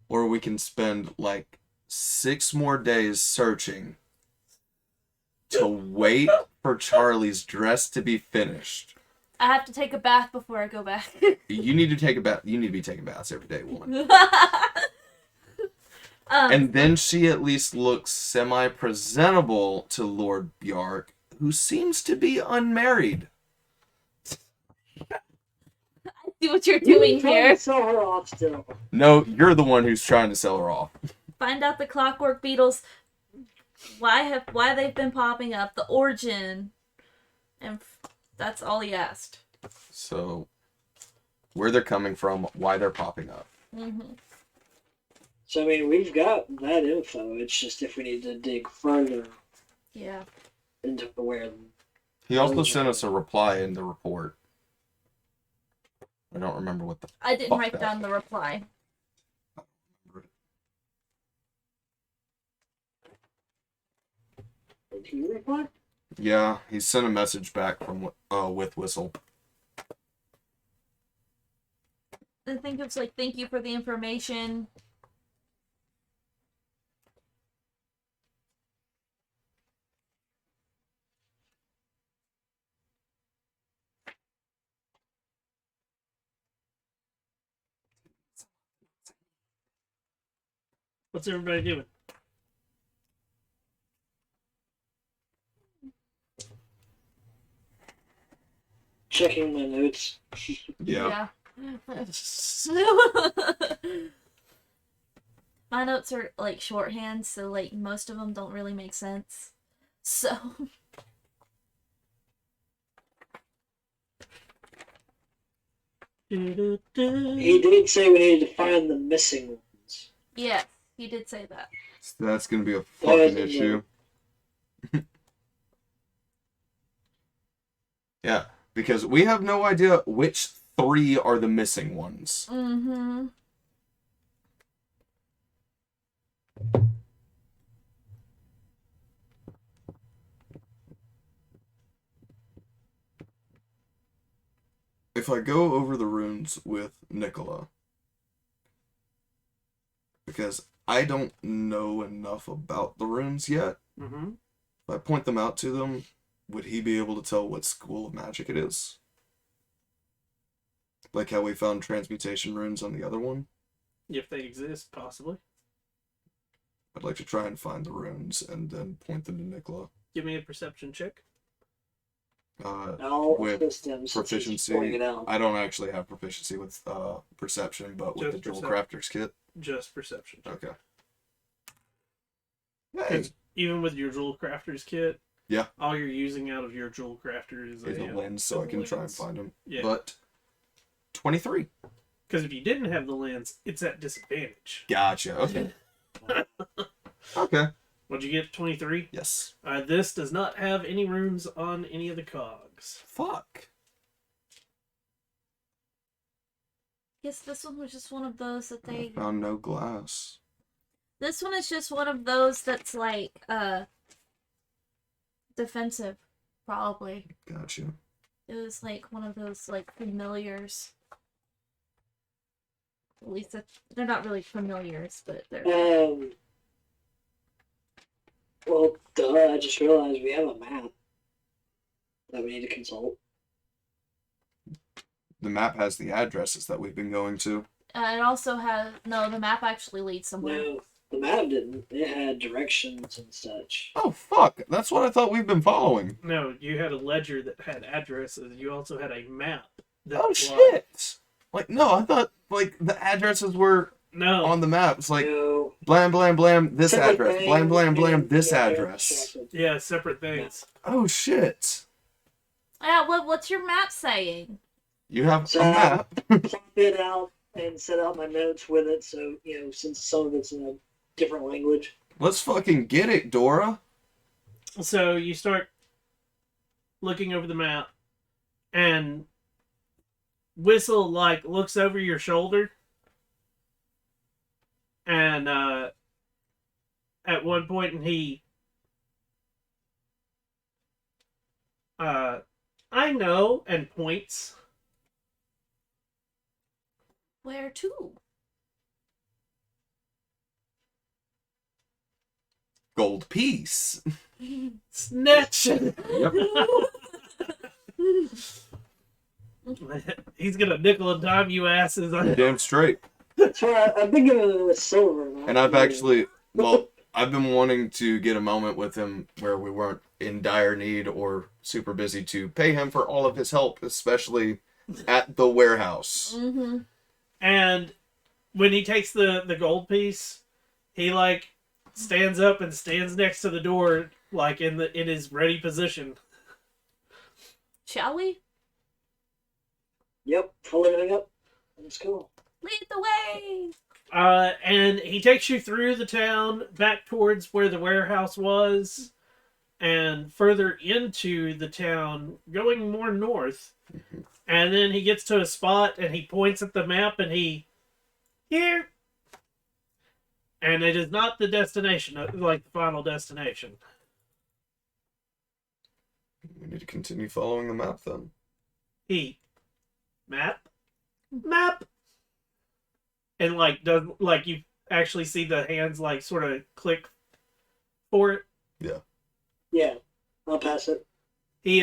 Or we can spend like 6 more days searching to wait for Charlie's dress to be finished. I have to take a bath before I go back. You need to take a bath. You need to be taking baths every day, woman. And then she at least looks semi-presentable to Lord Bjark, who seems to be unmarried. See what you're doing trying here. to sell her off still. No, you're the one who's trying to sell her off. Find out the clockwork beetles. Why they've been popping up, the origin, and that's all he asked. So, where they're coming from, why they're popping up. Mm-hmm. So, I mean, we've got that info. It's just if we need to dig further Yeah. into where... He also sent us a reply in the report. I don't remember what the I didn't fuck write that- down the reply. Did he reply? Yeah, he sent a message back from with Whistle. I think it's like, thank you for the information. What's everybody doing? Checking my notes. Yeah. My notes are like shorthand, so like most of them don't really make sense. So He did say we needed to find the missing ones. yeah, he did say that. So that's gonna be a That fucking wasn't issue. Yeah, because we have no idea which 3 are the missing ones. Mm-hmm. If I go over the runes with Nicola, because I don't know enough about the runes yet, Mm-hmm. If I point them out to them, would he be able to tell what school of magic it is? Like how we found transmutation runes on the other one? If they exist, possibly. I'd like to try and find the runes and then point them to Nicola. Give me a perception check. I'll With assist him since he's proficiency, pointing it out. I don't actually have proficiency with perception, but with Just the Jewel perception. Crafter's kit. Just perception. Okay. Hey, Because even with your Jewel Crafter's kit, Yeah. all you're using out of your Jewel Crafter is is a lens, so I can try and lens. find them. Yeah. But 23. Because if you didn't have the lens, it's at disadvantage. Gotcha. Okay. Okay. What'd you get? 23? Yes. This does not have any runes on any of the cogs. Fuck. Yes, this one was just one of those that I they. found no glass. This one is just one of those that's like defensive, probably. Gotcha. It was like one of those like familiars. At least they're not really familiars, but they're. Well, duh, I just realized we have a map that we need to consult. The map has the addresses that we've been going to. It also has the map actually leads somewhere. No, the map didn't. It had directions and such. Oh, fuck. That's what I thought we've been following. No, you had a ledger that had addresses. You also had a map. That Oh, lied. shit. Like, no, I thought, like, the addresses were No. on the map. It's like, No, blam, blam, blam, this separate address. things, Blam, blam, blam, and this yeah, address. distracted. Yeah, separate things. Oh, shit. Yeah, what's your map saying? You have So- a map. Plot it out and set out my notes with it, so, since some of it's in a different language. Let's fucking get it, Dora. So you start looking over the map, and Whistle looks over your shoulder, and at one point, and he, I know, and points. Where to? Gold piece. Snatch. Yep. He's gonna nickel and dime you asses. Damn straight. So I've been giving it with silver. Not And I've gold. actually, well, I've been wanting to get a moment with him where we weren't in dire need or super busy to pay him for all of his help, especially at the warehouse. Mm-hmm. And when he takes the gold piece, he stands up and stands next to the door, in his ready position. Shall we? Yep, pull everything up. Let's go. Lead the way! And he takes you through the town, back towards where the warehouse was, and further into the town, going more north. And then he gets to a spot, and he points at the map, and here. And it is not the destination, like the final destination. We need to continue following the map then. Map, and does you actually see the hands sort of click for it. Yeah, I'll pass it. He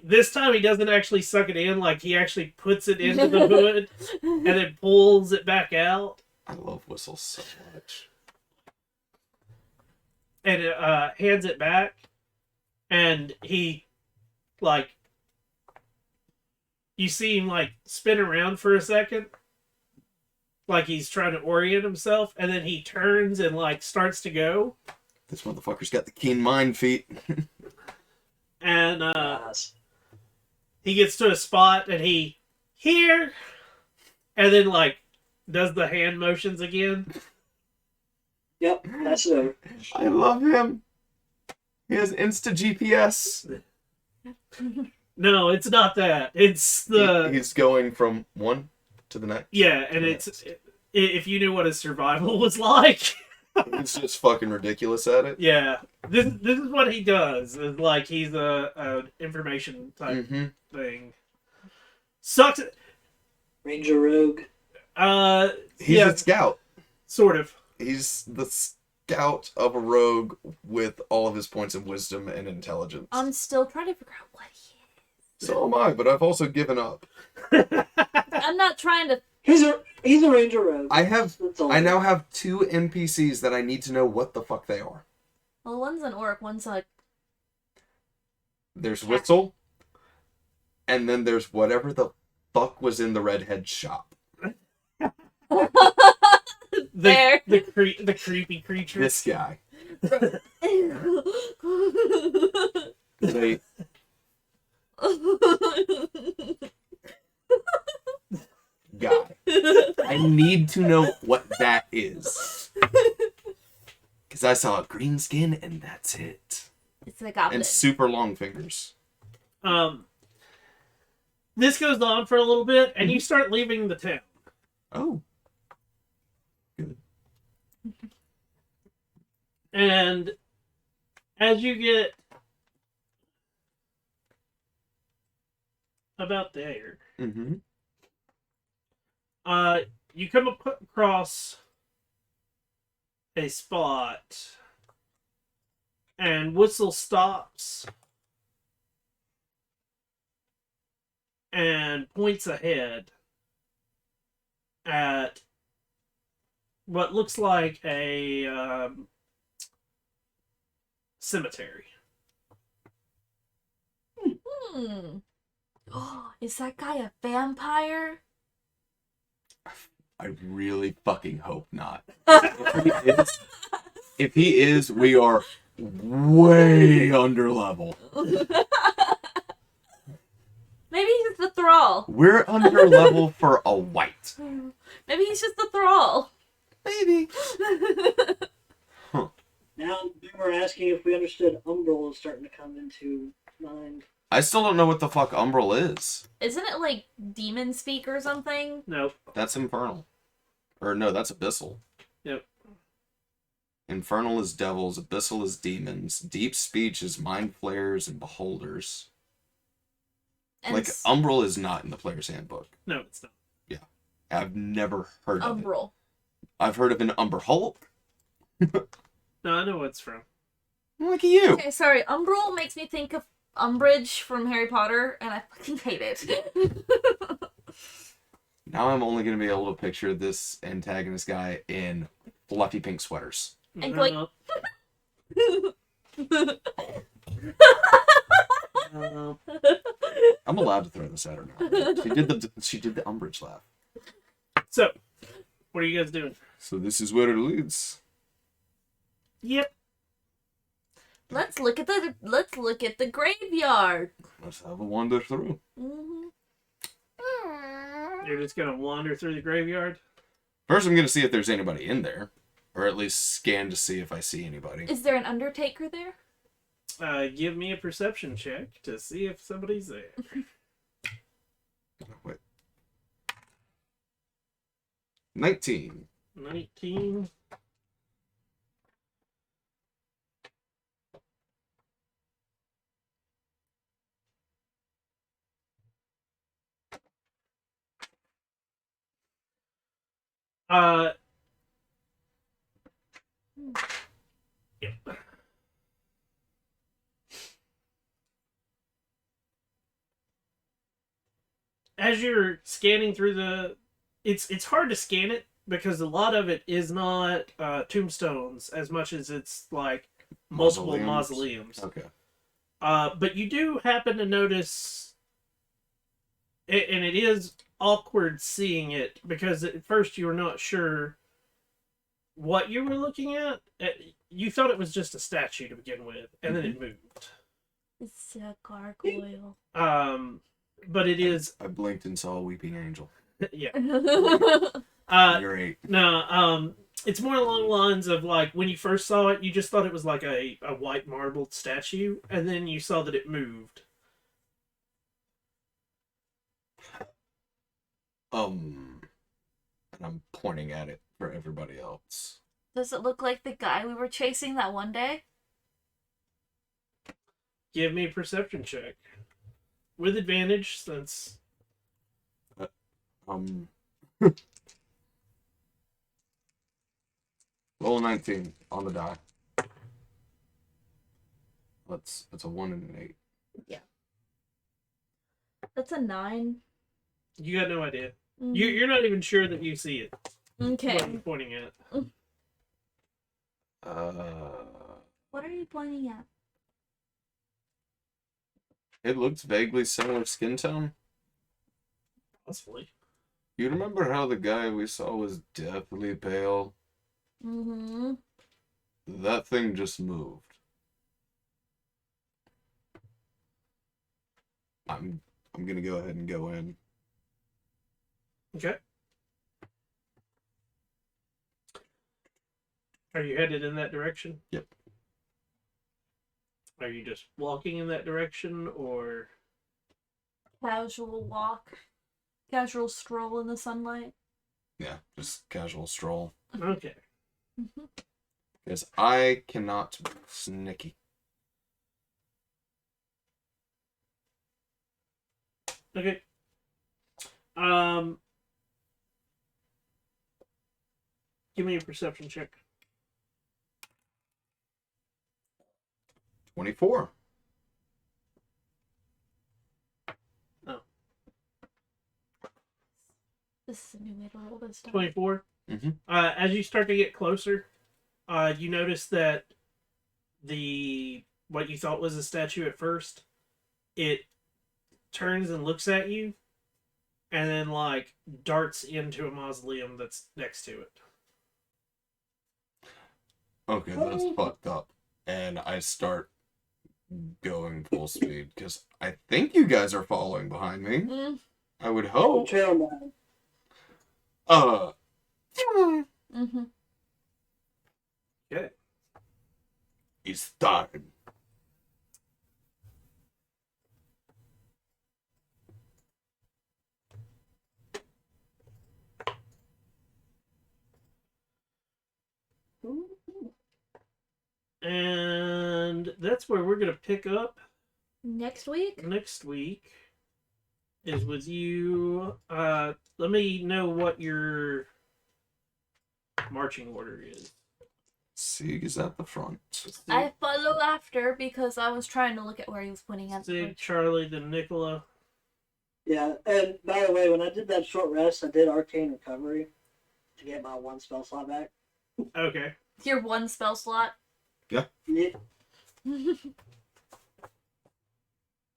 this time he doesn't actually suck it in, he actually puts it into the hood and then pulls it back out I love whistles so much. and hands it back, and he you see him spin around for a second, he's trying to orient himself, and then he turns and starts to go, This motherfucker's got the keen mind feet. and Pass. he gets to a spot and here, and then does the hand motions again. Yep, pass it over. I love him. He has Insta GPS. No, it's not that. It's the He's going from one to the next. yeah, and it's if you knew what his survival was like. He's just fucking ridiculous at it. Yeah, this is what he does. Is he's a information type Mm-hmm. thing. Sucks. Ranger Rogue. He's Yeah, a scout. sort of. He's the scout of a rogue with all of his points of wisdom and intelligence. I'm still trying to figure out what he So am I, but I've also given up. is. I'm not trying to. He's a ranger rogue. That's all. I now have 2 NPCs that I need to know what the fuck they are. Well, one's an orc, one's like. There's Whistle, and then there's whatever the fuck was in the redhead shop. There. The creepy creature. This guy. They, guy. I need to know what that is. Because I saw a green skin and that's it. It's a goblin. And super long fingers. This goes on for a little bit, and you start leaving the town. Oh. Good. And as you get about there, Mm-hmm. you come across a spot, and Whistle stops and points ahead at what looks like a cemetery. Oh, is that guy a vampire? I really fucking hope not. If he is, we are way under level. Maybe he's the thrall. We're under level for a white. Maybe he's just the thrall. Maybe. Now they were asking if we understood Umbral is starting to come into mind. I still don't know what the fuck Umbral is. Isn't it like demon speak or something? Nope. That's Infernal. Or no, that's Abyssal. Yep. Infernal is devils, Abyssal is demons, Deep Speech is mind flayers and beholders. And Like, Umbral is not in the player's handbook. No, it's not. Yeah. I've never heard of it. Umbral. I've heard of an Umber Hulk. No, I know what it's from. Look at you. Okay, sorry. Umbral makes me think of Umbridge from Harry Potter, and I fucking hate it. Now I'm only going to be able to picture this antagonist guy in fluffy pink sweaters. And like- I'm allowed to throw this at her now. She did the Umbridge laugh. So, what are you guys doing? So this is where it leads. Yep. Let's look at the graveyard. Let's have a wander through. Mm-hmm. You're just gonna wander through the graveyard? First, I'm going to see if there's anybody in there. Or at least scan to see if I see anybody. Is there an Undertaker there? Give me a perception check to see if somebody's there. Wait. 19. 19. Yep. As you're scanning through it's hard to scan it because a lot of it is not tombstones as much as it's like multiple mausoleums. Okay. But you do happen to notice, and it is awkward seeing it because at first you were not sure what you were looking at. You thought it was just a statue to begin with, and then it moved. It's a gargoyle. But it is. I blinked and saw a weeping angel. Yeah. You're 8. No. It's more along the lines of like when you first saw it, you just thought it was like a white marble statue, and then you saw that it moved. And I'm pointing at it for everybody else. Does it look like the guy we were chasing that one day? Give me a perception check. With advantage, since... Roll a 19 on the die. That's a 1 and an 8. That's a 9. You got no idea. Mhm. You're not even sure that you see it. Okay. What I'm pointing at. What are you pointing at? It looks vaguely similar skin tone. Possibly. You remember how the guy we saw was deathly pale? Mm-hmm. That thing just moved. I'm gonna go ahead and go in. Okay. Are you headed in that direction? Yep. Are you just walking in that direction, or Casual walk. Casual stroll in the sunlight. Yeah, just casual stroll. okay? Because I cannot be sneaky. Okay. Give me a perception check. 24. This is a new way to roll this time. 24. Mhm. As you start to get closer, you notice that what you thought was a statue at first, it turns and looks at you, and then like darts into a mausoleum that's next to it. Okay, that's fucked up. And I start going full speed because I think you guys are following behind me. Mm. I would Oh, hope. trail man. Mm-hmm. Okay. It's time. And that's where we're gonna pick up Next week? next week. Is with you. Let me know what your marching order is. Sig is at the front. I follow after because I was trying to look at where he was pointing at. Sig, Charlie, then Nicola. Yeah, and by the way, when I did that short rest, I did Arcane Recovery to get my 1 spell slot back. Okay. Your 1 spell slot. Yeah. It's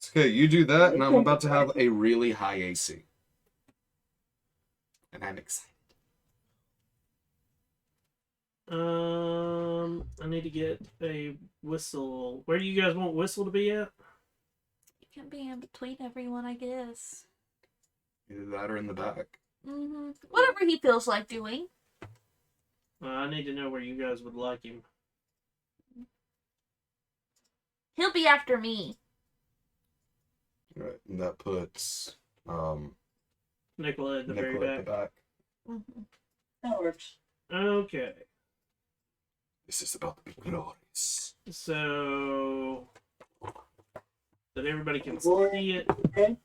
okay, you do that, and I'm about to have a really high AC. And I'm excited. I need to get a whistle. Where do you guys want whistle to be at? You can be in between everyone, I guess. Either that or in the back. Mm-hmm. Whatever he feels like doing. I need to know where you guys would like him. He'll be after me. Right, and that puts Nicola at the very Nicola at the back. back. Mm-hmm. That works. Okay. This is about to be glorious. So that everybody can Glory. see it. Okay.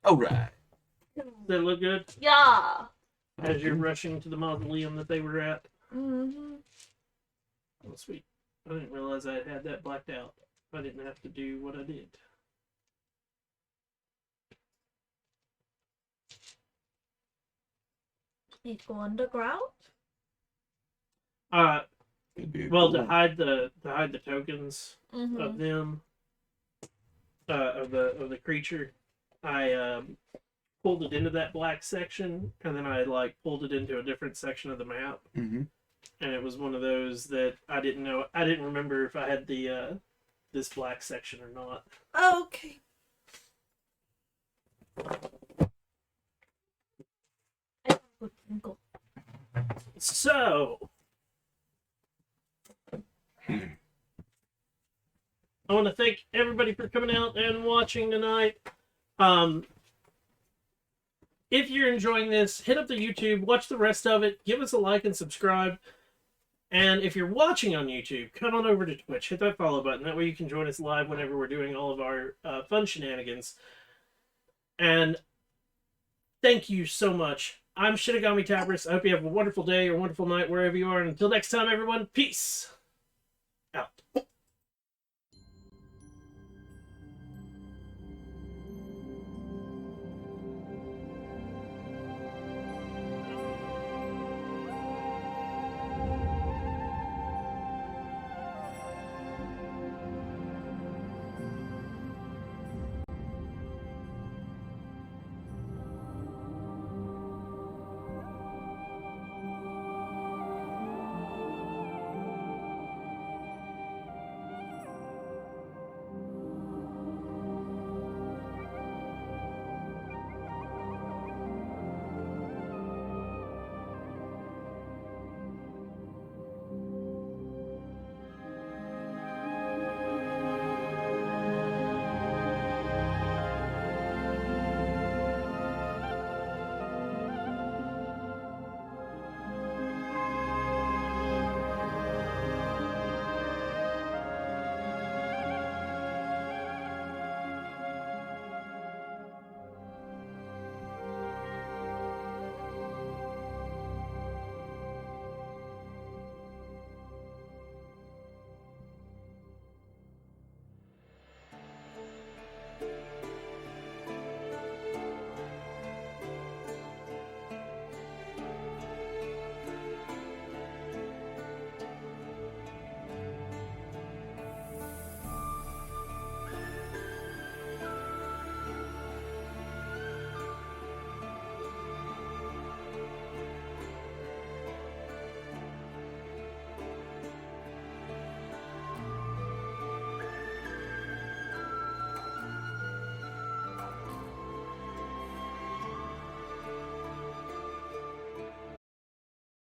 Alright. Does that look good? Yeah. As you're rushing to the mausoleum that they were at. Mm-hmm. Oh, sweet. I didn't realize I had that blacked out. I didn't have to do what I did. Need to go underground? It'd be Well, cool. to hide the tokens Mm-hmm. of them, of the creature, I pulled it into that black section, and then I like pulled it into a different section of the map, Mhm. and it was one of those that I didn't know. I didn't remember if I had the this black section or not. Okay. So, I want to thank everybody for coming out and watching tonight. If you're enjoying this, hit up the YouTube, watch the rest of it, give us a like and subscribe. And if you're watching on YouTube, come on over to Twitch, hit that follow button. That way you can join us live whenever we're doing all of our fun shenanigans. And thank you so much I'm Shinigami Tabris. I hope you have a wonderful day or wonderful night wherever you are. And until next time, everyone, peace out.